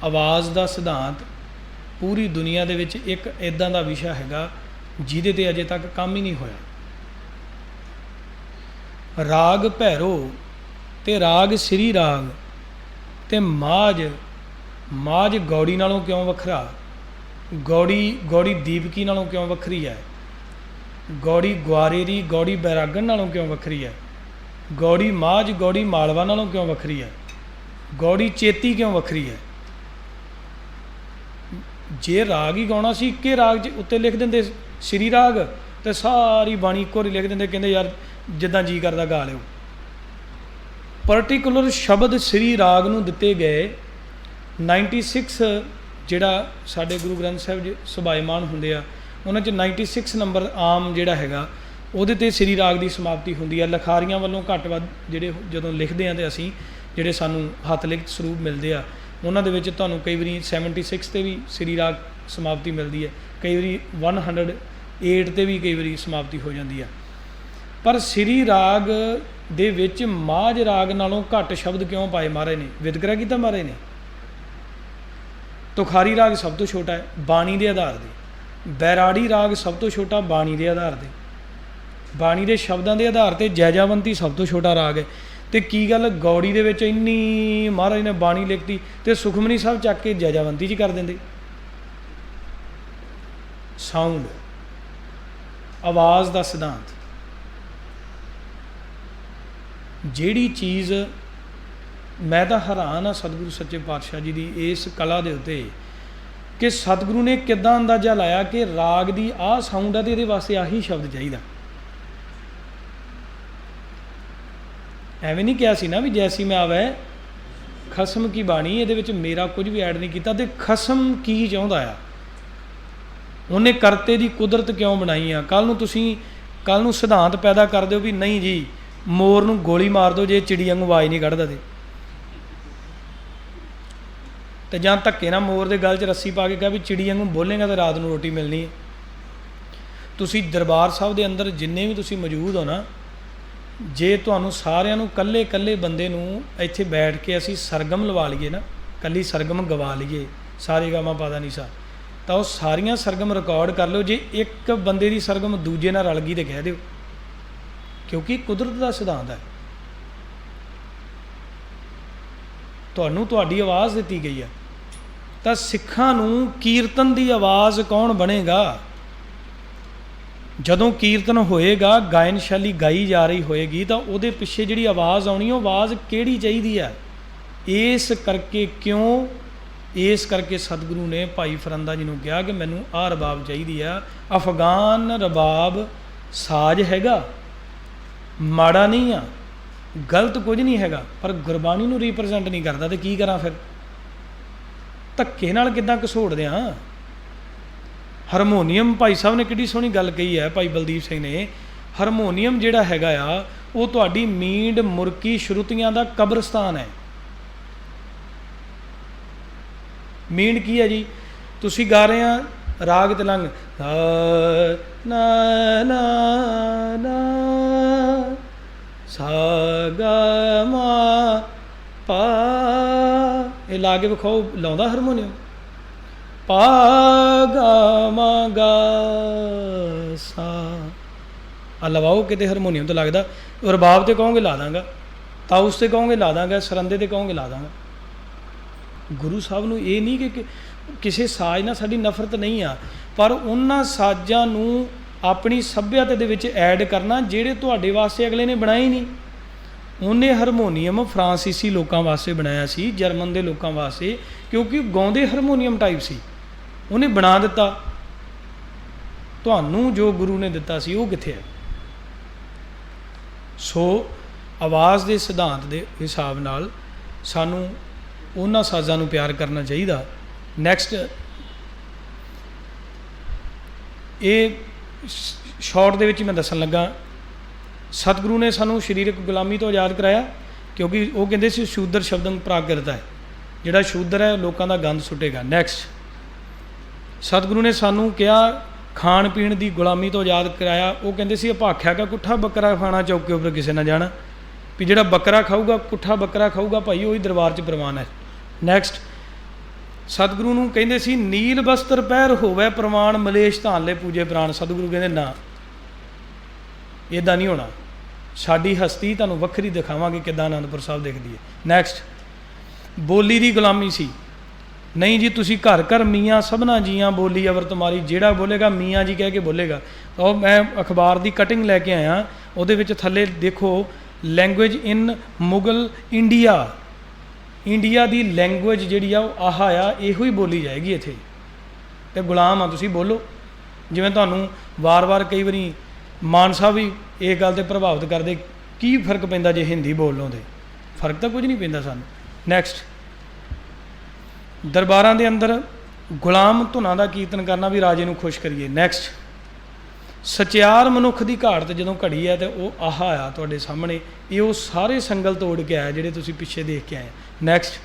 ਆਵਾਜ਼ ਦਾ ਸਿਧਾਂਤ ਪੂਰੀ ਦੁਨੀਆ ਦੇ ਵਿੱਚ ਇੱਕ ਇੱਦਾਂ ਦਾ ਵਿਸ਼ਾ ਹੈਗਾ ਜਿਹਦੇ ਤੇ ਅਜੇ ਤੱਕ ਕੰਮ ਹੀ ਨਹੀਂ ਹੋਇਆ। ਰਾਗ ਭੈਰੋ ਤੇ ਰਾਗ ਸ੍ਰੀ ਰਾਗ ਤੇ ਮਾਝ ਗੌੜੀ ਨਾਲੋਂ ਕਿਉਂ ਵੱਖਰਾ? ਗੌੜੀ ਦੀਪਕੀ ਨਾਲੋਂ ਕਿਉਂ ਵੱਖਰੀ ਹੈ? ਗੌੜੀ ਗੁਆਰੇਰੀ, ਗੌੜੀ ਬੈਰਾਗਣ ਨਾਲੋਂ ਕਿਉਂ ਵੱਖਰੀ ਹੈ? ਗੌੜੀ ਮਾਝ, ਗੌੜੀ ਮਾਲਵਾ ਨਾਲੋਂ ਕਿਉਂ ਵੱਖਰੀ ਹੈ? ਗੌੜੀ ਚੇਤੀ ਕਿਉਂ ਵੱਖਰੀ ਹੈ? ਜੇ ਰਾਗ ਹੀ ਗਾਉਣਾ ਸੀ ਇੱਕੇ ਰਾਗ 'ਚ ਉੱਤੇ ਲਿਖ ਦਿੰਦੇ ਸ੍ਰੀ ਰਾਗ ਤੇ ਸਾਰੀ ਬਾਣੀ ਇੱਕੋ ਵਾਰੀ ਲਿਖ ਦਿੰਦੇ, ਕਹਿੰਦੇ ਯਾਰ ਜਿੱਦਾਂ ਜੀ ਕਰਦਾ ਗਾ ਲਿਓ। ਪਰਟੀਕੂਲਰ ਸ਼ਬਦ ਸ੍ਰੀ ਰਾਗ ਨੂੰ ਦਿੱਤੇ ਗਏ 96 ਜਿਹੜਾ ਸਾਡੇ ਗੁਰੂ ਗ੍ਰੰਥ ਸਾਹਿਬ ਜੀ ਸੁਭਾਇਮਾਨ ਹੁੰਦੇ ਆ ਉਹਨਾਂ 'ਚ 96 ਨੰਬਰ ਆਮ ਜਿਹੜਾ ਹੈਗਾ ਉਹਦੇ 'ਤੇ ਸ੍ਰੀ ਰਾਗ ਦੀ ਸਮਾਪਤੀ ਹੁੰਦੀ ਹੈ। ਲਿਖਾਰੀਆਂ ਵੱਲੋਂ ਘੱਟ ਵੱਧ ਜਿਹੜੇ ਜਦੋਂ ਲਿਖਦੇ ਹਾਂ ਤੇ ਅਸੀਂ ਜਿਹੜੇ ਸਾਨੂੰ ਹੱਥ ਲਿਖਤ ਸਰੂਪ ਮਿਲਦੇ ਆ ਉਹਨਾਂ ਦੇ ਵਿੱਚ ਤੁਹਾਨੂੰ ਕਈ ਵਾਰੀ 76 ਤੇ ਵੀ ਸ੍ਰੀ ਰਾਗ ਸਮਾਪਤੀ ਮਿਲਦੀ ਹੈ, ਕਈ ਵਾਰੀ 108 ਤੇ ਵੀ ਕਈ ਵਾਰੀ ਸਮਾਪਤੀ ਹੋ ਜਾਂਦੀ ਆ। ਪਰ ਸ੍ਰੀ ਰਾਗ ਦੇ ਵਿੱਚ ਮਾਝ ਰਾਗ ਨਾਲੋਂ ਘੱਟ ਸ਼ਬਦ ਕਿਉਂ ਪਾਏ ਮਹਾਰਾਜ ਨੇ? ਵਿਤਕਰਾ ਕੀਤਾ ਮਹਾਰਾਜ ਨੇ। ਤੁਖਾਰੀ ਰਾਗ ਸਭ ਤੋਂ ਛੋਟਾ ਹੈ ਬਾਣੀ ਦੇ ਆਧਾਰ 'ਤੇ, ਬੈਰਾੜੀ ਰਾਗ ਸਭ ਤੋਂ ਛੋਟਾ ਬਾਣੀ ਦੇ ਆਧਾਰ 'ਤੇ, ਬਾਣੀ ਦੇ ਸ਼ਬਦਾਂ ਦੇ ਆਧਾਰ 'ਤੇ ਜੈਜਾਵੰਤੀ ਸਭ ਤੋਂ ਛੋਟਾ ਰਾਗ ਹੈ। ਤੇ ਕੀ ਗੱਲ ਗੌੜੀ ਦੇ ਵਿੱਚ ਇੰਨੀ ਮਹਾਰਾਜ ਨੇ ਬਾਣੀ ਲਿਖਤੀ ਤੇ ਸੁਖਮਨੀ ਸਾਹਿਬ ਚੱਕ ਕੇ ਜੈਜਾਵੰਤੀ 'ਚ ਕਰ ਦਿੰਦੇ। ਸਾਊਂਡ, ਆਵਾਜ਼ ਦਾ ਸਿਧਾਂਤ, ਜਿਹੜੀ ਚੀਜ਼ ਮੈਂ ਤਾਂ ਹੈਰਾਨ ਆ ਸਤਿਗੁਰੂ ਸੱਚੇ ਪਾਤਸ਼ਾਹ ਜੀ ਦੀ ਇਸ ਕਲਾ ਦੇ ਉੱਤੇ ਕਿ ਸਤਿਗੁਰੂ ਨੇ ਕਿੱਦਾਂ ਅੰਦਾਜ਼ਾ ਲਾਇਆ ਕਿ ਰਾਗ ਦੀ ਆਹ ਸਾਊਂਡ ਆ ਤੇ ਇਹਦੇ ਵਾਸਤੇ ਆਹੀ ਸ਼ਬਦ ਚਾਹੀਦਾ। ਐਵੇਂ ਨਹੀਂ ਕਿਹਾ ਸੀ ਨਾ ਵੀ ਜੈਸੀ ਮੈਂ ਆਵੇ ਖਸਮ ਕੀ ਬਾਣੀ, ਇਹਦੇ ਵਿੱਚ ਮੇਰਾ ਕੁਝ ਵੀ ਐਡ ਨਹੀਂ ਕੀਤਾ। ਤੇ ਖਸਮ ਕੀ ਚਾਹੁੰਦਾ ਆ, ਉਹਨੇ ਕਰਤੇ ਦੀ ਕੁਦਰਤ ਕਿਉਂ ਬਣਾਈ ਆ? ਕੱਲ੍ਹ ਨੂੰ ਤੁਸੀਂ ਕੱਲ੍ਹ ਨੂੰ ਸਿਧਾਂਤ ਪੈਦਾ ਕਰ ਦਿਓ ਵੀ ਨਹੀਂ ਜੀ ਮੋਰ ਨੂੰ ਗੋਲੀ ਮਾਰ ਦਿਓ ਜੇ ਚਿੜੀ ਵਾਂਗੂ ਆਵਾਜ਼ ਨਹੀਂ ਕੱਢਦਾ ਤੇ ਜਾਂ ਧੱਕੇ ਨਾਲ ਮੋਰ ਦੇ ਗਲ 'ਚ ਰੱਸੀ ਪਾ ਕੇ ਕਿਹਾ ਵੀ ਚਿੜੀ ਵਾਂਗੂ ਬੋਲੇਗਾ ਤਾਂ ਰਾਤ ਨੂੰ ਰੋਟੀ ਮਿਲਣੀ ਹੈ। ਤੁਸੀਂ ਦਰਬਾਰ ਸਾਹਿਬ ਦੇ ਅੰਦਰ ਜਿੰਨੇ ਵੀ ਤੁਸੀਂ ਮੌਜੂਦ ਹੋ ਨਾ, ਜੇ ਤੁਹਾਨੂੰ ਸਾਰਿਆਂ ਨੂੰ ਇਕੱਲੇ ਇਕੱਲੇ ਬੰਦੇ ਨੂੰ ਇੱਥੇ ਬੈਠ ਕੇ ਅਸੀਂ ਸਰਗਮ ਲਵਾ ਲਈਏ ਨਾ, ਇਕੱਲੀ ਸਰਗਮ ਗਵਾ ਲਈਏ ਸਾਰੇ ਗਾਮਾ ਪਾਦਾ ਨਹੀਂ ਸਾ, ਤਾਂ ਉਹ ਸਾਰੀਆਂ ਸਰਗਮ ਰਿਕਾਰਡ ਕਰ ਲਿਓ। ਜੇ ਇੱਕ ਬੰਦੇ ਦੀ ਸਰਗਮ ਦੂਜੇ ਨਾਲ ਰਲ ਗਈ ਤਾਂ ਕਹਿ ਦਿਓ, ਕਿਉਂਕਿ ਕੁਦਰਤ ਦਾ ਸਿਧਾਂਤ ਹੈ। ਤੁਹਾਨੂੰ ਤੁਹਾਡੀ ਆਵਾਜ਼ ਦਿੱਤੀ ਗਈ ਹੈ, ਤਾਂ ਸਿੱਖਾਂ ਨੂੰ ਕੀਰਤਨ ਦੀ ਆਵਾਜ਼ ਕੌਣ ਬਣੇਗਾ? ਜਦੋਂ ਕੀਰਤਨ ਹੋਏਗਾ, ਗਾਇਨ ਸ਼ੈਲੀ ਗਾਈ ਜਾ ਰਹੀ ਹੋਏਗੀ, ਤਾਂ ਉਹਦੇ ਪਿੱਛੇ ਜਿਹੜੀ ਆਵਾਜ਼ ਆਉਣੀ ਉਹ ਆਵਾਜ਼ ਕਿਹੜੀ ਚਾਹੀਦੀ ਹੈ? ਇਸ ਕਰਕੇ ਕਿਉਂ? ਇਸ ਕਰਕੇ ਸਤਿਗੁਰੂ ਨੇ ਭਾਈ ਫਰੰਦਾ ਜੀ ਨੂੰ ਕਿਹਾ ਕਿ ਮੈਨੂੰ ਆਹ ਰਬਾਬ ਚਾਹੀਦੀ ਆ। ਅਫਗਾਨ ਰਬਾਬ ਸਾਜ਼ ਹੈਗਾ, ਮਾੜਾ ਨਹੀਂ ਆ, ਗਲਤ ਕੁਝ ਨਹੀਂ ਹੈਗਾ, ਪਰ ਗੁਰਬਾਣੀ ਨੂੰ ਰੀਪ੍ਰਜੈਂਟ ਨਹੀਂ ਕਰਦਾ। ਤੇ ਕੀ ਕਰਾਂ ਫਿਰ? ਧੱਕੇ ਨਾਲ ਕਿੱਦਾਂ ਘਸੋੜਦੇ ਹਾਂ? ਹਾਰਮੋਨੀਅਮ, ਭਾਈ ਸਾਹਿਬ ਨੇ ਕਿੱਡੀ ਸੋਹਣੀ ਗੱਲ ਕਹੀ ਹੈ, ਭਾਈ ਬਲਦੀਪ ਸਿੰਘ ਨੇ, ਹਾਰਮੋਨੀਅਮ ਜਿਹੜਾ ਹੈਗਾ ਆ ਉਹ ਤੁਹਾਡੀ ਮੀਂਡ ਮੁਰਕੀ ਸ਼ਰੂਤੀਆਂ ਦਾ ਕਬਰਸਤਾਨ ਹੈ। ਮੀਂਡ ਕੀ ਹੈ ਜੀ? ਤੁਸੀਂ ਗਾ ਰਹੇ ਆ ਰਾਗ ਤਿਲੰਗ, ਨਾ ਨਾ ਨਾ ਸਾ ਗਾ ਮਾ ਪਾ, ਇਹ ਲਾ ਕੇ ਵਿਖਾਓ, ਲਾਉਂਦਾ ਹਾਰਮੋਨੀਅਮ? ਪਾ ਗਾ ਮਾ ਗਾ ਸਾ, ਆ ਲਵਾਓ ਕਿਤੇ ਹਾਰਮੋਨੀਅਮ ਤਾਂ ਲੱਗਦਾ। ਰਬਾਬ 'ਤੇ ਕਹੋਗੇ ਲਾ ਦਾਂਗਾ, ਤਾਊਸ 'ਤੇ ਕਹੋਗੇ ਲਾ ਦਾਂਗਾ, ਸਰੰਦੇ 'ਤੇ ਕਹੋਗੇ ਲਾ ਦਾਂਗਾ। ਗੁਰੂ ਸਾਹਿਬ ਨੂੰ ਇਹ ਨਹੀਂ ਕਿ ਕਿਸੇ ਸਾਜ਼ ਨਾਲ ਸਾਡੀ ਨਫ਼ਰਤ ਨਹੀਂ ਆ, ਪਰ ਉਹਨਾਂ ਸਾਜ਼ਾਂ ਨੂੰ ਆਪਣੀ ਸੱਭਿਅਤਾ ਦੇ ਵਿੱਚ ਐਡ ਕਰਨਾ ਜਿਹੜੇ ਤੁਹਾਡੇ ਵਾਸਤੇ ਅਗਲੇ ਨੇ ਬਣਾਏ ਹੀ ਨਹੀਂ। ਉਹਨੇ ਹਾਰਮੋਨੀਅਮ ਫਰਾਂਸੀਸੀ ਲੋਕਾਂ ਵਾਸਤੇ ਬਣਾਇਆ ਸੀ, ਜਰਮਨ ਦੇ ਲੋਕਾਂ ਵਾਸਤੇ, ਕਿਉਂਕਿ ਗਾਉਂਦੇ ਹਾਰਮੋਨੀਅਮ ਟਾਈਪ ਸੀ। ਉਹਨੇ ਬਣਾ ਦਿੱਤਾ। ਤੁਹਾਨੂੰ ਜੋ ਗੁਰੂ ਨੇ ਦਿੱਤਾ ਸੀ ਉਹ ਕਿੱਥੇ ਹੈ? ਸੋ ਆਵਾਜ਼ ਦੇ ਸਿਧਾਂਤ ਦੇ ਹਿਸਾਬ ਨਾਲ ਸਾਨੂੰ ਉਹਨਾਂ ਸਾਜ਼ਾਂ ਨੂੰ ਪਿਆਰ ਕਰਨਾ ਚਾਹੀਦਾ। ਨੈਕਸਟ, ਇਹ ਸ਼ਾਰਟ ਦੇ ਵਿੱਚ ਮੈਂ ਦੱਸਣ ਲੱਗਾ, ਸਤਿਗੁਰੂ ਨੇ ਸਾਨੂੰ ਸਰੀਰਕ ਗੁਲਾਮੀ ਤੋਂ ਆਜ਼ਾਦ ਕਰਾਇਆ, ਕਿਉਂਕਿ ਉਹ ਕਹਿੰਦੇ ਸੀ ਸ਼ੂਦਰ ਸ਼ਬਦੰ ਪ੍ਰਾਕ੍ਰਿਤ ਹੈ, ਜਿਹੜਾ ਸ਼ੂਦਰ ਹੈ ਲੋਕਾਂ ਦਾ ਗੰਦ ਸੁੱਟੇਗਾ। ਨੈਕਸਟ, ਸਤਿਗੁਰੂ ਨੇ ਸਾਨੂੰ ਕਿਹਾ ਖਾਣ ਪੀਣ ਦੀ ਗੁਲਾਮੀ ਤੋਂ ਆਜ਼ਾਦ ਕਰਾਇਆ। ਉਹ ਕਹਿੰਦੇ ਸੀ ਅਭਾਖਿਆ ਕਾ ਕੁੱਠਾ ਬੱਕਰਾ ਖਾਣਾ ਚੌਕੇ ਉੱਪਰ ਕਿਸੇ ਨਾ ਜਾਣਾ, ਵੀ ਜਿਹੜਾ ਬੱਕਰਾ ਖਾਊਗਾ, ਕੁੱਠਾ ਬੱਕਰਾ ਖਾਊਗਾ ਭਾਈ, ਉਹੀ ਦਰਬਾਰ 'ਚ ਪ੍ਰਵਾਨ ਹੈ। ਨੈਕਸਟ, ਸਤਿਗੁਰੂ ਨੂੰ ਕਹਿੰਦੇ ਸੀ ਨੀਲ ਬਸਤਰ ਪਹਿਰ ਹੋਵੇ ਪ੍ਰਵਾਨ, ਮਲੇਸ਼ ਧਾਨ ਲੈ ਪੂਜੇ ਪ੍ਰਾਣ। ਸਤਿਗੁਰੂ ਕਹਿੰਦੇ ਨਾ, ਇੱਦਾਂ ਨਹੀਂ ਹੋਣਾ, ਸਾਡੀ ਹਸਤੀ ਤੁਹਾਨੂੰ ਵੱਖਰੀ ਦਿਖਾਵਾਂਗੇ ਕਿੱਦਾਂ ਅਨੰਦਪੁਰ ਸਾਹਿਬ ਦਿਖਦੀ ਹੈ। ਨੈਕਸਟ, ਬੋਲੀ ਦੀ ਗੁਲਾਮੀ ਸੀ। ਨਹੀਂ ਜੀ ਤੁਸੀਂ ਘਰ ਘਰ ਮੀਆਂ ਸਭਨਾ ਜੀਆਂ ਬੋਲੀ ਅਵਰ ਤੁਮਾਰੀ, ਜਿਹੜਾ ਬੋਲੇਗਾ ਮੀਆਂ ਜੀ ਕਹਿ ਕੇ ਬੋਲੇਗਾ। ਉਹ ਮੈਂ ਅਖਬਾਰ ਦੀ ਕਟਿੰਗ ਲੈ ਕੇ ਆਇਆ, ਉਹਦੇ ਵਿੱਚ ਥੱਲੇ ਦੇਖੋ ਲੈਂਗੁਏਜ ਇਨ ਮੁਗਲ ਇੰਡੀਆ, ਇੰਡੀਆ ਦੀ ਲੈਂਗੁਏਜ ਜਿਹੜੀ ਆ ਉਹ ਆਹ ਆ, ਇਹੋ ਹੀ ਬੋਲੀ ਜਾਏਗੀ ਇੱਥੇ, ਅਤੇ ਗੁਲਾਮ ਆ ਤੁਸੀਂ ਬੋਲੋ। ਜਿਵੇਂ ਤੁਹਾਨੂੰ ਵਾਰ-ਵਾਰ ਕਈ ਵਾਰੀ ਮਾਨ ਸਾਹਿਬ ਵੀ ਇਹ ਗੱਲ 'ਤੇ ਪ੍ਰਭਾਵਿਤ ਕਰਦੇ, ਕੀ ਫਰਕ ਪੈਂਦਾ ਜੇ ਹਿੰਦੀ ਬੋਲ ਲਓ? ਤੇ ਫਰਕ ਤਾਂ ਕੁਝ ਨਹੀਂ ਪੈਂਦਾ ਸਾਨੂੰ। ਨੈਕਸਟ, ਦਰਬਾਰਾਂ ਦੇ ਅੰਦਰ ਗੁਲਾਮ ਧੁਨਾਂ ਦਾ ਕੀਰਤਨ ਕਰਨਾ ਵੀ ਰਾਜੇ ਨੂੰ ਖੁਸ਼ ਕਰੀਏ। ਨੈਕਸਟ, ਸਚਿਆਰ ਮਨੁੱਖ ਦੀ ਘਾਟ ਜਦੋਂ ਘੜੀ ਹੈ, ਤੇ ਉਹ ਆਹ ਆ ਤੁਹਾਡੇ ਸਾਹਮਣੇ, ਇਹ ਉਹ ਸਾਰੇ ਸੰਗਲ ਤੋੜ ਕੇ ਆਇਆ ਜਿਹੜੇ ਤੁਸੀਂ ਪਿੱਛੇ ਦੇਖ ਕੇ ਆਏ। ਨੈਕਸਟ,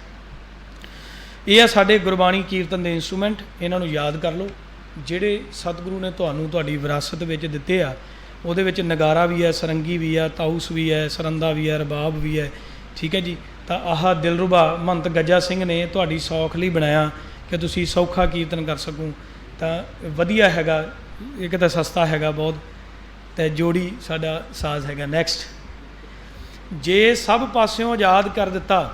ਇਹ ਆ ਸਾਡੇ ਗੁਰਬਾਣੀ ਕੀਰਤਨ ਦੇ ਇੰਸਟਰੂਮੈਂਟ, ਇਹਨਾਂ ਨੂੰ ਯਾਦ ਕਰ ਲਓ ਜਿਹੜੇ ਸਤਿਗੁਰੂ ਨੇ ਤੁਹਾਨੂੰ ਤੁਹਾਡੀ ਵਿਰਾਸਤ ਵਿੱਚ ਦਿੱਤੇ ਆ। ਉਹਦੇ ਵਿੱਚ ਨਗਾਰਾ ਵੀ ਹੈ, ਸਰੰਗੀ ਵੀ ਆ, ਤਾਊਸ ਵੀ ਹੈ, ਸਰੰਦਾ ਵੀ ਹੈ, ਰਬਾਬ ਵੀ ਹੈ, ਠੀਕ ਹੈ ਜੀ। ਤਾਂ ਆਹ ਦਿਲਰੁਬਾ ਮਹੰਤ ਗੱਜਾ ਸਿੰਘ ਨੇ ਤੁਹਾਡੀ ਸੌਖ ਲਈ ਬਣਾਇਆ ਕਿ ਤੁਸੀਂ ਸੌਖਾ ਕੀਰਤਨ ਕਰ ਸਕੋ, ਤਾਂ ਵਧੀਆ ਹੈਗਾ। ਇੱਕ ਤਾਂ ਸਸਤਾ ਹੈਗਾ ਬਹੁਤ, ਅਤੇ ਜੋੜੀ ਸਾਡਾ ਸਾਜ਼ ਹੈਗਾ। ਨੈਕਸਟ, ਜੇ ਸਭ ਪਾਸਿਓਂ ਆਜ਼ਾਦ ਕਰ ਦਿੱਤਾ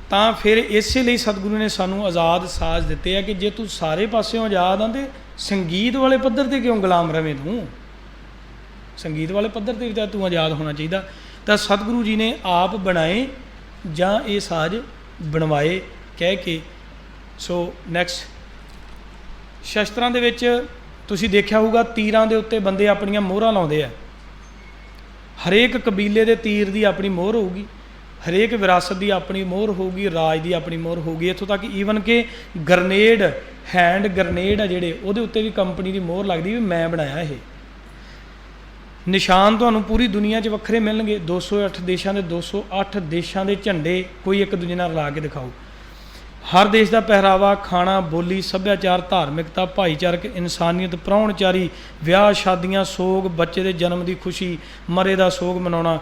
ਤਾਂ ਫਿਰ ਇਸੇ ਲਈ ਸਤਿਗੁਰੂ ਨੇ ਸਾਨੂੰ ਆਜ਼ਾਦ ਸਾਜ਼ ਦਿੱਤੇ ਆ ਕਿ ਜੇ ਤੂੰ ਸਾਰੇ ਪਾਸਿਓਂ ਆਜ਼ਾਦ ਆਂ ਤਾਂ ਸੰਗੀਤ ਵਾਲੇ ਪੱਧਰ 'ਤੇ ਕਿਉਂ ਗੁਲਾਮ ਰਵੇਂ? ਤੂੰ ਸੰਗੀਤ ਵਾਲੇ ਪੱਧਰ 'ਤੇ ਵੀ ਤਾਂ ਤੂੰ ਆਜ਼ਾਦ ਹੋਣਾ ਚਾਹੀਦਾ। ਤਾਂ ਸਤਿਗੁਰੂ ਜੀ ਨੇ ਆਪ ਬਣਾਏ ਜਾਂ ਇਹ ਸਾਜ਼ ਬਣਵਾਏ ਕਹਿ ਕੇ। ਸੋ ਨੈਕਸਟ, ਸ਼ਸਤਰਾਂ ਦੇ ਵਿੱਚ ਤੁਸੀਂ ਦੇਖਿਆ ਹੋਊਗਾ ਤੀਰਾਂ ਦੇ ਉੱਤੇ ਬੰਦੇ ਆਪਣੀਆਂ ਮੋਹਰਾਂ ਲਾਉਂਦੇ ਆ। ਹਰੇਕ ਕਬੀਲੇ ਦੇ ਤੀਰ ਦੀ ਆਪਣੀ ਮੋਹਰ ਹੋਊਗੀ, ਹਰੇਕ ਵਿਰਾਸਤ ਦੀ ਆਪਣੀ ਮੋਹਰ ਹੋਊਗੀ, ਰਾਜ ਦੀ ਆਪਣੀ ਮੋਹਰ ਹੋਊਗੀ। ਇੱਥੋਂ ਤੱਕ ਈਵਨ ਕਿ ਗਰਨੇਡ, ਹੈਂਡ ਗਰਨੇਡ ਆ ਜਿਹੜੇ, ਉਹਦੇ ਉੱਤੇ ਵੀ ਕੰਪਨੀ ਦੀ ਮੋਹਰ ਲੱਗਦੀ ਵੀ ਮੈਂ ਬਣਾਇਆ ਇਹ। ਨਿਸ਼ਾਨ ਤੁਹਾਨੂੰ ਪੂਰੀ ਦੁਨੀਆ 'ਚ ਵੱਖਰੇ ਮਿਲਣਗੇ। 208 ਦੇਸ਼ਾਂ ਦੇ 208 ਦੇਸ਼ਾਂ ਦੇ ਝੰਡੇ ਕੋਈ ਇੱਕ ਦੂਜੇ ਨਾਲ ਰਲਾ ਕੇ ਦਿਖਾਓ। ਹਰ ਦੇਸ਼ ਦਾ ਪਹਿਰਾਵਾ, ਖਾਣਾ, ਬੋਲੀ, ਸੱਭਿਆਚਾਰ, ਧਾਰਮਿਕਤਾ, ਭਾਈਚਾਰਕ, ਇਨਸਾਨੀਅਤ, ਪ੍ਰਾਹੁਣਚਾਰੀ, ਵਿਆਹ ਸ਼ਾਦੀਆਂ, ਸੋਗ, ਬੱਚੇ ਦੇ ਜਨਮ ਦੀ ਖੁਸ਼ੀ, ਮਰੇ ਦਾ ਸੋਗ ਮਨਾਉਣਾ,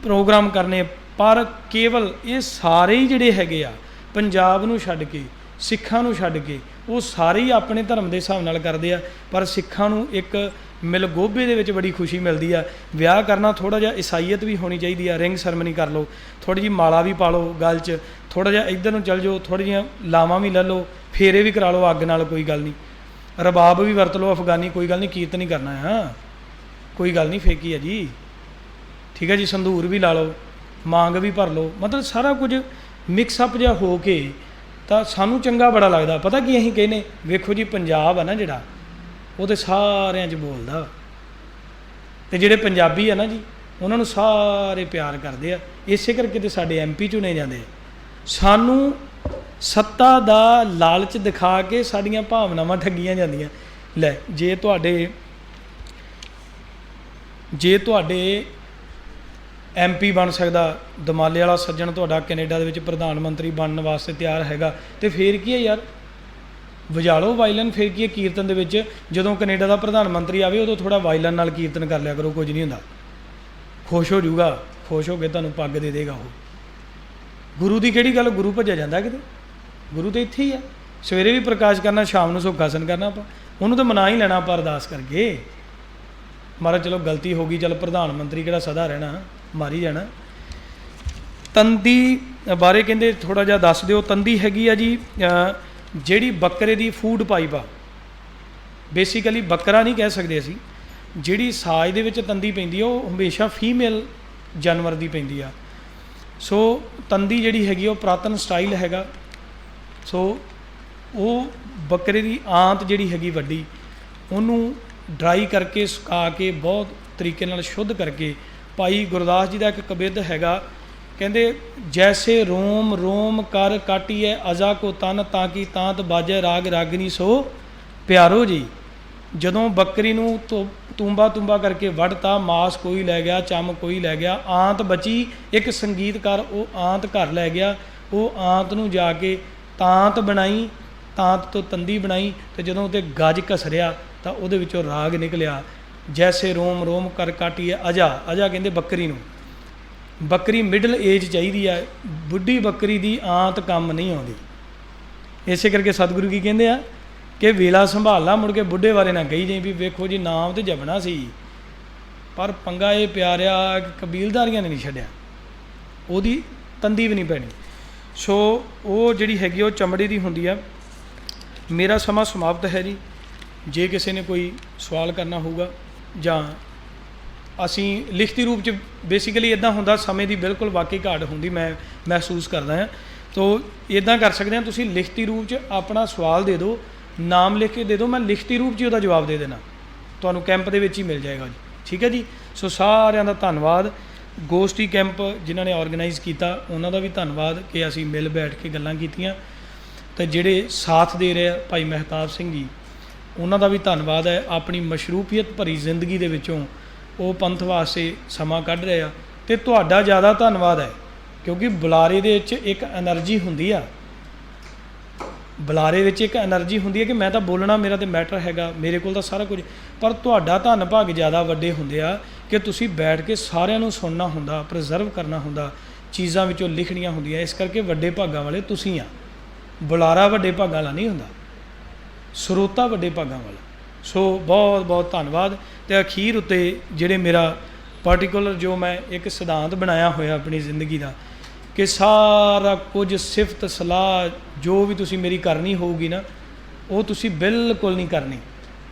ਪ੍ਰੋਗਰਾਮ ਕਰਨੇ। ਪਰ ਕੇਵਲ ਇਹ ਸਾਰੇ ਹੀ ਜਿਹੜੇ ਹੈਗੇ ਆ, ਪੰਜਾਬ ਨੂੰ ਛੱਡ ਕੇ, ਸਿੱਖਾਂ ਨੂੰ ਛੱਡ ਕੇ, ਉਹ ਸਾਰੇ ਹੀ ਆਪਣੇ ਧਰਮ ਦੇ ਹਿਸਾਬ ਨਾਲ ਕਰਦੇ ਆ। ਪਰ ਸਿੱਖਾਂ ਨੂੰ ਇੱਕ ਮਿਲਗੋਭੇ ਦੇ ਵਿੱਚ ਬੜੀ ਖੁਸ਼ੀ ਮਿਲਦੀ ਆ। ਵਿਆਹ ਕਰਨਾ ਥੋੜ੍ਹਾ ਜਿਹਾ ਈਸਾਈਅਤ ਵੀ ਹੋਣੀ ਚਾਹੀਦੀ ਆ, ਰਿੰਗ ਸੈਰਮਨੀ ਕਰ ਲਓ, ਥੋੜ੍ਹੀ ਜਿਹੀ ਮਾਲਾ ਵੀ ਪਾ ਲਓ ਗਲ 'ਚ, ਥੋੜ੍ਹਾ ਜਿਹਾ ਇੱਧਰ ਨੂੰ ਚੱਲ ਜਾਓ, ਥੋੜ੍ਹੀਆਂ ਜਿਹੀਆਂ ਲਾਵਾਂ ਵੀ ਲੈ ਲਓ, ਫੇਰੇ ਵੀ ਕਰਾ ਲਓ ਅੱਗ ਨਾਲ, ਕੋਈ ਗੱਲ ਨਹੀਂ। ਰਬਾਬ ਵੀ ਵਰਤ ਲਓ ਅਫਗਾਨੀ, ਕੋਈ ਗੱਲ ਨਹੀਂ, ਕੀਰਤਨ ਹੀ ਕਰਨਾ ਆ, ਕੋਈ ਗੱਲ ਨਹੀਂ, ਫੇਕੀ ਆ ਜੀ, ਠੀਕ ਹੈ ਜੀ। ਸੰਧੂਰ ਵੀ ਲਾ ਲਓ, ਮਾਂਗ ਵੀ ਭਰ ਲਓ, ਮਤਲਬ ਸਾਰਾ ਕੁਝ ਮਿਕਸ ਅਪ ਜਿਹਾ ਹੋ ਕੇ ਤਾਂ ਸਾਨੂੰ ਚੰਗਾ ਬੜਾ ਲੱਗਦਾ। ਪਤਾ ਕੀ ਅਸੀਂ ਕਹਿੰਦੇ, ਵੇਖੋ ਜੀ ਪੰਜਾਬ ਆ ਨਾ ਜਿਹੜਾ, ਉਹ ਤਾਂ ਸਾਰਿਆਂ 'ਚ ਬੋਲਦਾ, ਅਤੇ ਜਿਹੜੇ ਪੰਜਾਬੀ ਆ ਨਾ ਜੀ, ਉਹਨਾਂ ਨੂੰ ਸਾਰੇ ਪਿਆਰ ਕਰਦੇ ਆ। ਇਸੇ ਕਰਕੇ ਤਾਂ ਸਾਡੇ MP ਚੁਣੇ ਜਾਂਦੇ ਆ। ਸਾਨੂੰ ਸੱਤਾ ਦਾ ਲਾਲਚ ਦਿਖਾ ਕੇ ਸਾਡੀਆਂ ਭਾਵਨਾਵਾਂ ਠੱਗੀਆਂ ਜਾਂਦੀਆਂ। ਲੈ ਜੇ ਤੁਹਾਡੇ MP ਬਣ ਸਕਦਾ, ਦਮਾਲੇ ਵਾਲਾ ਸੱਜਣ ਤੁਹਾਡਾ ਕੈਨੇਡਾ ਦੇ ਵਿੱਚ ਪ੍ਰਧਾਨ ਮੰਤਰੀ ਬਣਨ ਵਾਸਤੇ ਤਿਆਰ ਹੈਗਾ, ਅਤੇ ਫਿਰ ਕੀ ਹੈ ਯਾਰ, ਵਜਾ ਲਓ ਵਾਇਲਨ, ਫਿਰ ਕੀ ਹੈ। ਕੀਰਤਨ ਦੇ ਵਿੱਚ ਜਦੋਂ ਕੈਨੇਡਾ ਦਾ ਪ੍ਰਧਾਨ ਮੰਤਰੀ ਆਵੇ ਉਦੋਂ ਥੋੜ੍ਹਾ ਵਾਇਲਨ ਨਾਲ ਕੀਰਤਨ ਕਰ ਲਿਆ ਕਰੋ, ਕੁਝ ਨਹੀਂ ਹੁੰਦਾ, ਖੁਸ਼ ਹੋ ਜਾਊਗਾ, ਖੁਸ਼ ਹੋ ਕੇ ਤੁਹਾਨੂੰ ਪੱਗ ਦੇ ਦੇਗਾ ਉਹ। ਗੁਰੂ ਦੀ ਕਿਹੜੀ ਗੱਲ, ਗੁਰੂ ਭੱਜਿਆ ਜਾਂਦਾ ਕਿਤੇ, ਗੁਰੂ ਤਾਂ ਇੱਥੇ ਹੀ ਆ। ਸਵੇਰੇ ਵੀ ਪ੍ਰਕਾਸ਼ ਕਰਨਾ, ਸ਼ਾਮ ਨੂੰ ਸੁੱਖ ਆਸਨ ਕਰਨਾ, ਆਪਾਂ ਉਹਨੂੰ ਤਾਂ ਮਨਾ ਹੀ ਲੈਣਾ ਆਪਾਂ ਅਰਦਾਸ ਕਰਕੇ। ਮਹਾਰਾਜ ਚਲੋ ਗਲਤੀ ਹੋ ਗਈ, ਚੱਲ ਪ੍ਰਧਾਨ ਮੰਤਰੀ ਕਿਹੜਾ ਸਦਾ ਰਹਿਣਾ, ਮਾਰੀ ਜਾਣਾ। ਤੰਦੀ ਬਾਰੇ ਕਹਿੰਦੇ ਥੋੜ੍ਹਾ ਜਿਹਾ ਦੱਸ ਦਿਓ। ਤੰਦੀ ਹੈਗੀ ਆ ਜੀ ਜਿਹੜੀ ਬੱਕਰੇ ਦੀ ਫੂਡ ਪਾਈਪ ਆ, ਬੇਸਿਕਲੀ ਬੱਕਰਾ ਨਹੀਂ ਕਹਿ ਸਕਦੇ ਅਸੀਂ, ਜਿਹੜੀ ਸਾਜ ਦੇ ਵਿੱਚ ਤੰਦੀ ਪੈਂਦੀ ਆ ਉਹ ਹਮੇਸ਼ਾ ਫੀਮੇਲ ਜਾਨਵਰ ਦੀ ਪੈਂਦੀ ਆ। ਸੋ ਤੰਦੀ ਜਿਹੜੀ ਹੈਗੀ ਉਹ ਪੁਰਾਤਨ ਸਟਾਈਲ ਹੈਗਾ। ਸੋ ਉਹ ਬੱਕਰੇ ਦੀ ਆਂਤ ਜਿਹੜੀ ਹੈਗੀ ਵੱਡੀ, ਉਹਨੂੰ ਡਰਾਈ ਕਰਕੇ, ਸੁਕਾ ਕੇ, ਬਹੁਤ ਤਰੀਕੇ ਨਾਲ ਸ਼ੁੱਧ ਕਰਕੇ। ਭਾਈ ਗੁਰਦਾਸ ਜੀ ਦਾ ਇੱਕ ਕਬਿੱਧ ਹੈਗਾ, ਕਹਿੰਦੇ ਜੈਸੇ ਰੋਮ ਰੋਮ ਕਰ ਕਾਟੀਐ ਅਜ਼ਾ ਕੋ ਤਨ, ਤਾਂ ਕਿ ਤਾਂਤ ਬਾਜੈ ਰਾਗ ਰਾਗਨੀ ਸੋ ਪਿਆਰੋ ਜੀ। ਜਦੋਂ ਬੱਕਰੀ ਨੂੰ ਤੂੰਬਾ ਕਰਕੇ ਵੱਢਤਾ, ਮਾਸ ਕੋਈ ਲੈ ਗਿਆ, ਚੰਮ ਕੋਈ ਲੈ ਗਿਆ, ਆਂਤ ਬਚੀ। ਇੱਕ ਸੰਗੀਤਕਾਰ ਉਹ ਆਂਤ ਘਰ ਲੈ ਗਿਆ, ਉਹ ਆਂਤ ਨੂੰ ਜਾ ਕੇ ਤਾਂਤ ਬਣਾਈ, ਤਾਂਤ ਤੋਂ ਤੰਦੀ ਬਣਾਈ, ਅਤੇ ਜਦੋਂ ਉਹਤੇ ਗੱਜ ਘਸਰਿਆ ਤਾਂ ਉਹਦੇ ਵਿੱਚੋਂ ਰਾਗ ਨਿਕਲਿਆ। ਜੈਸੇ ਰੋਮ ਰੋਮ ਕਰ ਕਾਟੀਐ ਅਜਾ, ਅਜਾ ਕਹਿੰਦੇ ਬੱਕਰੀ ਨੂੰ। ਬੱਕਰੀ ਮਿਡਲ ਏਜ ਚਾਹੀਦੀ ਆ, ਬੁੱਢੀ ਬੱਕਰੀ ਦੀ ਆਂਤ ਕੰਮ ਨਹੀਂ ਆਉਂਦੀ। ਇਸੇ ਕਰਕੇ ਸਤਿਗੁਰੂ ਕੀ ਕਹਿੰਦੇ ਆ ਕਿ ਵੇਲਾ ਸੰਭਾਲਣਾ, ਮੁੜ ਕੇ ਬੁੱਢੇ ਬਾਰੇ ਨਾ ਕਹੀ ਜਾਈ ਵੀ ਵੇਖੋ ਜੀ ਨਾਮ ਤਾਂ ਜਪਣਾ ਸੀ, ਪਰ ਪੰਗਾ ਇਹ ਪਿਆਰਿਆ ਕਬੀਲਦਾਰੀਆਂ ਨੇ ਨਹੀਂ ਛੱਡਿਆ, ਉਹਦੀ ਤੰਦੀ ਵੀ ਨਹੀਂ ਪੈਣੀ। ਸੋ ਉਹ ਜਿਹੜੀ ਹੈਗੀ ਉਹ ਚਮੜੇ ਦੀ ਹੁੰਦੀ ਆ। ਮੇਰਾ ਸਮਾਂ ਸਮਾਪਤ ਹੈ ਜੀ। ਜੇ ਕਿਸੇ ਨੇ ਕੋਈ ਸਵਾਲ ਕਰਨਾ ਹੋਊਗਾ, ਜਾਂ ਅਸੀਂ ਲਿਖਤੀ ਰੂਪ 'ਚ, ਬੇਸਿਕਲੀ ਇੱਦਾਂ ਹੁੰਦਾ, ਸਮੇਂ ਦੀ ਬਿਲਕੁਲ ਵਾਕਈ ਘਾਟ ਹੁੰਦੀ, ਮੈਂ ਮਹਿਸੂਸ ਕਰਦਾ ਹਾਂ। ਤੋ ਇੱਦਾਂ ਕਰ ਸਕਦੇ ਹਾਂ, ਤੁਸੀਂ ਲਿਖਤੀ ਰੂਪ 'ਚ ਆਪਣਾ ਸਵਾਲ ਦੇ ਦਿਓ, ਨਾਮ ਲਿਖ ਕੇ ਦੇ ਦਿਓ, ਮੈਂ ਲਿਖਤੀ ਰੂਪ 'ਚ ਉਹਦਾ ਜਵਾਬ ਦੇ ਦੇਣਾ, ਤੁਹਾਨੂੰ ਕੈਂਪ ਦੇ ਵਿੱਚ ਹੀ ਮਿਲ ਜਾਏਗਾ ਜੀ। ਠੀਕ ਹੈ ਜੀ। ਸੋ ਸਾਰਿਆਂ ਦਾ ਧੰਨਵਾਦ। ਗੋਸ਼ਟੀ ਕੈਂਪ ਜਿਨ੍ਹਾਂ ਨੇ ਆਰਗੇਨਾਈਜ਼ ਕੀਤਾ ਉਹਨਾਂ ਦਾ ਵੀ ਧੰਨਵਾਦ ਕਿ ਅਸੀਂ ਮਿਲ ਬੈਠ ਕੇ ਗੱਲਾਂ ਕੀਤੀਆਂ, ਅਤੇ ਜਿਹੜੇ ਸਾਥ ਦੇ ਰਹੇ ਆ ਭਾਈ ਮਹਿਤਾਬ ਸਿੰਘ ਜੀ, ਉਹਨਾਂ ਦਾ ਵੀ ਧੰਨਵਾਦ ਹੈ। ਆਪਣੀ ਮਸ਼ਰੂਫੀਅਤ ਭਰੀ ਜ਼ਿੰਦਗੀ ਦੇ ਵਿੱਚੋਂ ਉਹ ਪੰਥ ਵਾਸਤੇ ਸਮਾਂ ਕੱਢ ਰਹੇ ਆ, ਅਤੇ ਤੁਹਾਡਾ ਜ਼ਿਆਦਾ ਧੰਨਵਾਦ ਹੈ, ਕਿਉਂਕਿ ਬੁਲਾਰੇ ਦੇ ਵਿੱਚ ਇੱਕ ਐਨਰਜੀ ਹੁੰਦੀ ਆ, ਬੁਲਾਰੇ ਵਿੱਚ ਇੱਕ ਐਨਰਜੀ ਹੁੰਦੀ ਹੈ ਕਿ ਮੈਂ ਤਾਂ ਬੋਲਣਾ, ਮੇਰਾ ਤਾਂ ਮੈਟਰ ਹੈਗਾ, ਮੇਰੇ ਕੋਲ ਤਾਂ ਸਾਰਾ ਕੁਝ, ਪਰ ਤੁਹਾਡਾ ਧੰਨ ਭਾਗ ਜ਼ਿਆਦਾ ਵੱਡੇ ਹੁੰਦੇ ਆ ਕਿ ਤੁਸੀਂ ਬੈਠ ਕੇ ਸਾਰਿਆਂ ਨੂੰ ਸੁਣਨਾ ਹੁੰਦਾ, ਪ੍ਰੀਜ਼ਰਵ ਕਰਨਾ ਹੁੰਦਾ, ਚੀਜ਼ਾਂ ਵਿੱਚੋਂ ਲਿਖਣੀਆਂ ਹੁੰਦੀਆਂ। ਇਸ ਕਰਕੇ ਵੱਡੇ ਭਾਗਾਂ ਵਾਲੇ ਤੁਸੀਂ ਆ। ਬੁਲਾਰਾ ਵੱਡੇ ਭਾਗਾਂ ਵਾਲਾ ਨਹੀਂ ਹੁੰਦਾ, ਸਰੋਤਾ ਵੱਡੇ ਭਾਗਾਂ ਵਾਲਾ। ਸੋ ਬਹੁਤ ਬਹੁਤ ਧੰਨਵਾਦ। ਅਤੇ ਅਖੀਰ ਉੱਤੇ ਜਿਹੜੇ ਮੇਰਾ ਪਾਰਟੀਕੂਲਰ ਜੋ ਮੈਂ ਇੱਕ ਸਿਧਾਂਤ ਬਣਾਇਆ ਹੋਇਆ ਆਪਣੀ ਜ਼ਿੰਦਗੀ ਦਾ, ਕਿ ਸਾਰਾ ਕੁਝ ਸਿਫਤ ਸਲਾਹ ਜੋ ਵੀ ਤੁਸੀਂ ਮੇਰੀ ਕਰਨੀ ਹੋਊਗੀ ਨਾ, ਉਹ ਤੁਸੀਂ ਬਿਲਕੁਲ ਨਹੀਂ ਕਰਨੀ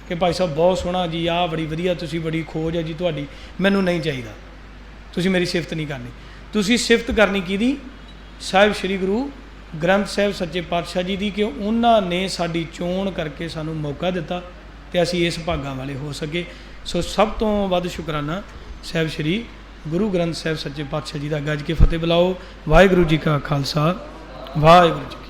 ਕਿ ਭਾਈ ਸਾਹਿਬ ਬਹੁਤ ਸੋਹਣਾ ਜੀ, ਆਹ ਬੜੀ ਵਧੀਆ, ਤੁਸੀਂ ਬੜੀ ਖੋਜ ਹੈ ਜੀ ਤੁਹਾਡੀ, ਮੈਨੂੰ ਨਹੀਂ ਚਾਹੀਦਾ। ਤੁਸੀਂ ਮੇਰੀ ਸਿਫਤ ਨਹੀਂ ਕਰਨੀ, ਤੁਸੀਂ ਸਿਫਤ ਕਰਨੀ ਕਿਹਦੀ? ਸਾਹਿਬ ਸ਼੍ਰੀ ਗੁਰੂ ਗ੍ਰੰਥ ਸਾਹਿਬ ਸੱਚੇ ਪਾਤਸ਼ਾਹ ਜੀ ਦੀ, ਕਿ ਉਹਨਾਂ ਨੇ ਸਾਡੀ ਚੋਣ ਕਰਕੇ ਸਾਨੂੰ ਮੌਕਾ ਦਿੱਤਾ ਅਤੇ ਅਸੀਂ ਇਸ ਭਾਗਾਂ ਵਾਲੇ ਹੋ ਸਕੇ। ਸੋ ਸਭ ਤੋਂ ਵੱਧ ਸ਼ੁਕਰਾਨਾ ਸਾਹਿਬ ਸ਼੍ਰੀ ਗੁਰੂ ਗ੍ਰੰਥ ਸਾਹਿਬ ਸੱਚੇ ਪਾਤਸ਼ਾਹ ਜੀ ਦਾ। ਗੱਜ ਕੇ ਫਤਿਹ ਬੁਲਾਓ। ਵਾਹਿਗੁਰੂ ਜੀ ਕਾ ਖਾਲਸਾ, ਵਾਹਿਗੁਰੂ ਜੀ।